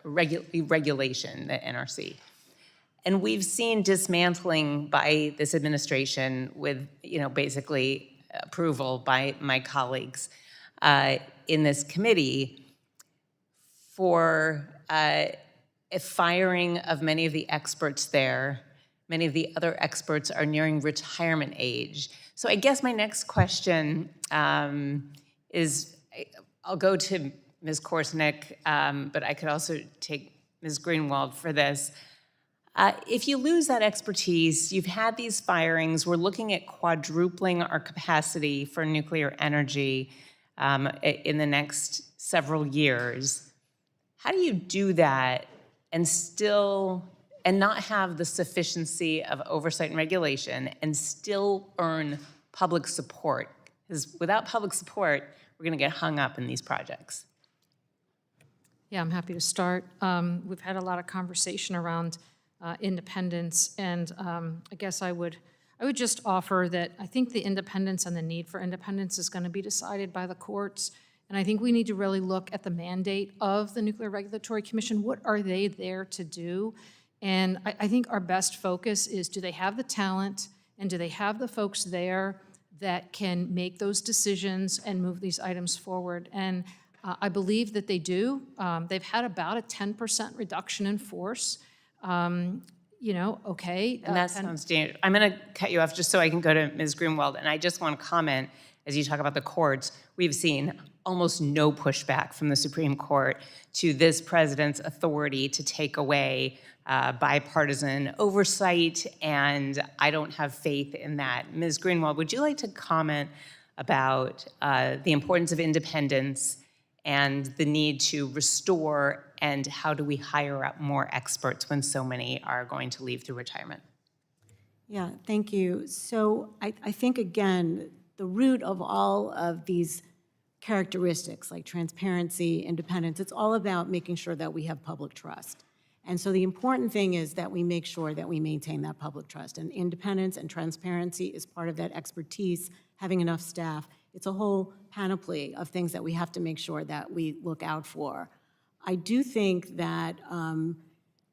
regulation, the NRC. And we've seen dismantling by this administration with, basically approval by my colleagues in this committee for a firing of many of the experts there. Many of the other experts are nearing retirement age. So I guess my next question is, I'll go to Ms. Korsnick, but I could also take Ms. Greenwald for this. If you lose that expertise, you've had these firings, we're looking at quadrupling our capacity for nuclear energy in the next several years. How do you do that and not have the sufficiency of oversight and regulation and still earn public support? Because without public support, we're going to get hung up in these projects. Yeah, I'm happy to start. We've had a lot of conversation around independence, and I guess I would just offer that I think the independence and the need for independence is going to be decided by the courts, and I think we need to really look at the mandate of the Nuclear Regulatory Commission. What are they there to do? And I think our best focus is, do they have the talent, and do they have the folks there that can make those decisions and move these items forward? And I believe that they do. They've had about a 10% reduction in force. Okay. And that sounds dangerous. I'm going to cut you off just so I can go to Ms. Greenwald. And I just want to comment, as you talk about the courts, we've seen almost no pushback from the Supreme Court to this president's authority to take away bipartisan oversight, and I don't have faith in that. Ms. Greenwald, would you like to comment about the importance of independence and the need to restore, and how do we hire up more experts when so many are going to leave through retirement? Yeah, thank you. So I think, again, the root of all of these characteristics like transparency, independence, it's all about making sure that we have public trust. And so the important thing is that we make sure that we maintain that public trust. And independence and transparency is part of that expertise, having enough staff. It's a whole panoply of things that we have to make sure that we look out for. I do think that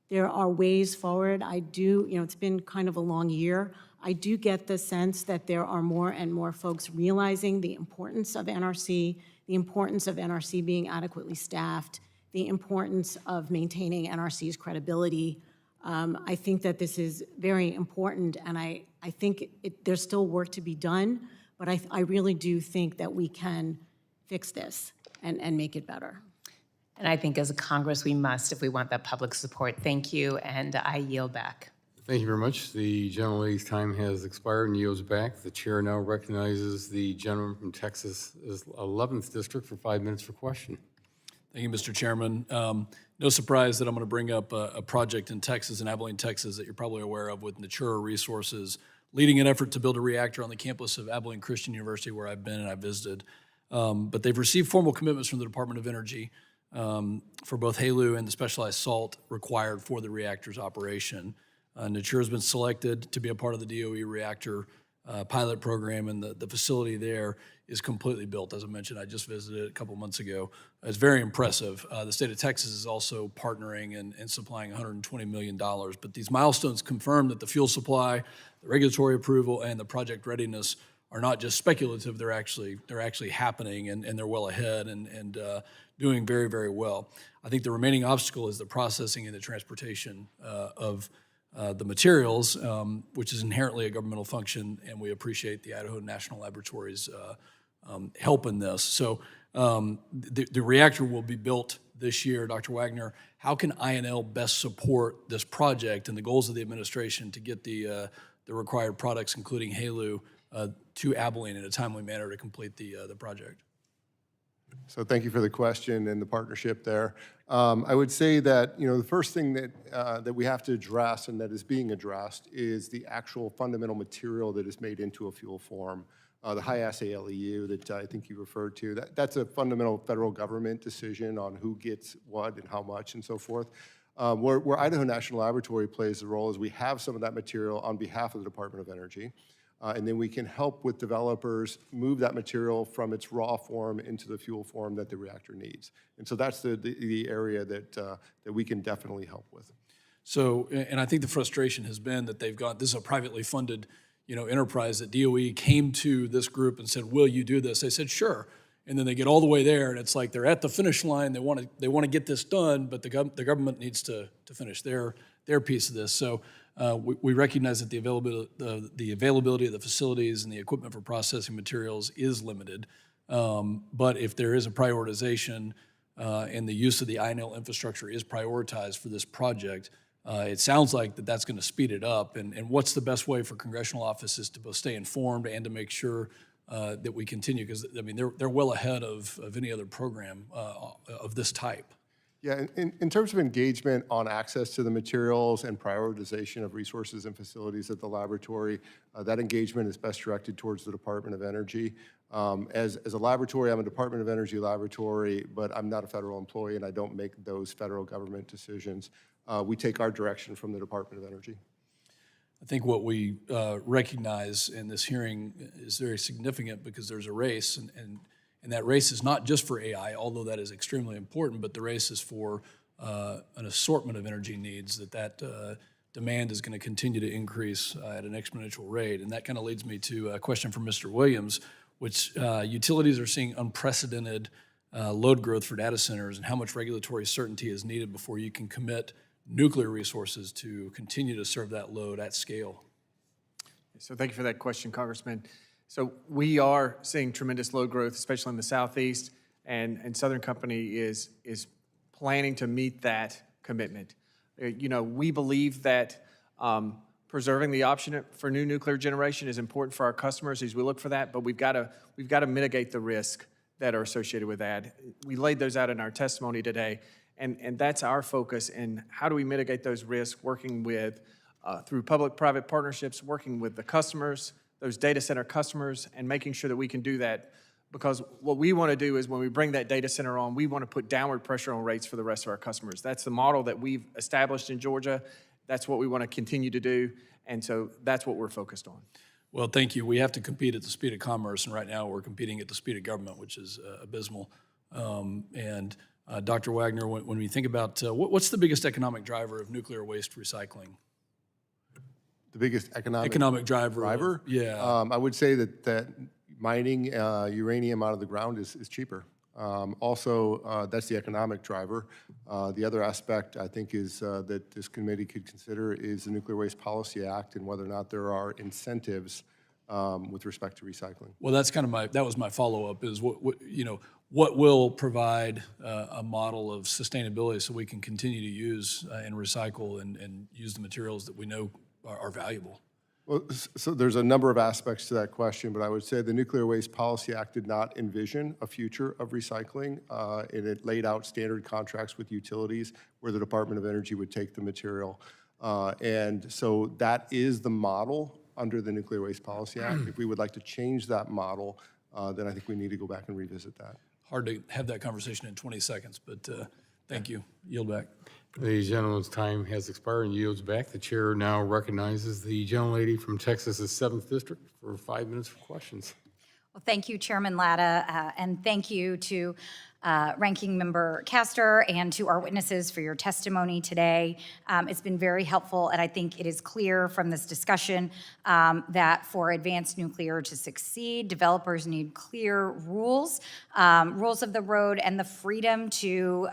there are ways forward. It's been kind of a long year. I do get the sense that there are more and more folks realizing the importance of NRC, the importance of NRC being adequately staffed, the importance of maintaining NRC's credibility. I think that this is very important, and I think there's still work to be done, but I really do think that we can fix this and make it better. And I think as a Congress, we must if we want that public support. Thank you, and I yield back. Thank you very much. The gentlelady's time has expired and yields back. The chair now recognizes the gentleman from Texas' 11th District for 5 minutes for question. Thank you, Mr. Chairman. No surprise that I'm going to bring up a project in Texas, in Abilene, Texas, that you're probably aware of, with Natura Resources leading an effort to build a reactor on the campus of Abilene Christian University, where I've been and I've visited. But they've received formal commitments from the Department of Energy for both HALEU and the specialized salt required for the reactor's operation. Natura has been selected to be a part of the DOE reactor pilot program, and the facility there is completely built. As I mentioned, I just visited a couple months ago. It's very impressive. The state of Texas is also partnering and supplying $120 million. But these milestones confirm that the fuel supply, the regulatory approval, and the project readiness are not just speculative. They're actually happening, and they're well ahead and doing very, very well. I think the remaining obstacle is the processing and the transportation of the materials, which is inherently a governmental function, and we appreciate the Idaho National Laboratory's help in this. So the reactor will be built this year. Dr. Wagner, how can INL best support this project and the goals of the administration to get the required products, including HALEU, to Abilene in a timely manner to complete the project? So thank you for the question and the partnership there. I would say that, the first thing that we have to address and that is being addressed is the actual fundamental material that is made into a fuel form. The high-assay LEU that I think you referred to, that's a fundamental federal government decision on who gets what and how much and so forth. Where Idaho National Laboratory plays a role is we have some of that material on behalf of the Department of Energy. And then we can help with developers move that material from its raw form into the fuel form that the reactor needs. And so that's the area that we can definitely help with. So, and I think the frustration has been that they've got, this is a privately funded, enterprise, that DOE came to this group and said, will you do this? They said, sure. And then they get all the way there, and it's like they're at the finish line. They want to get this done, but the government needs to finish their piece of this. So we recognize that the availability of the facilities and the equipment for processing materials is limited. But if there is a prioritization and the use of the INL infrastructure is prioritized for this project, it sounds like that's going to speed it up. And what's the best way for congressional offices to both stay informed and to make sure that we continue? Because, I mean, they're well ahead of any other program of this type. Yeah, in terms of engagement on access to the materials and prioritization of resources and facilities at the laboratory, that engagement is best directed towards the Department of Energy. As a laboratory, I'm a Department of Energy laboratory, but I'm not a federal employee and I don't make those federal government decisions. We take our direction from the Department of Energy. I think what we recognize in this hearing is very significant because there's a race, and that race is not just for AI, although that is extremely important, but the race is for an assortment of energy needs, that demand is going to continue to increase at an exponential rate. And that kind of leads me to a question from Mr. Williams, which utilities are seeing unprecedented load growth for data centers, and how much regulatory certainty is needed before you can commit nuclear resources to continue to serve that load at scale. So thank you for that question, Congressman. So we are seeing tremendous load growth, especially in the Southeast, and Southern Company is planning to meet that commitment. We believe that preserving the option for new nuclear generation is important for our customers as we look for that, but we've got to mitigate the risk that are associated with that. We laid those out in our testimony today, and that's our focus. And how do we mitigate those risks? Working with through public-private partnerships, working with the customers, those data center customers, and making sure that we can do that. Because what we want to do is when we bring that data center on, we want to put downward pressure on rates for the rest of our customers. That's the model that we've established in Georgia. That's what we want to continue to do. And so that's what we're focused on. Well, thank you. We have to compete at the speed of commerce, and right now we're competing at the speed of government, which is abysmal. And Dr. Wagner, when we think about what's the biggest economic driver of nuclear waste recycling? The biggest economic driver? Yeah. I would say that mining uranium out of the ground is cheaper. Also, that's the economic driver. The other aspect, I think, is that this committee could consider is the Nuclear Waste Policy Act and whether or not there are incentives with respect to recycling. Well, that's kind of that was my follow-up, is what will provide a model of sustainability so we can continue to use and recycle and use the materials that we know are valuable? Well, so there's a number of aspects to that question, but I would say the Nuclear Waste Policy Act did not envision a future of recycling, and it laid out standard contracts with utilities where the Department of Energy would take the material. And so that is the model under the Nuclear Waste Policy Act. If we would like to change that model, then I think we need to go back and revisit that. Hard to have that conversation in 20 seconds, but thank you. Yield back. The gentleman's time has expired and yields back. The chair now recognizes the gentlelady from Texas's 7th District for 5 minutes for questions. Well, thank you, Chairman Latta, and thank you to Ranking Member Castor and to our witnesses for your testimony today. It's been very helpful, and I think it is clear from this discussion that for advanced nuclear to succeed, developers need clear rules, rules of the road, and the freedom to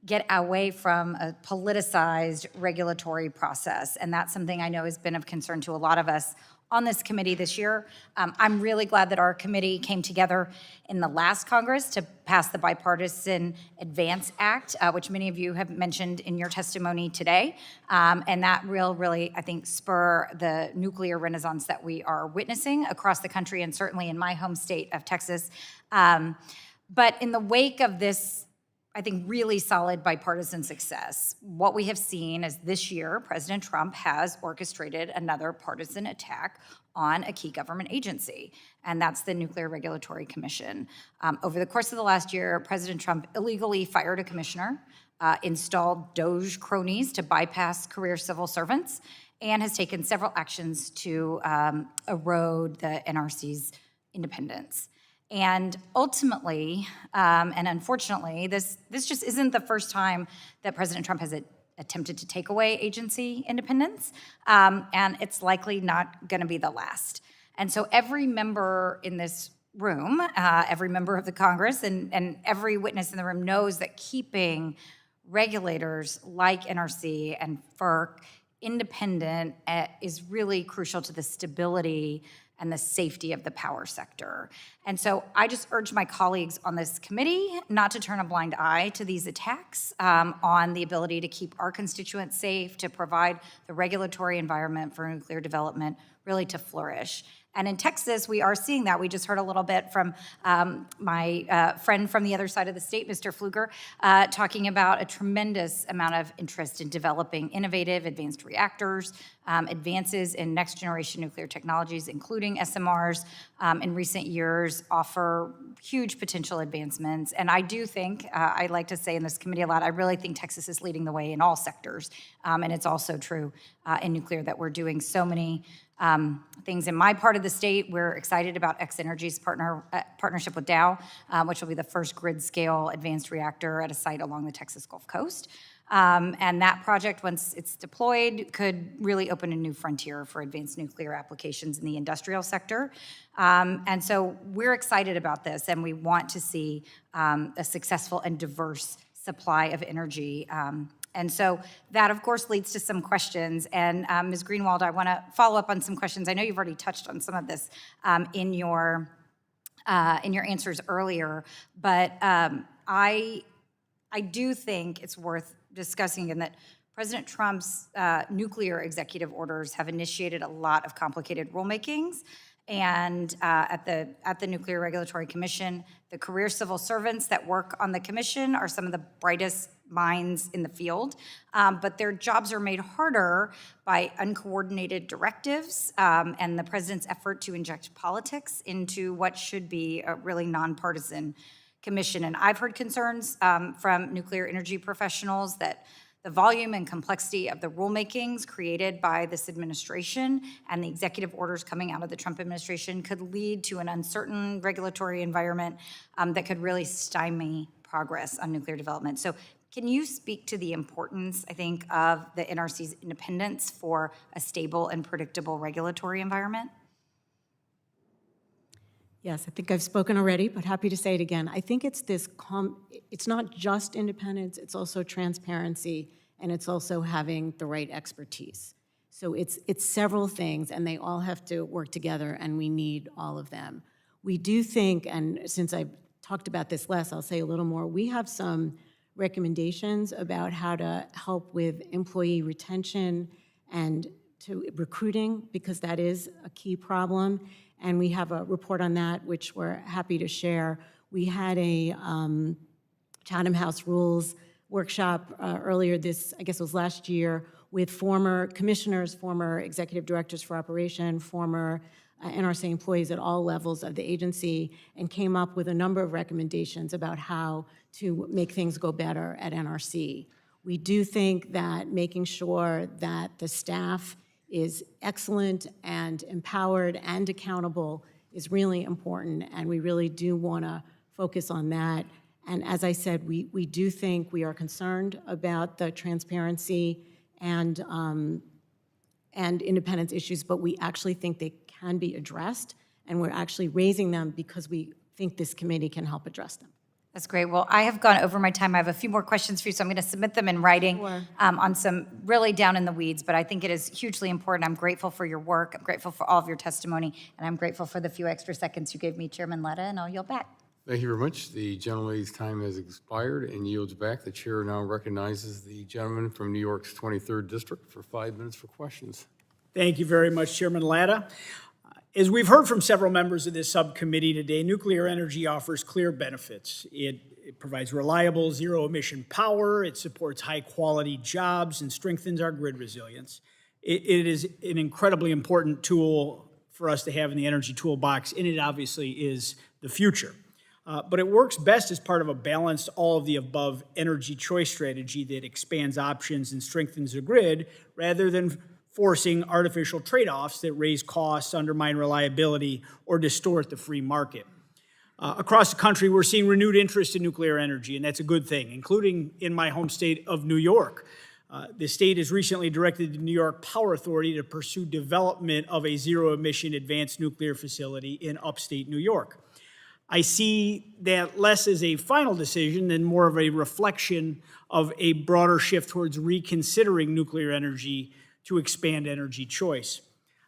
get away from a politicized regulatory process. And that's something I know has been of concern to a lot of us on this committee this year. I'm really glad that our committee came together in the last Congress to pass the Bipartisan Advance Act, which many of you have mentioned in your testimony today. And that will really, I think, spur the nuclear renaissance that we are witnessing across the country and certainly in my home state of Texas. But in the wake of this, I think, really solid bipartisan success, what we have seen is this year, President Trump has orchestrated another partisan attack on a key government agency, and that's the Nuclear Regulatory Commission. Over the course of the last year, President Trump illegally fired a commissioner, installed DOJ cronies to bypass career civil servants, and has taken several actions to erode the NRC's independence. And ultimately, and unfortunately, this just isn't the first time that President Trump has attempted to take away agency independence, and it's likely not going to be the last. And so every member in this room, every member of the Congress, and every witness in the room knows that keeping regulators like NRC and FERC independent is really crucial to the stability and the safety of the power sector. And so I just urge my colleagues on this committee not to turn a blind eye to these attacks on the ability to keep our constituents safe, to provide the regulatory environment for nuclear development really to flourish. And in Texas, we are seeing that. We just heard a little bit from my friend from the other side of the state, Mr. Pfluger, talking about a tremendous amount of interest in developing innovative advanced reactors, advances in next generation nuclear technologies, including SMRs, in recent years offer huge potential advancements. And I do think, I like to say in this committee a lot, I really think Texas is leading the way in all sectors. And it's also true in nuclear that we're doing so many things in my part of the state. We're excited about X-Energy's partnership with Dow, which will be the first grid-scale advanced reactor at a site along the Texas Gulf Coast. And that project, once it's deployed, could really open a new frontier for advanced nuclear applications in the industrial sector. And so we're excited about this, and we want to see a successful and diverse supply of energy. And so that, of course, leads to some questions. And Ms. Greenwald, I want to follow up on some questions. I know you've already touched on some of this in your answers earlier, but I do think it's worth discussing in that President Trump's nuclear executive orders have initiated a lot of complicated rulemakings. And at the Nuclear Regulatory Commission, the career civil servants that work on the commission are some of the brightest minds in the field, but their jobs are made harder by uncoordinated directives and the president's effort to inject politics into what should be a really nonpartisan commission. And I've heard concerns from nuclear energy professionals that the volume and complexity of the rulemakings created by this administration and the executive orders coming out of the Trump administration could lead to an uncertain regulatory environment that could really stymie progress on nuclear development. So can you speak to the importance, I think, of the NRC's independence for a stable and predictable regulatory environment? Yes, I think I've spoken already, but happy to say it again. I think it's this, it's not just independence, it's also transparency, and it's also having the right expertise. So it's several things, and they all have to work together, and we need all of them. We do think, and since I've talked about this less, I'll say a little more, we have some recommendations about how to help with employee retention and to recruiting, because that is a key problem. And we have a report on that, which we're happy to share. We had a Chatham House Rules workshop earlier this, I guess it was last year, with former commissioners, former executive directors for operation, former NRC employees at all levels of the agency, and came up with a number of recommendations about how to make things go better at NRC. We do think that making sure that the staff is excellent and empowered and accountable is really important, and we really do want to focus on that. And as I said, we do think we are concerned about the transparency and independence issues, but we actually think they can be addressed, and we're actually raising them because we think this committee can help address them. That's great. Well, I have gone over my time. I have a few more questions for you, so I'm going to submit them in writing on some really down in the weeds, but I think it is hugely important. I'm grateful for your work. I'm grateful for all of your testimony, and I'm grateful for the few extra seconds you gave me, Chairman Latta, and I'll yield back. Thank you very much. The gentlelady's time has expired and yields back. The chair now recognizes the gentleman from New York's 23rd District for 5 minutes for questions. Thank you very much, Chairman Latta. As we've heard from several members of this subcommittee today, nuclear energy offers clear benefits. It provides reliable, zero-emission power, it supports high-quality jobs, and strengthens our grid resilience. It is an incredibly important tool for us to have in the energy toolbox, and it obviously is the future. But it works best as part of a balanced, all-of-the-above energy choice strategy that expands options and strengthens the grid, rather than forcing artificial trade-offs that raise costs, undermine reliability, or distort the free market. Across the country, we're seeing renewed interest in nuclear energy, and that's a good thing, including in my home state of New York. The state has recently directed the New York Power Authority to pursue development of a zero-emission advanced nuclear facility in upstate New York. I see that less as a final decision than more of a reflection of a broader shift towards reconsidering nuclear energy to expand energy choice.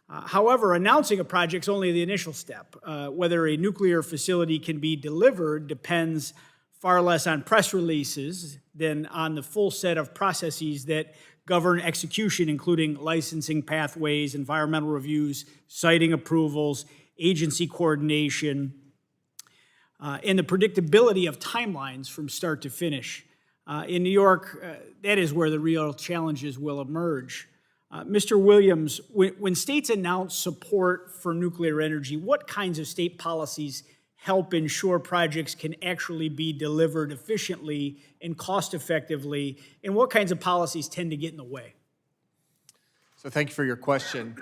However, announcing a project is only the initial step. Whether a nuclear facility can be delivered depends far less on press releases than on the full set of processes that govern execution, including licensing pathways, environmental reviews, siting approvals, agency coordination, and the predictability of timelines from start to finish. In New York, that is where the real challenges will emerge. Mr. Williams, when states announce support for nuclear energy, what kinds of state policies help ensure projects can actually be delivered efficiently and cost-effectively, and what kinds of policies tend to get in the way? So thank you for your question.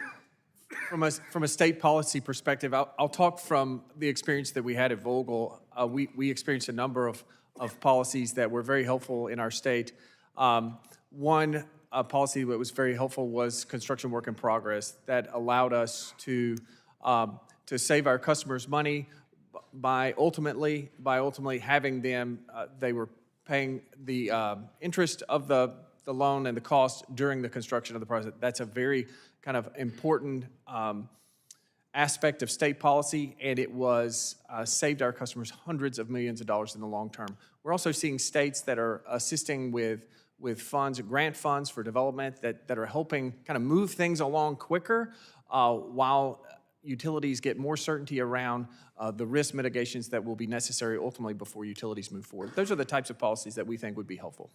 From a state policy perspective, I'll talk from the experience that we had at Vogtle. We experienced a number of policies that were very helpful in our state. One policy that was very helpful was construction work in progress that allowed us to save our customers money by ultimately having them, they were paying the interest of the loan and the cost during the construction of the project. That's a very kind of important aspect of state policy, and it was saved our customers hundreds of millions of dollars in the long term. We're also seeing states that are assisting with funds, grant funds for development that are helping kind of move things along quicker while utilities get more certainty around the risk mitigations that will be necessary ultimately before utilities move forward. Those are the types of policies that we think would be helpful.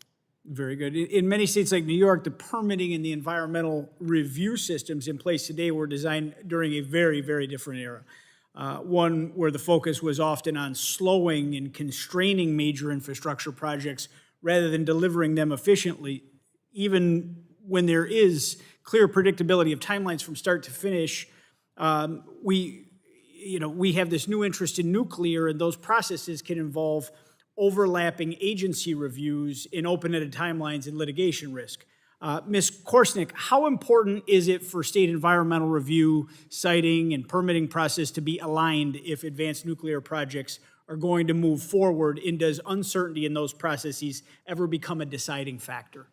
Very good. In many states like New York, the permitting and the environmental review systems in place today were designed during a very, very different era. One where the focus was often on slowing and constraining major infrastructure projects rather than delivering them efficiently. Even when there is clear predictability of timelines from start to finish, we have this new interest in nuclear, and those processes can involve overlapping agency reviews in open-ended timelines and litigation risk. Ms. Korsnick, how important is it for state environmental review, siting, and permitting process to be aligned if advanced nuclear projects are going to move forward, and does uncertainty in those processes ever become a deciding factor?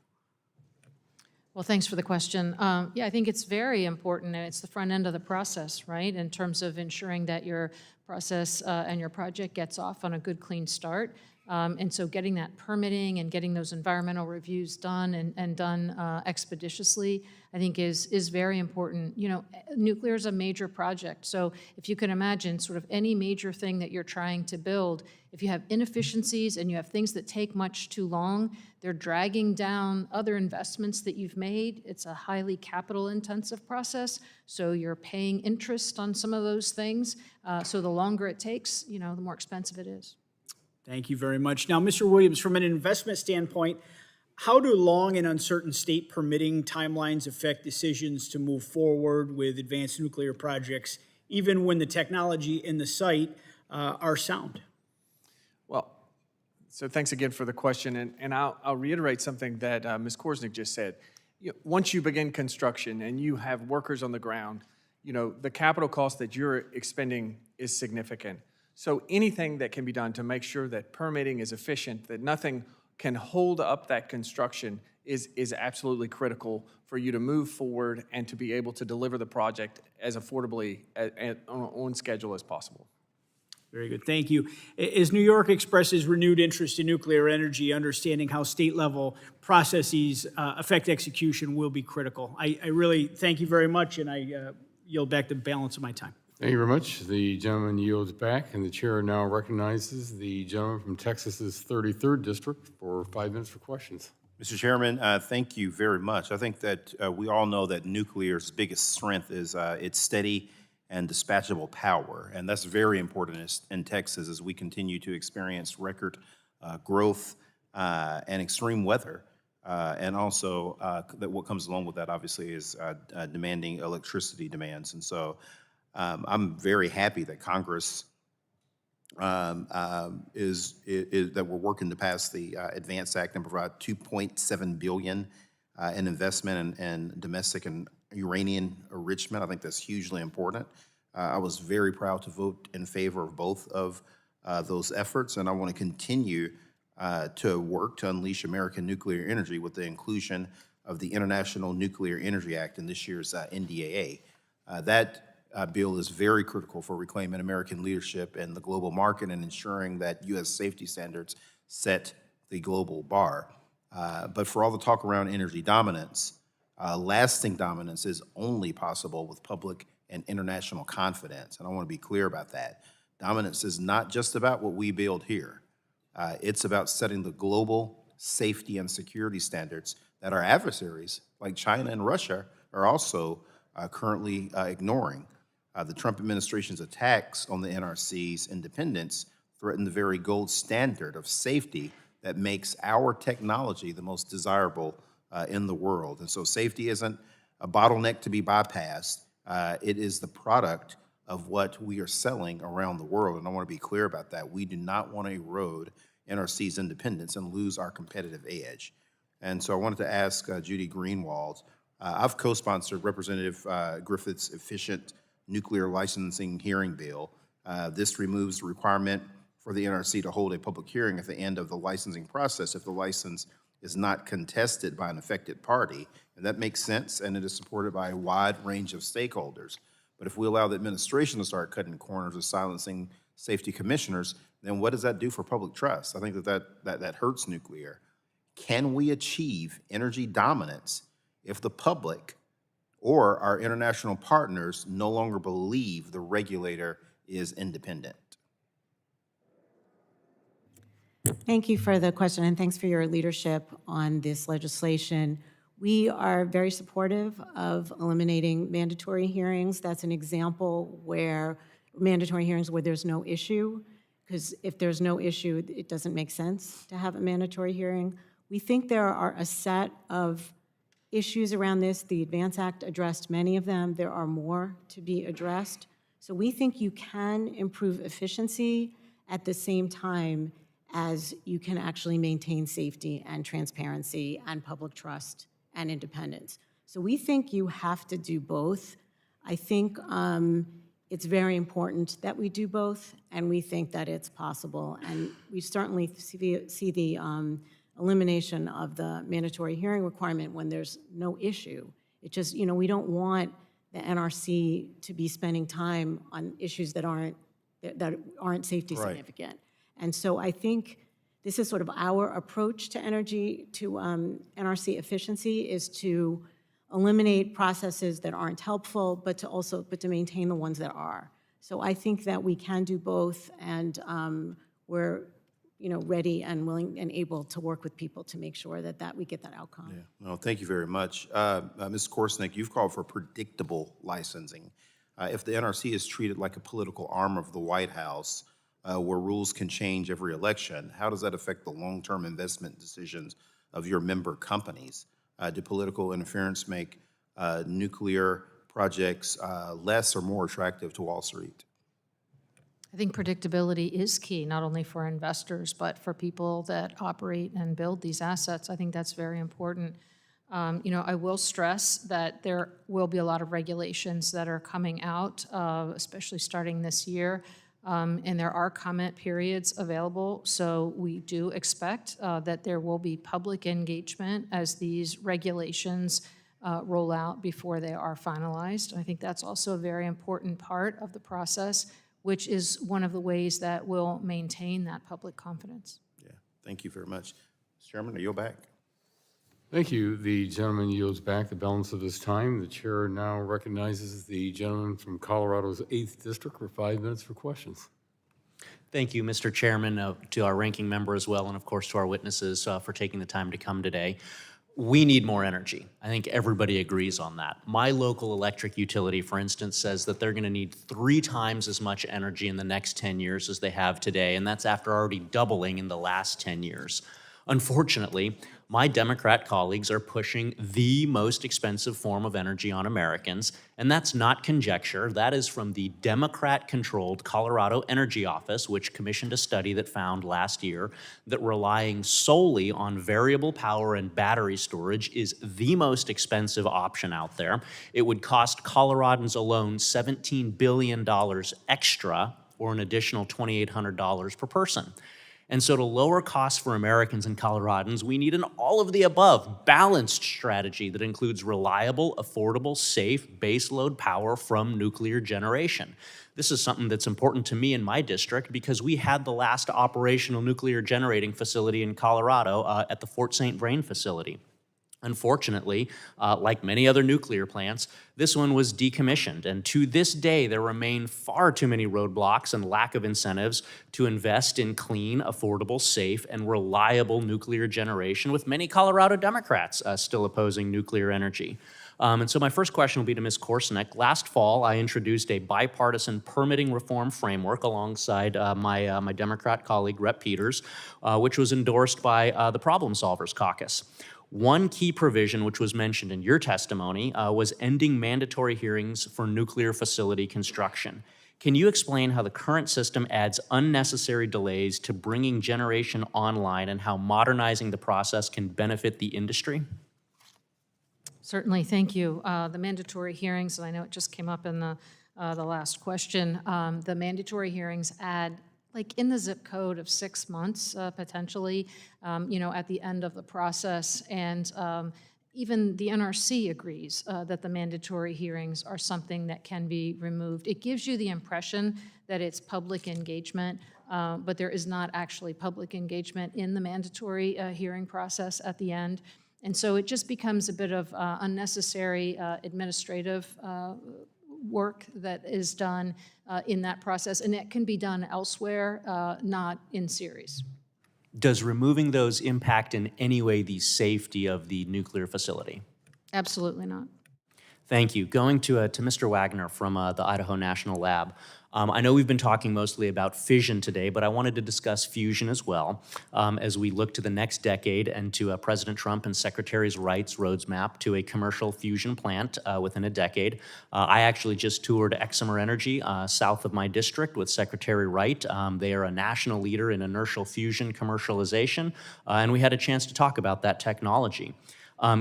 Well, thanks for the question. Yeah, I think it's very important, and it's the front end of the process, right, in terms of ensuring that your process and your project gets off on a good, clean start. And so getting that permitting and getting those environmental reviews done and done expeditiously, I think is very important. You know, nuclear is a major project. So if you can imagine sort of any major thing that you're trying to build, if you have inefficiencies and you have things that take much too long, they're dragging down other investments that you've made. It's a highly capital intensive process. So you're paying interest on some of those things. So the longer it takes, the more expensive it is. Thank you very much. Now, Mr. Williams, from an investment standpoint, how do long and uncertain state permitting timelines affect decisions to move forward with advanced nuclear projects, even when the technology and the site are sound? Well, so thanks again for the question, and I'll reiterate something that Ms. Korsnick just said. Once you begin construction and you have workers on the ground, the capital cost that you're expending is significant. So anything that can be done to make sure that permitting is efficient, that nothing can hold up that construction is absolutely critical for you to move forward and to be able to deliver the project as affordably and on schedule as possible. Very good, thank you. As New York expresses renewed interest in nuclear energy, understanding how state-level processes affect execution will be critical. I really thank you very much, and I yield back the balance of my time. Thank you very much. The gentleman yields back, and the chair now recognizes the gentleman from Texas's 33rd District for 5 minutes for questions. Mr. Chairman, thank you very much. I think that we all know that nuclear's biggest strength is its steady and dispatchable power, and that's very important in Texas as we continue to experience record growth and extreme weather. And also, that what comes along with that, obviously, is demanding electricity demands. And so I'm very happy that Congress that we're working to pass the Advance Act and provide $2.7 billion in investment in domestic and uranium enrichment. I think that's hugely important. I was very proud to vote in favor of both of those efforts, and I want to continue to work to unleash American nuclear energy with the inclusion of the International Nuclear Energy Act in this year's NDAA. That bill is very critical for reclaiming American leadership in the global market and ensuring that U.S. safety standards set the global bar. But for all the talk around energy dominance, lasting dominance is only possible with public and international confidence, and I want to be clear about that. Dominance is not just about what we build here. It's about setting the global safety and security standards that our adversaries, like China and Russia, are also currently ignoring. The Trump administration's attacks on the NRC's independence threaten the very gold standard of safety that makes our technology the most desirable in the world. And so safety isn't a bottleneck to be bypassed. It is the product of what we are selling around the world, and I want to be clear about that. We do not want to erode NRC's independence and lose our competitive edge. And so I wanted to ask Judy Greenwald. I've co-sponsored Representative Griffith's efficient nuclear licensing hearing bill. This removes the requirement for the NRC to hold a public hearing at the end of the licensing process if the license is not contested by an affected party. And that makes sense, and it is supported by a wide range of stakeholders. But if we allow the administration to start cutting corners of silencing safety commissioners, then what does that do for public trust? I think that hurts nuclear. Can we achieve energy dominance if the public or our international partners no longer believe the regulator is independent? Thank you for the question, and thanks for your leadership on this legislation. We are very supportive of eliminating mandatory hearings. That's an example where mandatory hearings where there's no issue, because if there's no issue, it doesn't make sense to have a mandatory hearing. We think there are a set of issues around this. The Advance Act addressed many of them. There are more to be addressed. So we think you can improve efficiency at the same time as you can actually maintain safety and transparency and public trust and independence. So we think you have to do both. I think it's very important that we do both, and we think that it's possible. And we certainly see the elimination of the mandatory hearing requirement when there's no issue. It just, we don't want the NRC to be spending time on issues that aren't safety significant. And so I think this is sort of our approach to energy, to NRC efficiency, is to eliminate processes that aren't helpful, but to maintain the ones that are. So I think that we can do both, and we're ready and willing and able to work with people to make sure that we get that outcome. Yeah. Well, thank you very much. Ms. Korsnick, you've called for predictable licensing. If the NRC is treated like a political arm of the White House, where rules can change every election, how does that affect the long-term investment decisions of your member companies? Do political interference make nuclear projects less or more attractive to Wall Street? I think predictability is key, not only for investors, but for people that operate and build these assets. I think that's very important. I will stress that there will be a lot of regulations that are coming out, especially starting this year. and there are comment periods available. So we do expect that there will be public engagement as these regulations roll out before they are finalized. I think that's also a very important part of the process, which is one of the ways that will maintain that public confidence. Yeah, thank you very much. Mr. Chairman, are you back? Thank you. The gentleman yields back the balance of his time. The chair now recognizes the gentleman from Colorado's 8th District for 5 minutes for questions. Thank you, Mr. Chairman, to our ranking member as well, and of course to our witnesses for taking the time to come today. We need more energy. I think everybody agrees on that. My local electric utility, for instance, says that they're going to need 3 times as much energy in the next 10 years as they have today, and that's after already doubling in the last 10 years. Unfortunately, my Democrat colleagues are pushing the most expensive form of energy on Americans, and that's not conjecture. That is from the Democrat-controlled Colorado Energy Office, which commissioned a study that found last year that relying solely on variable power and battery storage is the most expensive option out there. It would cost Coloradans alone $17 billion extra, or an additional $2,800 per person. And so to lower costs for Americans and Coloradans, we need an all-of-the-above balanced strategy that includes reliable, affordable, safe baseload power from nuclear generation. This is something that's important to me in my district because we had the last operational nuclear generating facility in Colorado at the Fort St. Vrain facility. Unfortunately, like many other nuclear plants, this one was decommissioned, and to this day, there remain far too many roadblocks and lack of incentives to invest in clean, affordable, safe, and reliable nuclear generation, with many Colorado Democrats still opposing nuclear energy. And so my first question will be to Ms. Korsenek. Last fall, I introduced a bipartisan permitting reform framework alongside my Democrat colleague, Rep. Peters, which was endorsed by the Problem Solvers Caucus. One key provision, which was mentioned in your testimony, was ending mandatory hearings for nuclear facility construction. Can you explain how the current system adds unnecessary delays to bringing generation online and how modernizing the process can benefit the industry? Certainly, thank you. The mandatory hearings, and I know it just came up in the last question, the mandatory hearings add like in the zip code of 6 months, potentially, at the end of the process. And even the NRC agrees that the mandatory hearings are something that can be removed. It gives you the impression that it's public engagement, but there is not actually public engagement in the mandatory hearing process at the end. And so it just becomes a bit of unnecessary administrative work that is done in that process, and it can be done elsewhere, not in series. Does removing those impact in any way the safety of the nuclear facility? Absolutely not. Thank you. Going to Mr. Wagner from the Idaho National Lab. I know we've been talking mostly about fission today, but I wanted to discuss fusion as well as we look to the next decade and to President Trump and Secretary Wright's roadmap to a commercial fusion plant within a decade. I actually just toured Exemer Energy south of my district with Secretary Wright. They are a national leader in inertial fusion commercialization, and we had a chance to talk about that technology.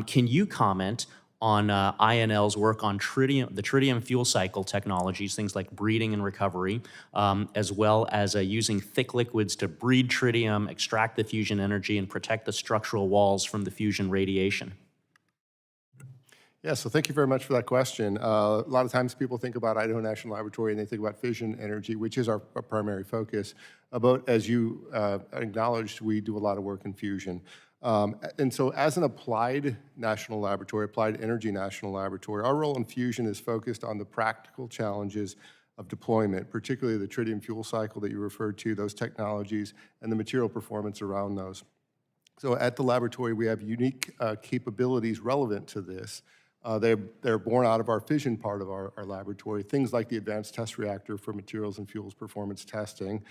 Can you comment on INL's work on the tritium fuel cycle technologies, things like breeding and recovery, as well as using thick liquids to breed tritium, extract the fusion energy, and protect the structural walls from the fusion radiation? Yeah, so thank you very much for that question. A lot of times people think about Idaho National Laboratory and they think about fission energy, which is our primary focus. But as you acknowledged, we do a lot of work in fusion. And so as an applied national laboratory, applied energy national laboratory, our role in fusion is focused on the practical challenges of deployment, particularly the tritium fuel cycle that you referred to, those technologies, and the material performance around those. So at the laboratory, we have unique capabilities relevant to this. They're born out of our fission part of our laboratory, things like the Advanced Test Reactor for Materials and Fuels Performance Testing,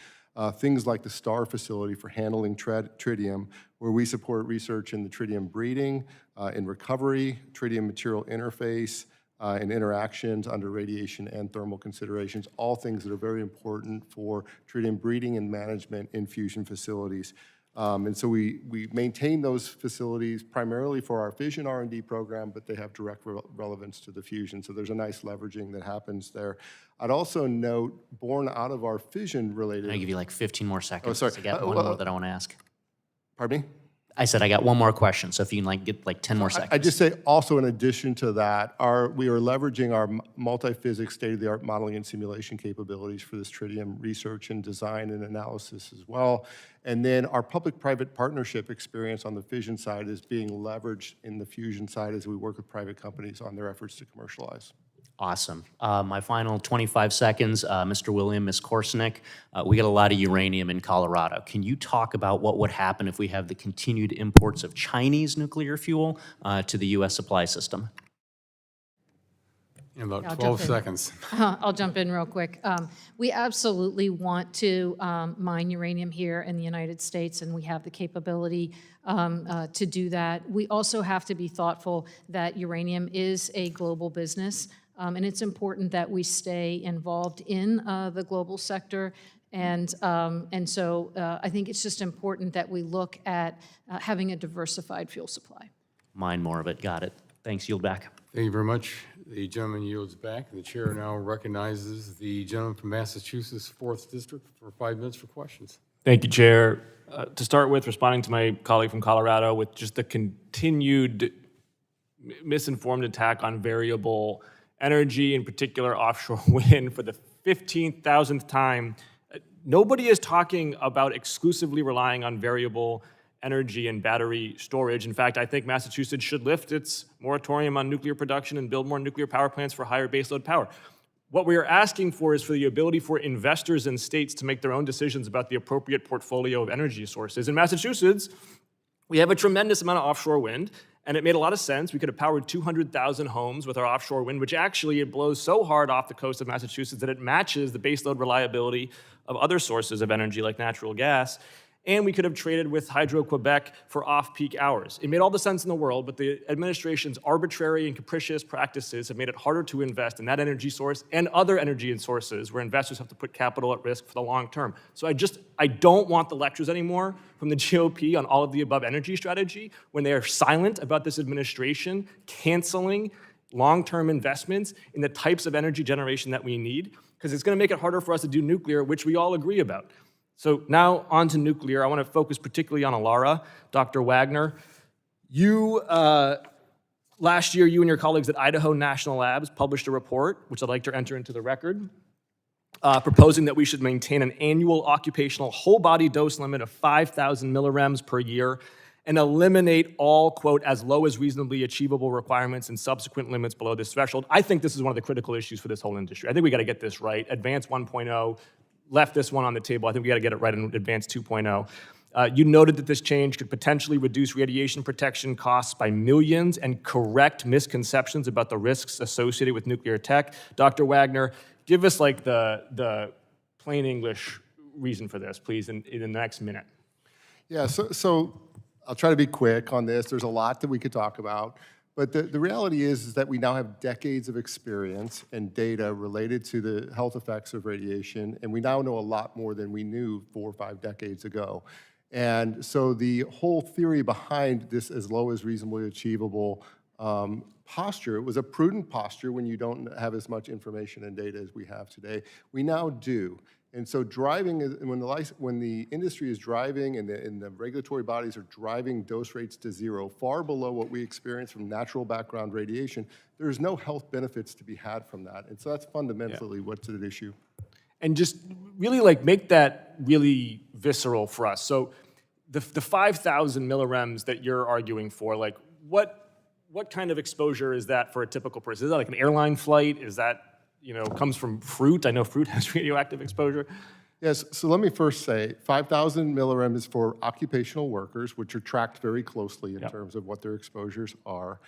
things like the STAR facility for handling tritium, where we support research in the tritium breeding, in recovery, tritium material interface, and interactions under radiation and thermal considerations, all things that are very important for tritium breeding and management in fusion facilities. And so we maintain those facilities primarily for our fission R&D program, but they have direct relevance to the fusion. So there's a nice leveraging that happens there. I'd also note, born out of our fission-related... I'll give you like 15 more seconds. sorry. 'Cause I got one more that I want to ask. Pardon me? I said I got one more question, so if you can like get like 10 more seconds. I just say also in addition to that, we are leveraging our multi-physics state-of-the-art modeling and simulation capabilities for this tritium research and design and analysis as well. And then our public-private partnership experience on the fission side is being leveraged in the fusion side as we work with private companies on their efforts to commercialize. Awesome. My final 25 seconds, Mr. William, Ms. Korsnick, we got a lot of uranium in Colorado. Can you talk about what would happen if we have the continued imports of Chinese nuclear fuel to the U.S. supply system? In about I'll 12 jump in. seconds. I'll jump in real quick. We absolutely want to mine uranium here in the United States, and we have the capability to do that. We also have to be thoughtful that uranium is a global business, and it's important that we stay involved in the global sector. And so I think it's just important that we look at having a diversified fuel supply. Mine more of it. Got it. Thanks. Yield back. Thank you very much. The gentleman yields back. The chair now recognizes the gentleman from Massachusetts, 4th District, for 5 minutes for questions. Thank you, Chair. To start with, responding to my colleague from Colorado with just the continued misinformed attack on variable energy, in particular offshore wind, for the 15,000th time. Nobody is talking about exclusively relying on variable energy and battery storage. In fact, I think Massachusetts should lift its moratorium on nuclear production and build more nuclear power plants for higher baseload power. What we are asking for is for the ability for investors and states to make their own decisions about the appropriate portfolio of energy sources. In Massachusetts, we have a tremendous amount of offshore wind, and it made a lot of sense. We could have powered 200,000 homes with our offshore wind, which actually it blows so hard off the coast of Massachusetts that it matches the baseload reliability of other sources of energy like natural gas. And we could have traded with Hydro-Quebec for off-peak hours. It made all the sense in the world, but the administration's arbitrary and capricious practices have made it harder to invest in that energy source and other energy sources where investors have to put capital at risk for the long term. So I don't want the lectures anymore from the GOP on all of the above energy strategy when they are silent about this administration canceling long-term investments in the types of energy generation that we need, because it's going to make it harder for us to do nuclear, which we all agree about. So now on to nuclear. I want to focus particularly on ALARA. Dr. Wagner, last year, you and your colleagues at Idaho National Labs published a report, which I'd like to enter into the record, proposing that we should maintain an annual occupational whole body dose limit of 5,000 millirems per year and eliminate all, quote, as low as reasonably achievable requirements and subsequent limits below this threshold. I think this is one of the critical issues for this whole industry. I think we got to get this right. Advance 1.0 left this one on the table. I think we got to get it right in Advance 2.0. You noted that this change could potentially reduce radiation protection costs by millions and correct misconceptions about the risks associated with nuclear tech. Dr. Wagner, give us like the plain English reason for this, please, in the next minute. Yeah, so I'll try to be quick on this. There's a lot that we could talk about. But the reality is that we now have decades of experience and data related to the health effects of radiation, and we now know a lot more than we knew 4 or 5 decades ago. And so the whole theory behind this as low as reasonably achievable posture, it was a prudent posture when you don't have as much information and data as we have today. We now do. And so driving, when the industry is driving and the regulatory bodies are driving dose rates to zero, far below what we experience from natural background radiation, there's no health benefits to be had from that. And so that's fundamentally what's at issue. And just really like make that really visceral for us. So the 5,000 millirems that you're arguing for, like what kind of exposure is that for a typical person? Is that like an airline flight? Is that, comes from fruit? I know fruit has radioactive exposure. Yes, so let me first say 5,000 millirems is for occupational workers, which are tracked very closely in terms of what their exposures are.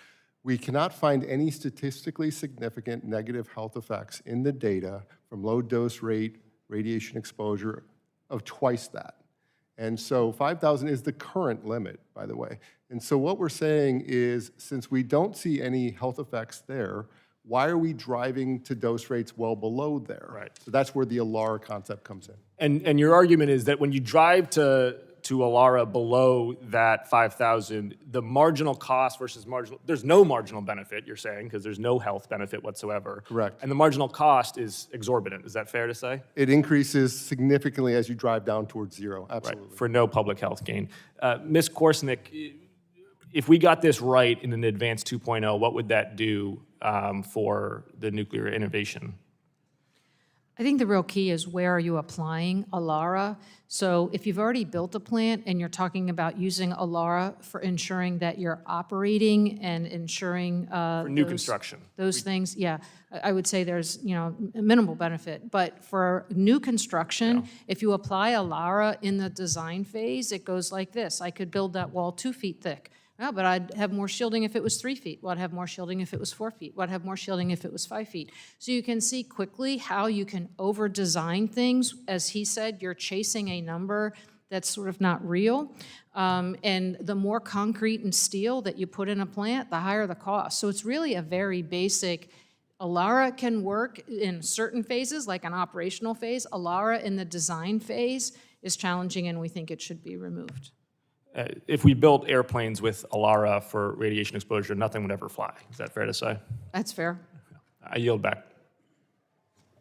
We cannot find any statistically significant negative health effects in the data from low dose rate radiation exposure of twice that. And so 5,000 is the current limit, by the way. And so what we're saying is, since we don't see any health effects there, why are we driving to dose rates well below there? Right. So that's where the ALARA concept comes in. And your argument is that when you drive to to Alara below that 5,000, the marginal cost versus marginal, there's no marginal benefit, you're saying, because there's no health benefit whatsoever. Correct. And the marginal cost is exorbitant. Is that fair to say? It increases significantly as you drive down towards zero, absolutely. Right, for no public health gain. Ms. Korsnick, if we got this right in an advanced 2.0, what would that do for the nuclear innovation? I think the real key is where are you applying Alara? So if you've already built a plant and you're talking about using Alara for ensuring that you're operating and ensuring For new construction. those things, yeah, I would say there's, minimal benefit. But for new construction, if you apply Alara in the design phase, it goes like this. I could build that wall 2 feet thick. Well, but I'd have more shielding if it was 3 feet. Well, I'd have more shielding if it was 4 feet. Well, I'd have more shielding if it was 5 feet. So you can see quickly how you can over-design things. As he said, you're chasing a number that's sort of not real. And the more concrete and steel that you put in a plant, the higher the cost. So it's really a very basic, Alara can work in certain phases, like an operational phase. Alara in the design phase is challenging, and we think it should be removed. If we built airplanes with Alara for radiation exposure, nothing would ever fly. Is that fair to say? That's fair. I yield back.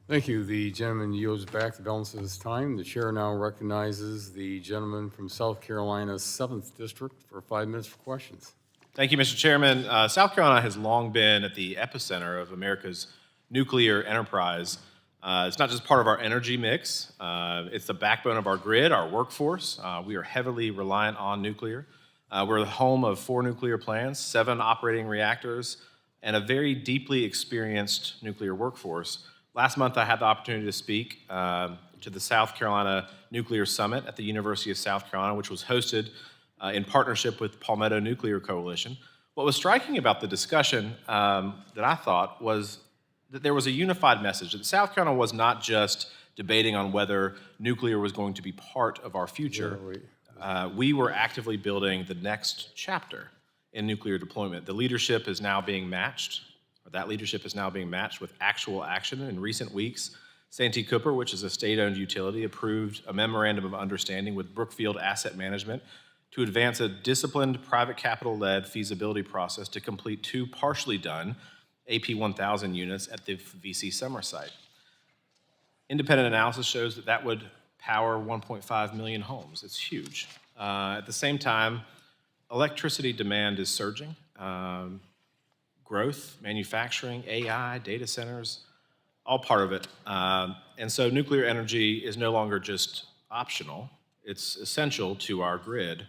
Thank you. The gentleman yields back the balance of his time. The chair now recognizes the gentleman from South Carolina's 7th District for 5 minutes for questions. Thank you, Mr. Chairman. South Carolina has long been at the epicenter of America's nuclear enterprise. It's not just part of our energy mix, it's the backbone of our grid, our workforce. We are heavily reliant on nuclear. We're the home of 4 nuclear plants, 7 operating reactors, and a very deeply experienced nuclear workforce. Last month, I had the opportunity to speak to the South Carolina Nuclear Summit at the University of South Carolina, which was hosted in partnership with Palmetto Nuclear Coalition. What was striking about the discussion that I thought was that there was a unified message, that South Carolina was not just debating on whether nuclear was going to be part of our future. We were actively building the next chapter in nuclear deployment. The leadership is now being matched, or that leadership is now being matched with actual action. In recent weeks, Santee Cooper, which is a state-owned utility, approved a memorandum of understanding with Brookfield Asset Management to advance a disciplined, private capital-led feasibility process to complete 2 partially done AP1000 units at the VC Summer site. Independent analysis shows that that would power 1.5 million homes. It's huge. At the same time, electricity demand is surging. Growth, manufacturing, AI, data centers, all part of it. And so nuclear energy is no longer just optional. It's essential to our grid.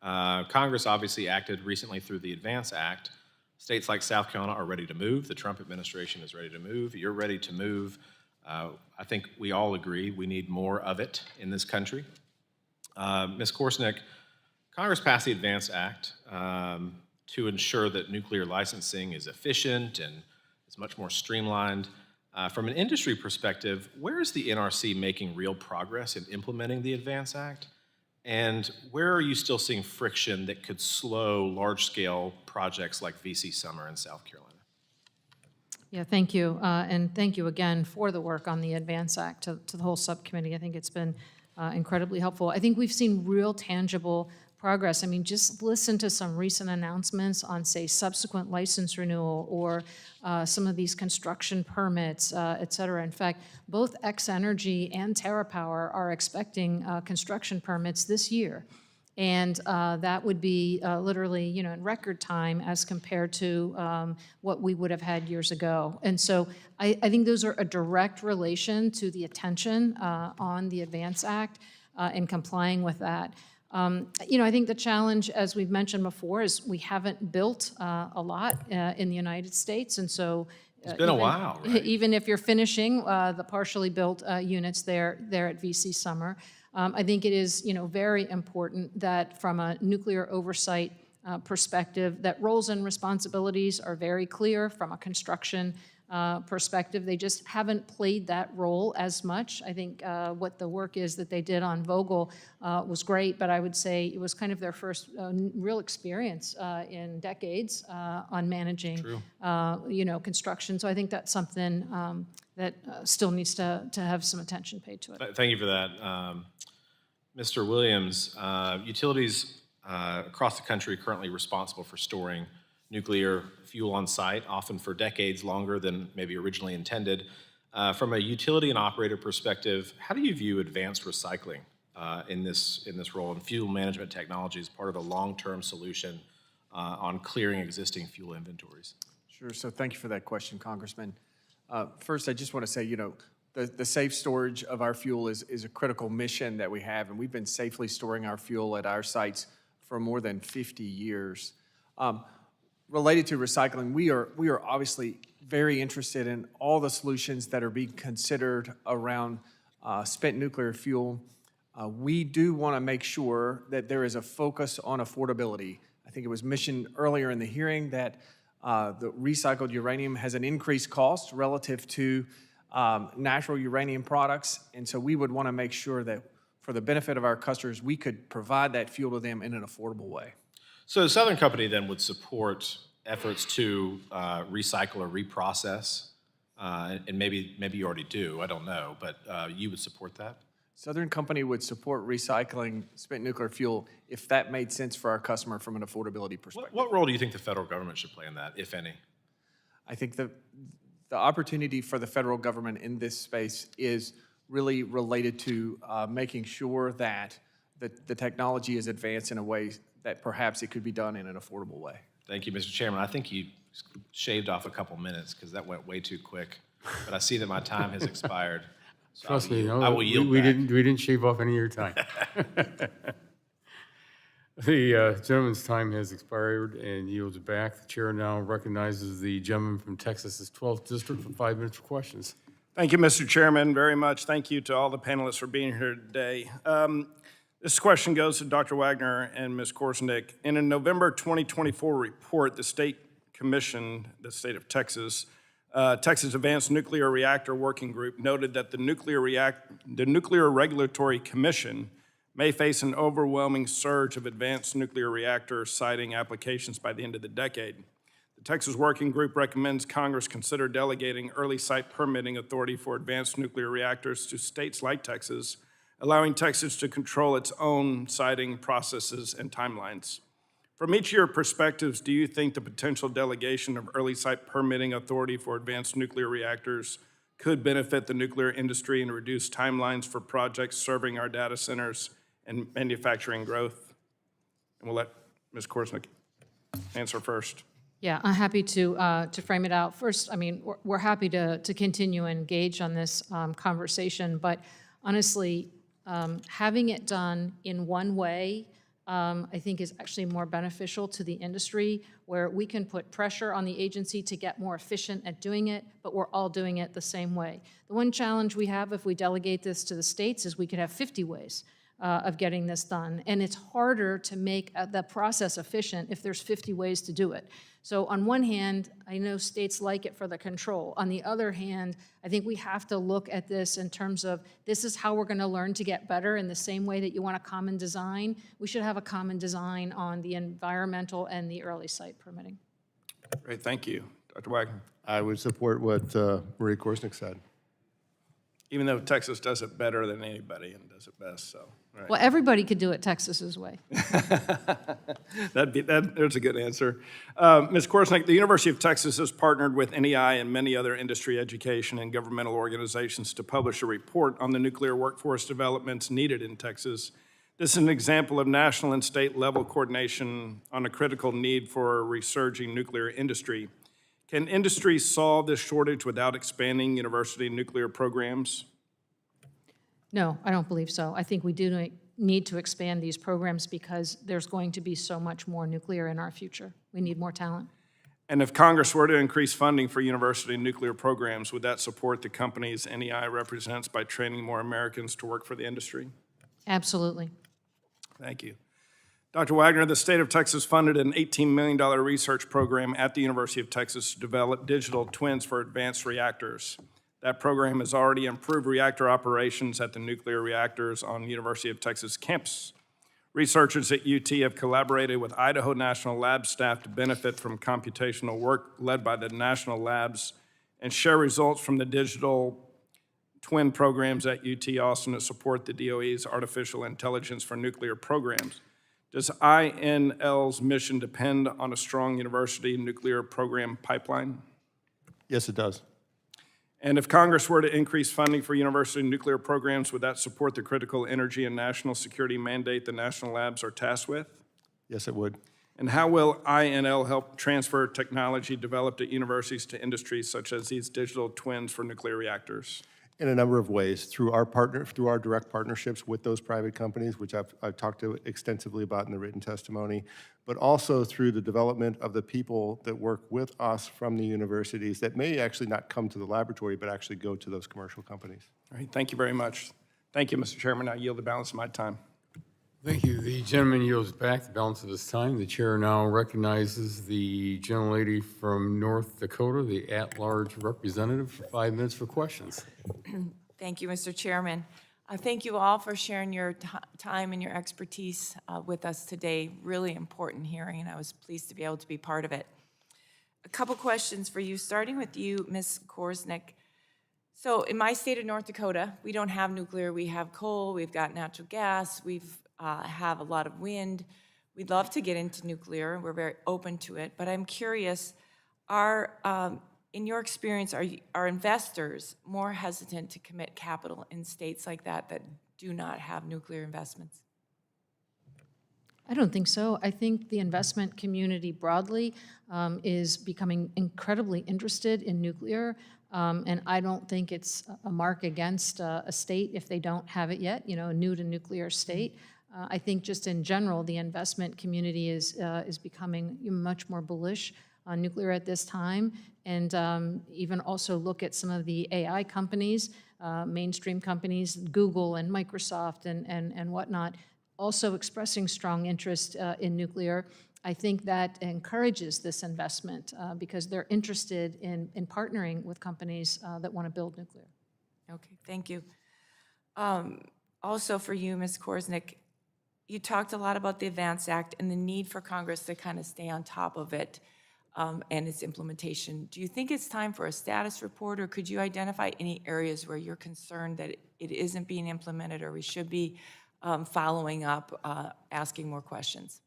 Congress obviously acted recently through the ADVANCE Act. States like South Carolina are ready to move. The Trump administration is ready to move. You're ready to move. I think we all agree we need more of it in this country. Ms. Korsnick, Congress passed the ADVANCE Act to ensure that nuclear licensing is efficient and is much more streamlined. From an industry perspective, where is the NRC making real progress in implementing the ADVANCE Act? And where are you still seeing friction that could slow large-scale projects like VC Summer in South Carolina? Yeah, thank you. And thank you again for the work on the ADVANCE Act to the whole subcommittee. I think it's been incredibly helpful. I think we've seen real tangible progress. I mean, just listen to some recent announcements on, say, subsequent license renewal or some of these construction permits, et cetera. In fact, both X-Energy and TerraPower are expecting construction permits this year. And that would be literally, in record time as compared to what we would have had years ago. And so I think those are a direct relation to the attention on the ADVANCE Act and complying with that. I think the challenge, as we've mentioned before, is we haven't built a lot in the United States, and so it's been a while, right? Even if you're finishing the partially built units there at VC Summer, I think it is very important that from a nuclear oversight perspective, that roles and responsibilities are very clear from a construction perspective. They just haven't played that role as much. I think what the work is that they did on Vogtle was great, but I would say it was kind of their first real experience in decades on managing, construction. So I think that's something that still needs to have some attention paid to it. Thank you for that. Mr. Williams, utilities across the country are currently responsible for storing nuclear fuel on site, often for decades longer than maybe originally intended. From a utility and operator perspective, how do you view advanced recycling in this role, and fuel management technology as part of a long-term solution on clearing existing fuel inventories? Sure. So thank you for that question, Congressman. First, I just want to say, the safe storage of our fuel is a critical mission that we have, and we've been safely storing our fuel at our sites for more than 50 years. Related to recycling, we are obviously very interested in all the solutions that are being considered around spent nuclear fuel. We do want to make sure that there is a focus on affordability. I think it was mentioned earlier in the hearing that the recycled uranium has an increased cost relative to natural uranium products, and so we would want to make sure that for the benefit of our customers, we could provide that fuel to them in an affordable way. So Southern Company then would support efforts to recycle or reprocess, and maybe you already do, I don't know, but you would support that? Southern Company would support recycling spent nuclear fuel if that made sense for our customer from an affordability perspective. What role do you think the federal government should play in that, if any? I think the opportunity for the federal government in this space is really related to making sure that the technology is advanced in a way that perhaps it could be done in an affordable way. Thank you, Mr. Chairman. I think you shaved off a couple minutes because that went way too quick, but I see that my time has expired. So Trust me, I will yield we back. didn't shave off any of your time. The gentleman's time has expired and yields back. The chair now recognizes the gentleman from Texas's 12th district for 5 minutes for questions. Thank you, Mr. Chairman, very much. Thank you to all the panelists for being here today. This question goes to Dr. Wagner and Ms. Korsnick. In a November 2024 report, the State Commission, the state of Texas, Texas Advanced Nuclear Reactor Working Group noted that the Nuclear Regulatory Commission may face an overwhelming surge of advanced nuclear reactor siting applications by the end of the decade. The Texas Working Group recommends Congress consider delegating early site permitting authority for advanced nuclear reactors to states like Texas, allowing Texas to control its own siting processes and timelines. From each of your perspectives, do you think the potential delegation of early site permitting authority for advanced nuclear reactors could benefit the nuclear industry and reduce timelines for projects serving our data centers and manufacturing growth? And we'll let Ms. Korsnick answer first. Yeah, I'm happy to frame it out. First, I mean, we're happy to continue and engage on this conversation, but honestly, having it done in one way, I think is actually more beneficial to the industry, where we can put pressure on the agency to get more efficient at doing it, but we're all doing it the same way. The one challenge we have if we delegate this to the states is we could have 50 ways of getting this done, and it's harder to make the process efficient if there's 50 ways to do it. So on one hand, I know states like it for the control. On the other hand, I think we have to look at this in terms of this is how we're going to learn to get better. In the same way that you want a common design, we should have a common design on the environmental and the early site permitting. Great, thank you. Dr. Wagner. I would support what Marie Korsnick said. Even though Texas does it better than anybody and does it best, so. Right. Well, everybody could do it Texas's way. There's a good answer. Ms. Korsnick, the University of Texas has partnered with NEI and many other industry, education, and governmental organizations to publish a report on the nuclear workforce developments needed in Texas. This is an example of national and state level coordination on a critical need for a resurging nuclear industry. Can industry solve this shortage without expanding university nuclear programs? No, I don't believe so. I think we do need to expand these programs because there's going to be so much more nuclear in our future. We need more talent. And if Congress were to increase funding for university nuclear programs, would that support the companies NEI represents by training more Americans to work for the industry? Absolutely. Thank you. Dr. Wagner, the state of Texas funded an $18 million research program at the University of Texas to develop digital twins for advanced reactors. That program has already improved reactor operations at the nuclear reactors on the University of Texas campus. Researchers at UT have collaborated with Idaho National Lab staff to benefit from computational work led by the national labs and share results from the digital twin programs at UT Austin to support the DOE's artificial intelligence for nuclear programs. Does INL's mission depend on a strong university nuclear program pipeline? Yes, it does. And if Congress were to increase funding for university nuclear programs, would that support the critical energy and national security mandate the national labs are tasked with? Yes, it would. And how will INL help transfer technology developed at universities to industries such as these digital twins for nuclear reactors? In a number of ways, through our direct partnerships with those private companies, which I've talked extensively about in the written testimony, but also through the development of the people that work with us from the universities that may actually not come to the laboratory, but actually go to those commercial companies. All right, thank you very much. Thank you, Mr. Chairman. I yield the balance of my time. Thank you. The gentleman yields back the balance of his time. The chair now recognizes the gentlelady from North Dakota, the at-large representative, for 5 minutes for questions. Thank you, Mr. Chairman. Thank you all for sharing your time and your expertise with us today. Really important hearing, and I was pleased to be able to be part of it. A couple questions for you, starting with you, Ms. Korsnick. So in my state of North Dakota, we don't have nuclear. We have coal, we've got natural gas, we've have a lot of wind. We'd love to get into nuclear. We're very open to it. But I'm curious, in your experience, are investors more hesitant to commit capital in states like that do not have nuclear investments? I don't think so. I think the investment community broadly is becoming incredibly interested in nuclear, and I don't think it's a mark against a state if they don't have it yet, a new to nuclear state. I think just in general, the investment community is becoming much more bullish on nuclear at this time, and even also look at some of the AI companies, mainstream companies, Google and Microsoft and whatnot, also expressing strong interest in nuclear. I think that encourages this investment because they're interested in partnering with companies that want to build nuclear. Okay, thank you. Also for you, Ms. Korsnick, you talked a lot about the ADVANCE Act and the need for Congress to kind of stay on top of it and its implementation. Do you think it's time for a status report, or could you identify any areas where you're concerned that it isn't being implemented or we should be following up, asking more questions?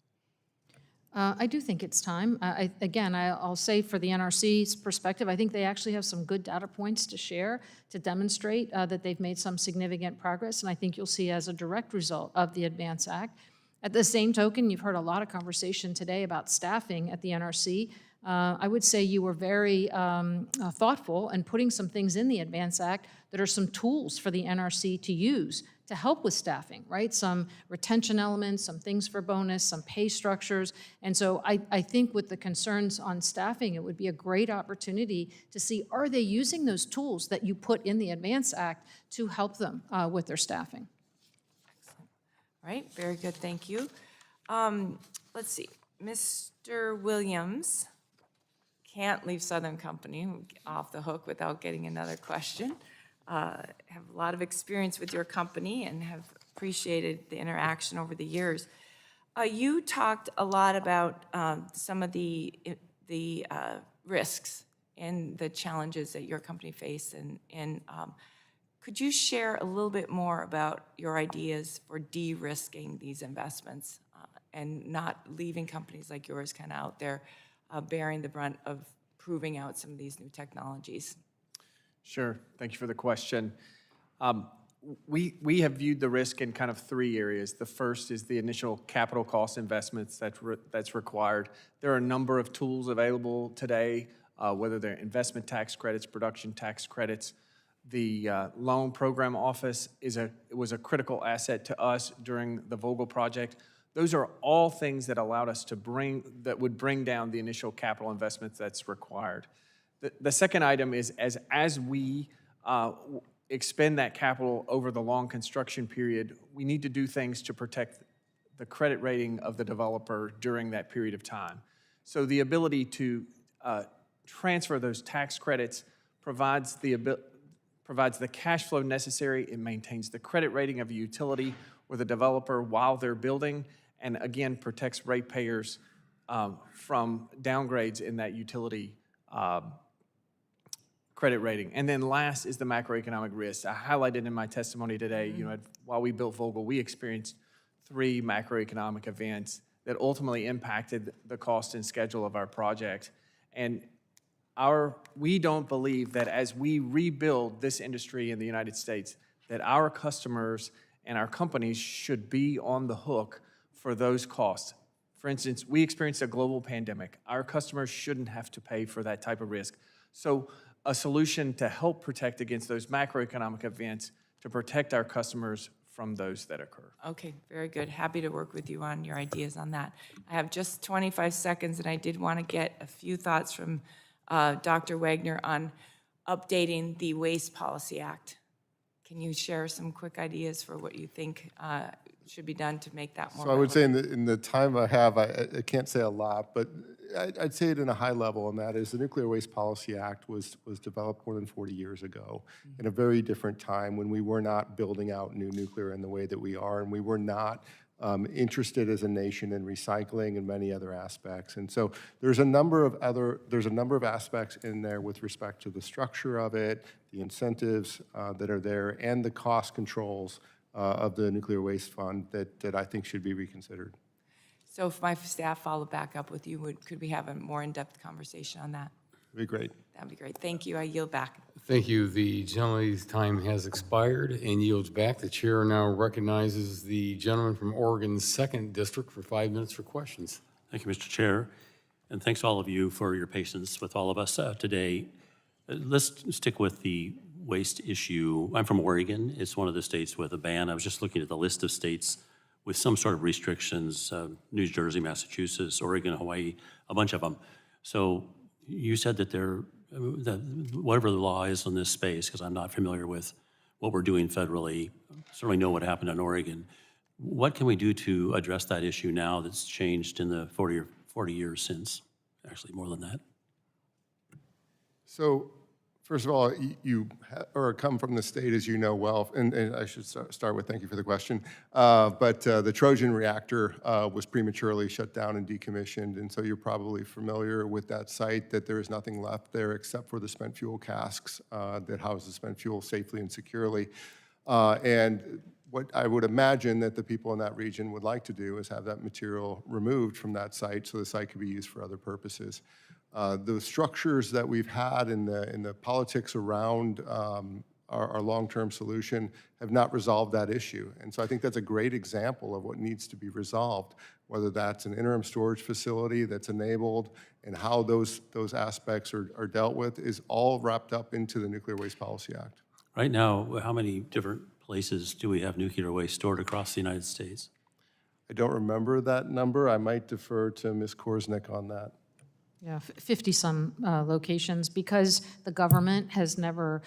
I do think it's time. I'll say for the NRC's perspective, I think they actually have some good data points to share to demonstrate that they've made some significant progress, and I think you'll see as a direct result of the ADVANCE Act. At the same token, you've heard a lot of conversation today about staffing at the NRC. I would say you were very thoughtful in putting some things in the ADVANCE Act that are some tools for the NRC to use to help with staffing, right? Some retention elements, some things for bonus, some pay structures. And so I think with the concerns on staffing, it would be a great opportunity to see, are they using those tools that you put in the ADVANCE Act to help them with their staffing? Excellent. All right, very good, thank you. Let's see, Mr. Williams, can't leave Southern Company off the hook without getting another question. Have a lot of experience with your company and have appreciated the interaction over the years. You talked a lot about some of the risks and the challenges that your company face, and could you share a little bit more about your ideas for de-risking these investments and not leaving companies like yours kind of out there bearing the brunt of proving out some of these new technologies? Sure, thank you for the question. We have viewed the risk in kind of 3 areas. The first is the initial capital cost investments that's required. There are a number of tools available today, whether they're investment tax credits, production tax credits. The Loan Program Office was a critical asset to us during the Vogtle project. Those are all things that allowed us to would bring down the initial capital investments that's required. The second item is as we expend that capital over the long construction period, we need to do things to protect the credit rating of the developer during that period of time. So the ability to transfer those tax credits provides the cash flow necessary. It maintains the credit rating of a utility or the developer while they're building, and again, protects ratepayers from downgrades in that utility credit rating. And then last is the macroeconomic risk. I highlighted in my testimony today, while we built Vogtle, we experienced 3 macroeconomic events that ultimately impacted the cost and schedule of our project. And we don't believe that as we rebuild this industry in the United States, that our customers and our companies should be on the hook for those costs. For instance, we experienced a global pandemic. Our customers shouldn't have to pay for that type of risk. So a solution to help protect against those macroeconomic events, to protect our customers from those that occur. Okay, very good. Happy to work with you on your ideas on that. I have just 25 seconds, and I did want to get a few thoughts from Dr. Wagner on updating the Waste Policy Act. Can you share some quick ideas for what you think should be done to make that more So I would say relevant? in the time I have, I can't say a lot, but I'd say it in a high level, and that is the Nuclear Waste Policy Act was developed more than 40 years ago in a very different time when we were not building out new nuclear in the way that we are, and we were not interested as a nation in recycling and many other aspects. And so there's a number of aspects in there with respect to the structure of it, the incentives that are there, and the cost controls of the Nuclear Waste Fund that I think should be reconsidered. So if my staff follow back up with you, could we have a more in-depth conversation on that? That'd be great. That'd be great. Thank you. I yield back. Thank you. The gentleman's time has expired and yields back. The chair now recognizes the gentleman from Oregon's 2nd District for 5 minutes for questions. Thank you, Mr. Chair, and thanks to all of you for your patience with all of us today. Let's stick with the waste issue. I'm from Oregon. It's one of the states with a ban. I was just looking at the list of states with some sort of restrictions, New Jersey, Massachusetts, Oregon, Hawaii, a bunch of them. So you said that that whatever the law is in this space, because I'm not familiar with what we're doing federally, certainly know what happened in Oregon. What can we do to address that issue now that's changed in the 40 years since, actually more than that? So, first of all, you come from the state, as you know well, and I should start with thank you for the question. But the Trojan reactor was prematurely shut down and decommissioned, and so you're probably familiar with that site, that there is nothing left there except for the spent fuel casks that house the spent fuel safely and securely. And what I would imagine that the people in that region would like to do is have that material removed from that site so the site could be used for other purposes. The structures that we've had in the politics around our long-term solution have not resolved that issue. And so I think that's a great example of what needs to be resolved, whether that's an interim storage facility that's enabled and how those aspects are dealt with is all wrapped up into the Nuclear Waste Policy Act. Right now, how many different places do we have nuclear waste stored across the United States? I don't remember that number. I might defer to Ms. Korsnick on that. Yeah, 50-some locations, because the government has never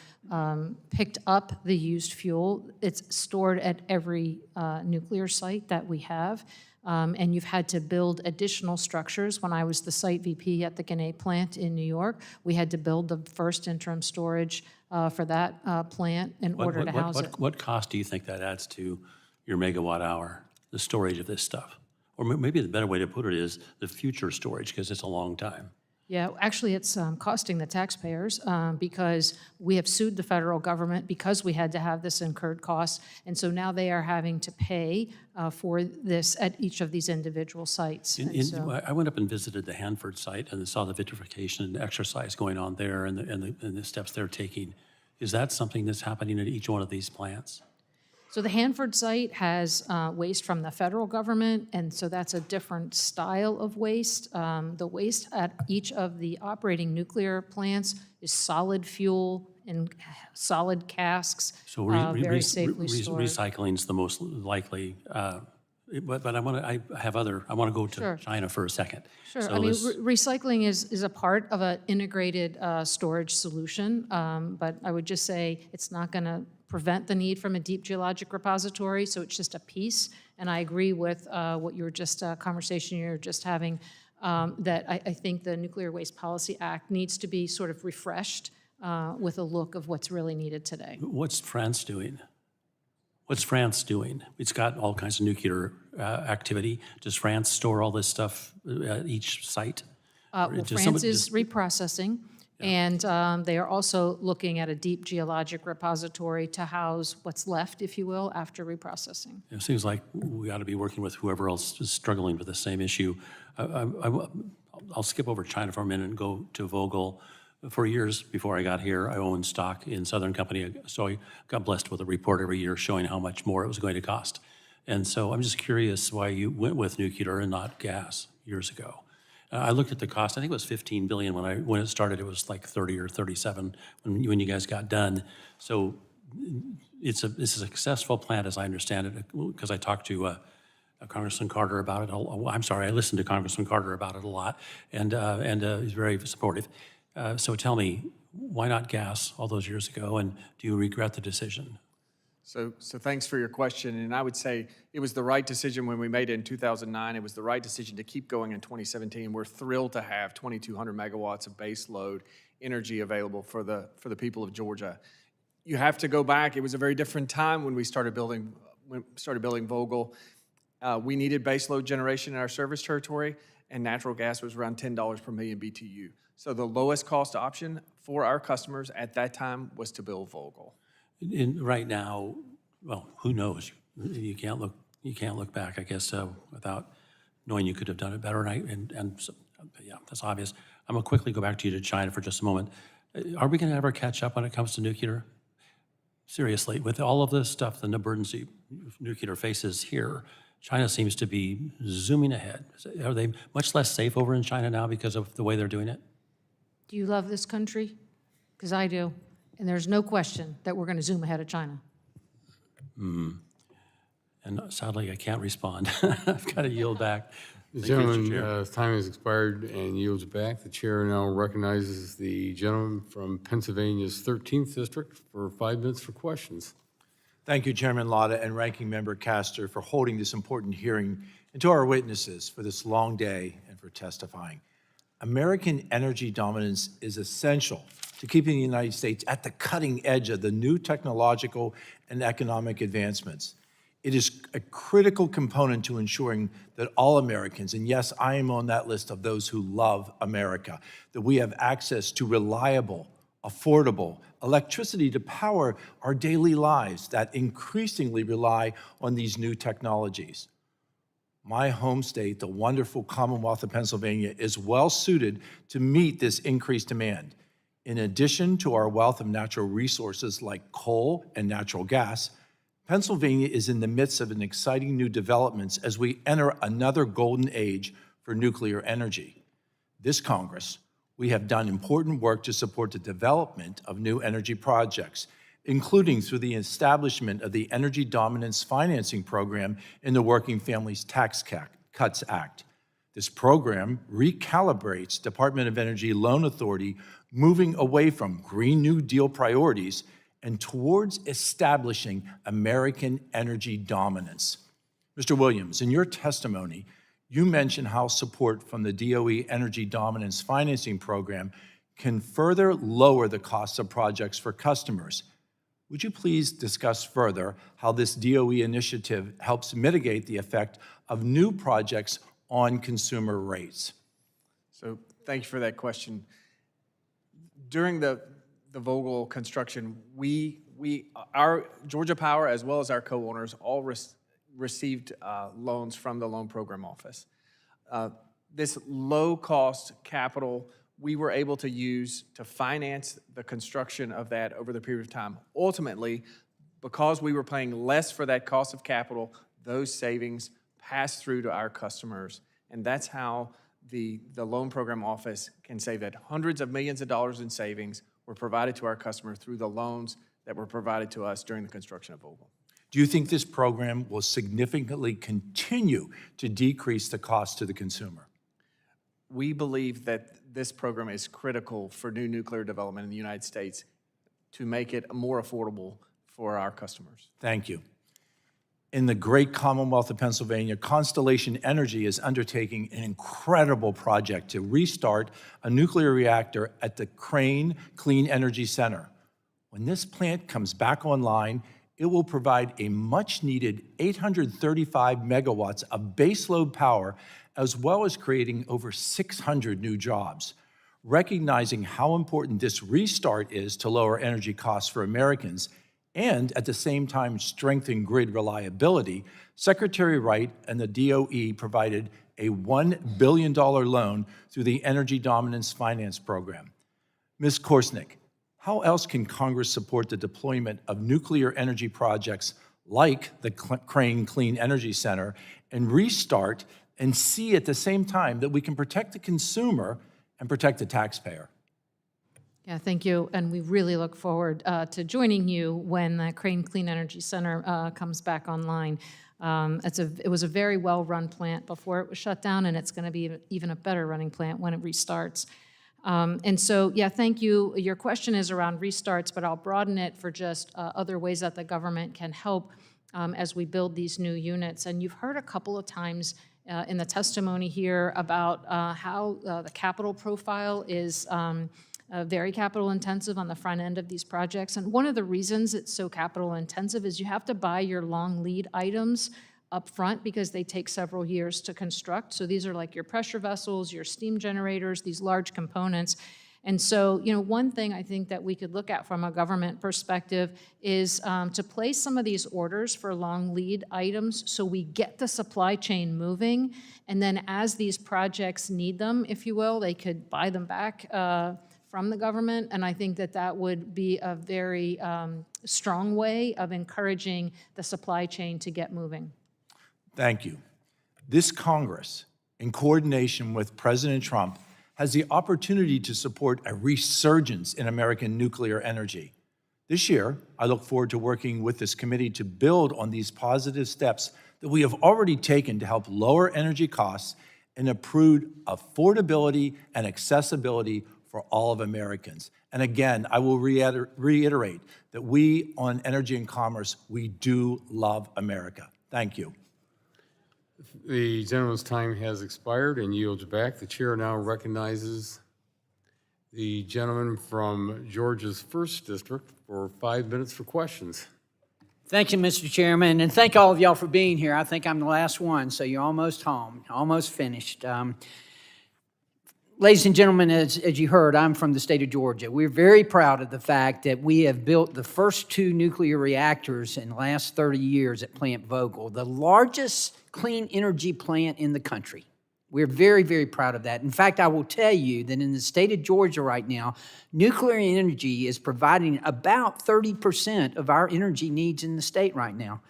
picked up the used fuel. It's stored at every nuclear site that we have, and you've had to build additional structures. When I was the site VP at the Gannett plant in New York, we had to build the first interim storage for that plant in order to house it. What cost do you think that adds to your megawatt hour, the storage of this stuff? Or maybe the better way to put it is the future storage, because it's a long time. Yeah, actually, it's costing the taxpayers because we have sued the federal government because we had to have this incurred costs, and so now they are having to pay for this at each of these individual sites. I went up and visited the Hanford site and saw the vitrification exercise going on there and the steps they're taking. Is that something that's happening at each one of these plants? So the Hanford site has waste from the federal government, and so that's a different style of waste. The waste at each of the operating nuclear plants is solid fuel in solid casks, very safely stored. Recycling is the most likely, but I want to go to China for a second. Sure, So I mean, recycling is a part of an integrated storage solution, but I would just say it's not going to prevent the need from a deep geologic repository, so it's just a piece. And I agree with what you were just, conversation you were just having, that I think the Nuclear Waste Policy Act needs to be sort of refreshed with a look of what's really needed today. What's France doing? What's France doing? It's got all kinds of nuclear activity. Does France store all this stuff at each site? Well, France is reprocessing, And they are also looking at a deep geologic repository to house what's left, if you will, after reprocessing. It seems like we ought to be working with whoever else is struggling with the same issue. I'll skip over China for a minute and go to Vogtle. For years before I got here, I owned stock in Southern Company, so I got blessed with a report every year showing how much more it was going to cost. And so I'm just curious why you went with nuclear and not gas years ago. I looked at the cost. I think it was $15 billion when it started. It was like 30 or 37 when you guys got done. So it's a successful plant, as I understand it, because I talked to Congressman Carter about it. I'm sorry, I listened to Congressman Carter about it a lot, and he's very supportive. So tell me, why not gas all those years ago, and do you regret the decision? So thanks for your question, and I would say it was the right decision when we made it in 2009. It was the right decision to keep going in 2017. We're thrilled to have 2,200 megawatts of base load energy available for the people of Georgia. You have to go back. It was a very different time when we started building Vogtle. We needed base load generation in our service territory, and natural gas was around $10 per million BTU. So the lowest cost option for our customers at that time was to build Vogtle. Right now, well, who knows? You can't look back, I guess, without knowing you could have done it better. And so, yeah, that's obvious. I'm gonna quickly go back to China for just a moment. Are we gonna ever catch up when it comes to nuclear? Seriously, with all of this stuff, the emergency nuclear faces here, China seems to be zooming ahead. Are they much less safe over in China now because of the way they're doing it? Do you love this country? Because I do. And there's no question that we're going to zoom ahead of China. And sadly, I can't respond. I've got to yield back. The Thank you, Mr. Chair. gentleman's time has expired and yields back. The chair now recognizes the gentleman from Pennsylvania's 13th District for 5 minutes for questions. Thank you, Chairman Latta and Ranking Member Castor, for holding this important hearing, and to our witnesses for this long day and for testifying. American energy dominance is essential to keeping the United States at the cutting edge of the new technological and economic advancements. It is a critical component to ensuring that all Americans, and yes, I am on that list of those who love America, that we have access to reliable, affordable electricity to power our daily lives that increasingly rely on these new technologies. My home state, the wonderful Commonwealth of Pennsylvania, is well suited to meet this increased demand. In addition to our wealth of natural resources like coal and natural gas, Pennsylvania is in the midst of an exciting new developments as we enter another golden age for nuclear energy. This Congress, we have done important work to support the development of new energy projects, including through the establishment of the Energy Dominance Financing Program in the Working Families Tax Cuts Act. This program recalibrates Department of Energy loan authority, moving away from Green New Deal priorities and towards establishing American energy dominance. Mr. Williams, in your testimony, you mentioned how support from the DOE Energy Dominance Financing Program can further lower the costs of projects for customers. Would you please discuss further how this DOE initiative helps mitigate the effect of new projects on consumer rates? So thank you for that question. During the Vogtle construction, our Georgia Power, as well as our co-owners, all received loans from the Loan Program Office. This low-cost capital we were able to use to finance the construction of that over the period of time. Ultimately, because we were paying less for that cost of capital, those savings passed through to our customers. And that's how the Loan Program Office can say that hundreds of millions of dollars in savings were provided to our customer through the loans that were provided to us during the construction of Vogtle. Do you think this program will significantly continue to decrease the cost to the consumer? We believe that this program is critical for new nuclear development in the United States to make it more affordable for our customers. Thank you. In the great Commonwealth of Pennsylvania, Constellation Energy is undertaking an incredible project to restart a nuclear reactor at the Crane Clean Energy Center. When this plant comes back online, it will provide a much-needed 835 megawatts of baseload power, as well as creating over 600 new jobs. recognizing how important this restart is to lower energy costs for Americans and at the same time strengthen grid reliability, Secretary Wright and the DOE provided a $1 billion loan through the Energy Dominance Finance Program. Ms. Korsnick, how else can Congress support the deployment of nuclear energy projects like the Crane Clean Energy Center and restart and see at the same time that we can protect the consumer and protect the taxpayer? Yeah, thank you. And we really look forward to joining you when the Crane Clean Energy Center comes back online. It was a very well-run plant before it was shut down, and it's going to be even a better running plant when it restarts. And so, yeah, thank you. Your question is around restarts, but I'll broaden it for just other ways that the government can help as we build these new units. And you've heard a couple of times in the testimony here about how the capital profile is very capital intensive on the front end of these projects. And one of the reasons it's so capital intensive is you have to buy your long lead items up front because they take several years to construct. So these are like your pressure vessels, your steam generators, these large components. And so, you know, one thing I think that we could look at from a government perspective is to place some of these orders for long lead items so we get the supply chain moving. And then as these projects need them, if you will, they could buy them back from the government. And I think that that would be a very strong way of encouraging the supply chain to get moving. Thank you. This Congress, in coordination with President Trump, has the opportunity to support a resurgence in American nuclear energy. This year, I look forward to working with this committee to build on these positive steps that we have already taken to help lower energy costs and improve affordability and accessibility for all of Americans. And again, I will reiterate that we on Energy and Commerce, we do love America. Thank you. The gentleman's time has expired and yields back. The chair now recognizes the gentleman from Georgia's 1st District for 5 minutes for questions. Thank you, Mr. Chairman, and thank all of y'all for being here. I think I'm the last one, so you're almost home, almost finished. Ladies and gentlemen, as you heard, I'm from the state of Georgia. We're very proud of the fact that we have built the first 2 nuclear reactors in the last 30 years at Plant Vogtle, the largest clean energy plant in the country. We're very, very proud of that. In fact, I will tell you that in the state of Georgia right now, nuclear energy is providing about 30% of our energy needs in the state right now.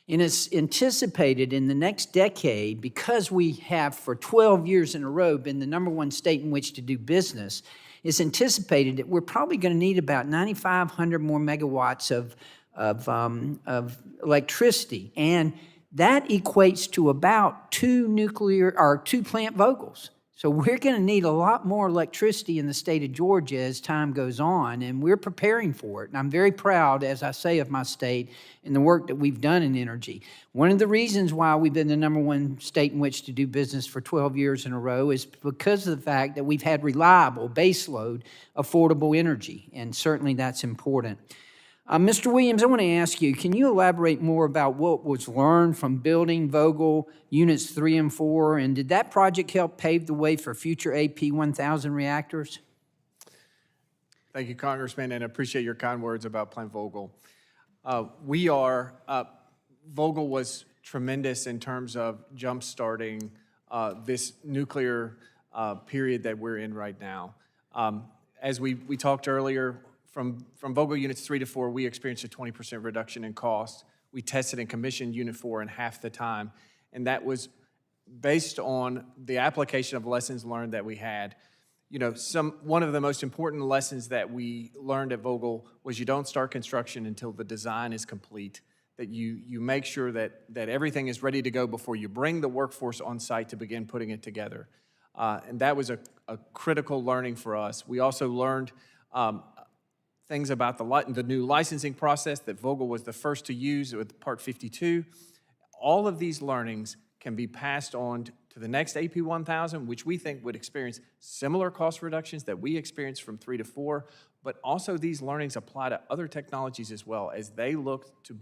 And it's anticipated in the next decade, because we have for 12 years in a row been the #1 state in which to do business, it's anticipated that we're probably going to need about 9,500 more megawatts of electricity. And that equates to about 2 Plant Vogtles. So we're going to need a lot more electricity in the state of Georgia as time goes on, and we're preparing for it. And I'm very proud, as I say, of my state and the work that we've done in energy. One of the reasons why we've been the #1 state in which to do business for 12 years in a row is because of the fact that we've had reliable, baseload, affordable energy, and certainly that's important. Mr. Williams, I want to ask you, can you elaborate more about what was learned from building Vogtle Units 3 and 4, and did that project help pave the way for future AP1000 reactors? Thank you, Congressman, and appreciate your kind words about Plant Vogtle. Vogtle was tremendous in terms of jump-starting this nuclear period that we're in right now. As we talked earlier, from Vogtle Units 3 to 4, we experienced a 20% reduction in cost. We tested and commissioned Unit 4 in half the time, and that was based on the application of lessons learned that we had. You know, one of the most important lessons that we learned at Vogtle was you don't start construction until the design is complete, that you make sure that everything is ready to go before you bring the workforce on site to begin putting it together. And that was a critical learning for us. We also learned things about the new licensing process that Vogtle was the first to use with Part 52. All of these learnings can be passed on to the next AP1000, which we think would experience similar cost reductions that we experienced from 3 to 4, but also these learnings apply to other technologies as well as they look to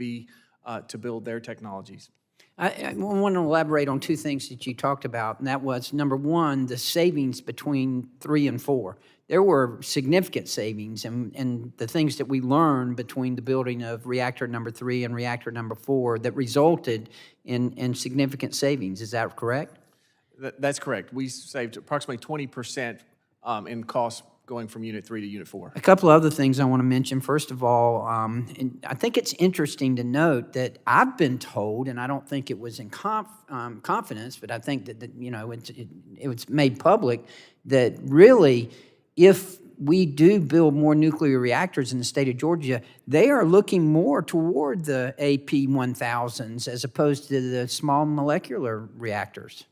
build their technologies. I want to elaborate on two things that you talked about, and that was, number one, the savings between 3 and 4. There were significant savings, and the things that we learned between the building of reactor number 3 and reactor number 4 that resulted in significant savings. Is that correct? That's correct. We saved approximately 20% in costs going from Unit 3 to Unit 4. A couple of other things I want to mention. First of all, and I think it's interesting to note that I've been told, and I don't think it was in confidence, but I think that it was made public, that really, if we do build more nuclear reactors in the state of Georgia, they are looking more toward the AP1000s as opposed to the small molecular reactors.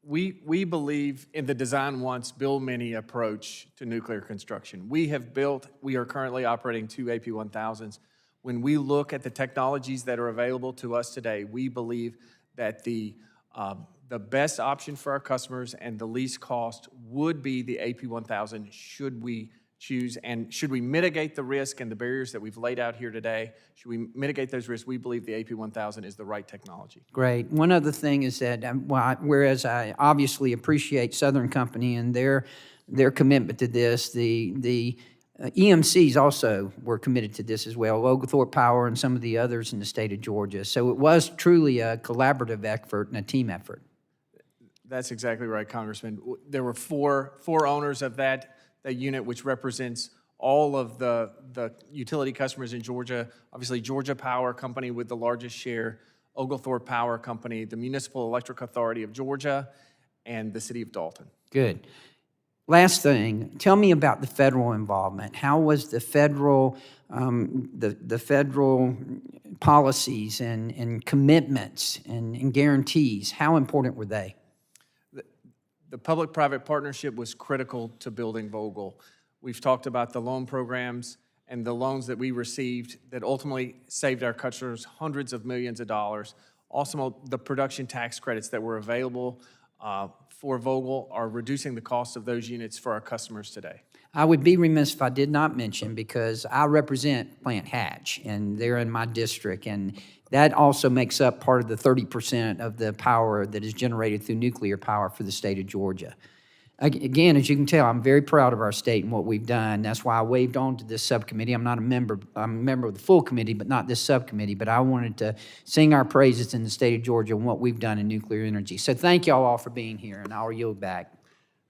We believe in the design once, build many approach to nuclear construction. We are currently operating 2 AP1000s. When we look at the technologies that are available to us today, we believe that the best option for our customers and the least cost would be the AP1000 should we choose, and should we mitigate the risk and the barriers that we've laid out here today, should we mitigate those risks, we believe the AP1000 is the right technology. Great. One other thing is that, whereas I obviously appreciate Southern Company and their commitment to this, the EMCs also were committed to this as well, Oglethorpe Power and some of the others in the state of Georgia. So it was truly a collaborative effort and a team effort. That's exactly right, Congressman. There were four owners of that unit, which represents all of the utility customers in Georgia. Obviously, Georgia Power Company with the largest share, Oglethorpe Power Company, the Municipal Electric Authority of Georgia, and the City of Dalton. Good. Last thing, tell me about the federal involvement. How was the federal policies and commitments and guarantees, how important were they? The public-private partnership was critical to building Vogtle. We've talked about the loan programs and the loans that we received that ultimately saved our customers hundreds of millions of dollars. Also, the production tax credits that were available for Vogtle are reducing the cost of those units for our customers today. I would be remiss if I did not mention, because I represent Plant Hatch, and they're in my district, and that also makes up part of the 30% of the power that is generated through nuclear power for the state of Georgia. Again, as you can tell, I'm very proud of our state and what we've done. That's why I waved on to this subcommittee. I'm not a member. I'm a member of the full committee, but not this subcommittee. But I wanted to sing our praises in the state of Georgia and what we've done in nuclear energy. So thank y'all all for being here, and I'll yield back.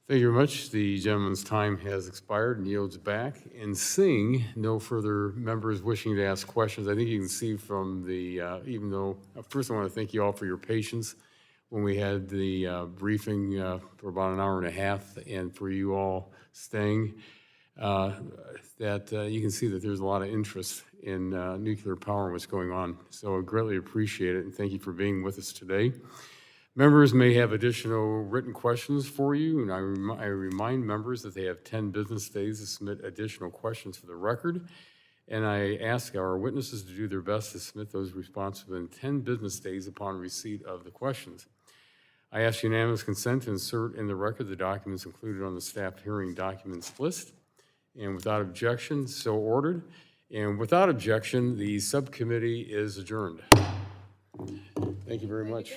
Thank you very much. The gentleman's time has expired and yields back. And seeing no further members wishing to ask questions, I think you can see from the, even though, first I want to thank you all for your patience when we had the briefing for about an hour and a half, and for you all staying, that you can see that there's a lot of interest in nuclear power and what's going on. So I greatly appreciate it, and thank you for being with us today. Members may have additional written questions for you, and I remind members that they have 10 business days to submit additional questions for the record, and I ask our witnesses to do their best to submit those responses within 10 business days upon receipt of the questions. I ask unanimous consent to insert in the record the documents included on the staff hearing documents list, and without objection, so ordered. And without objection, the subcommittee is adjourned. Thank you very much.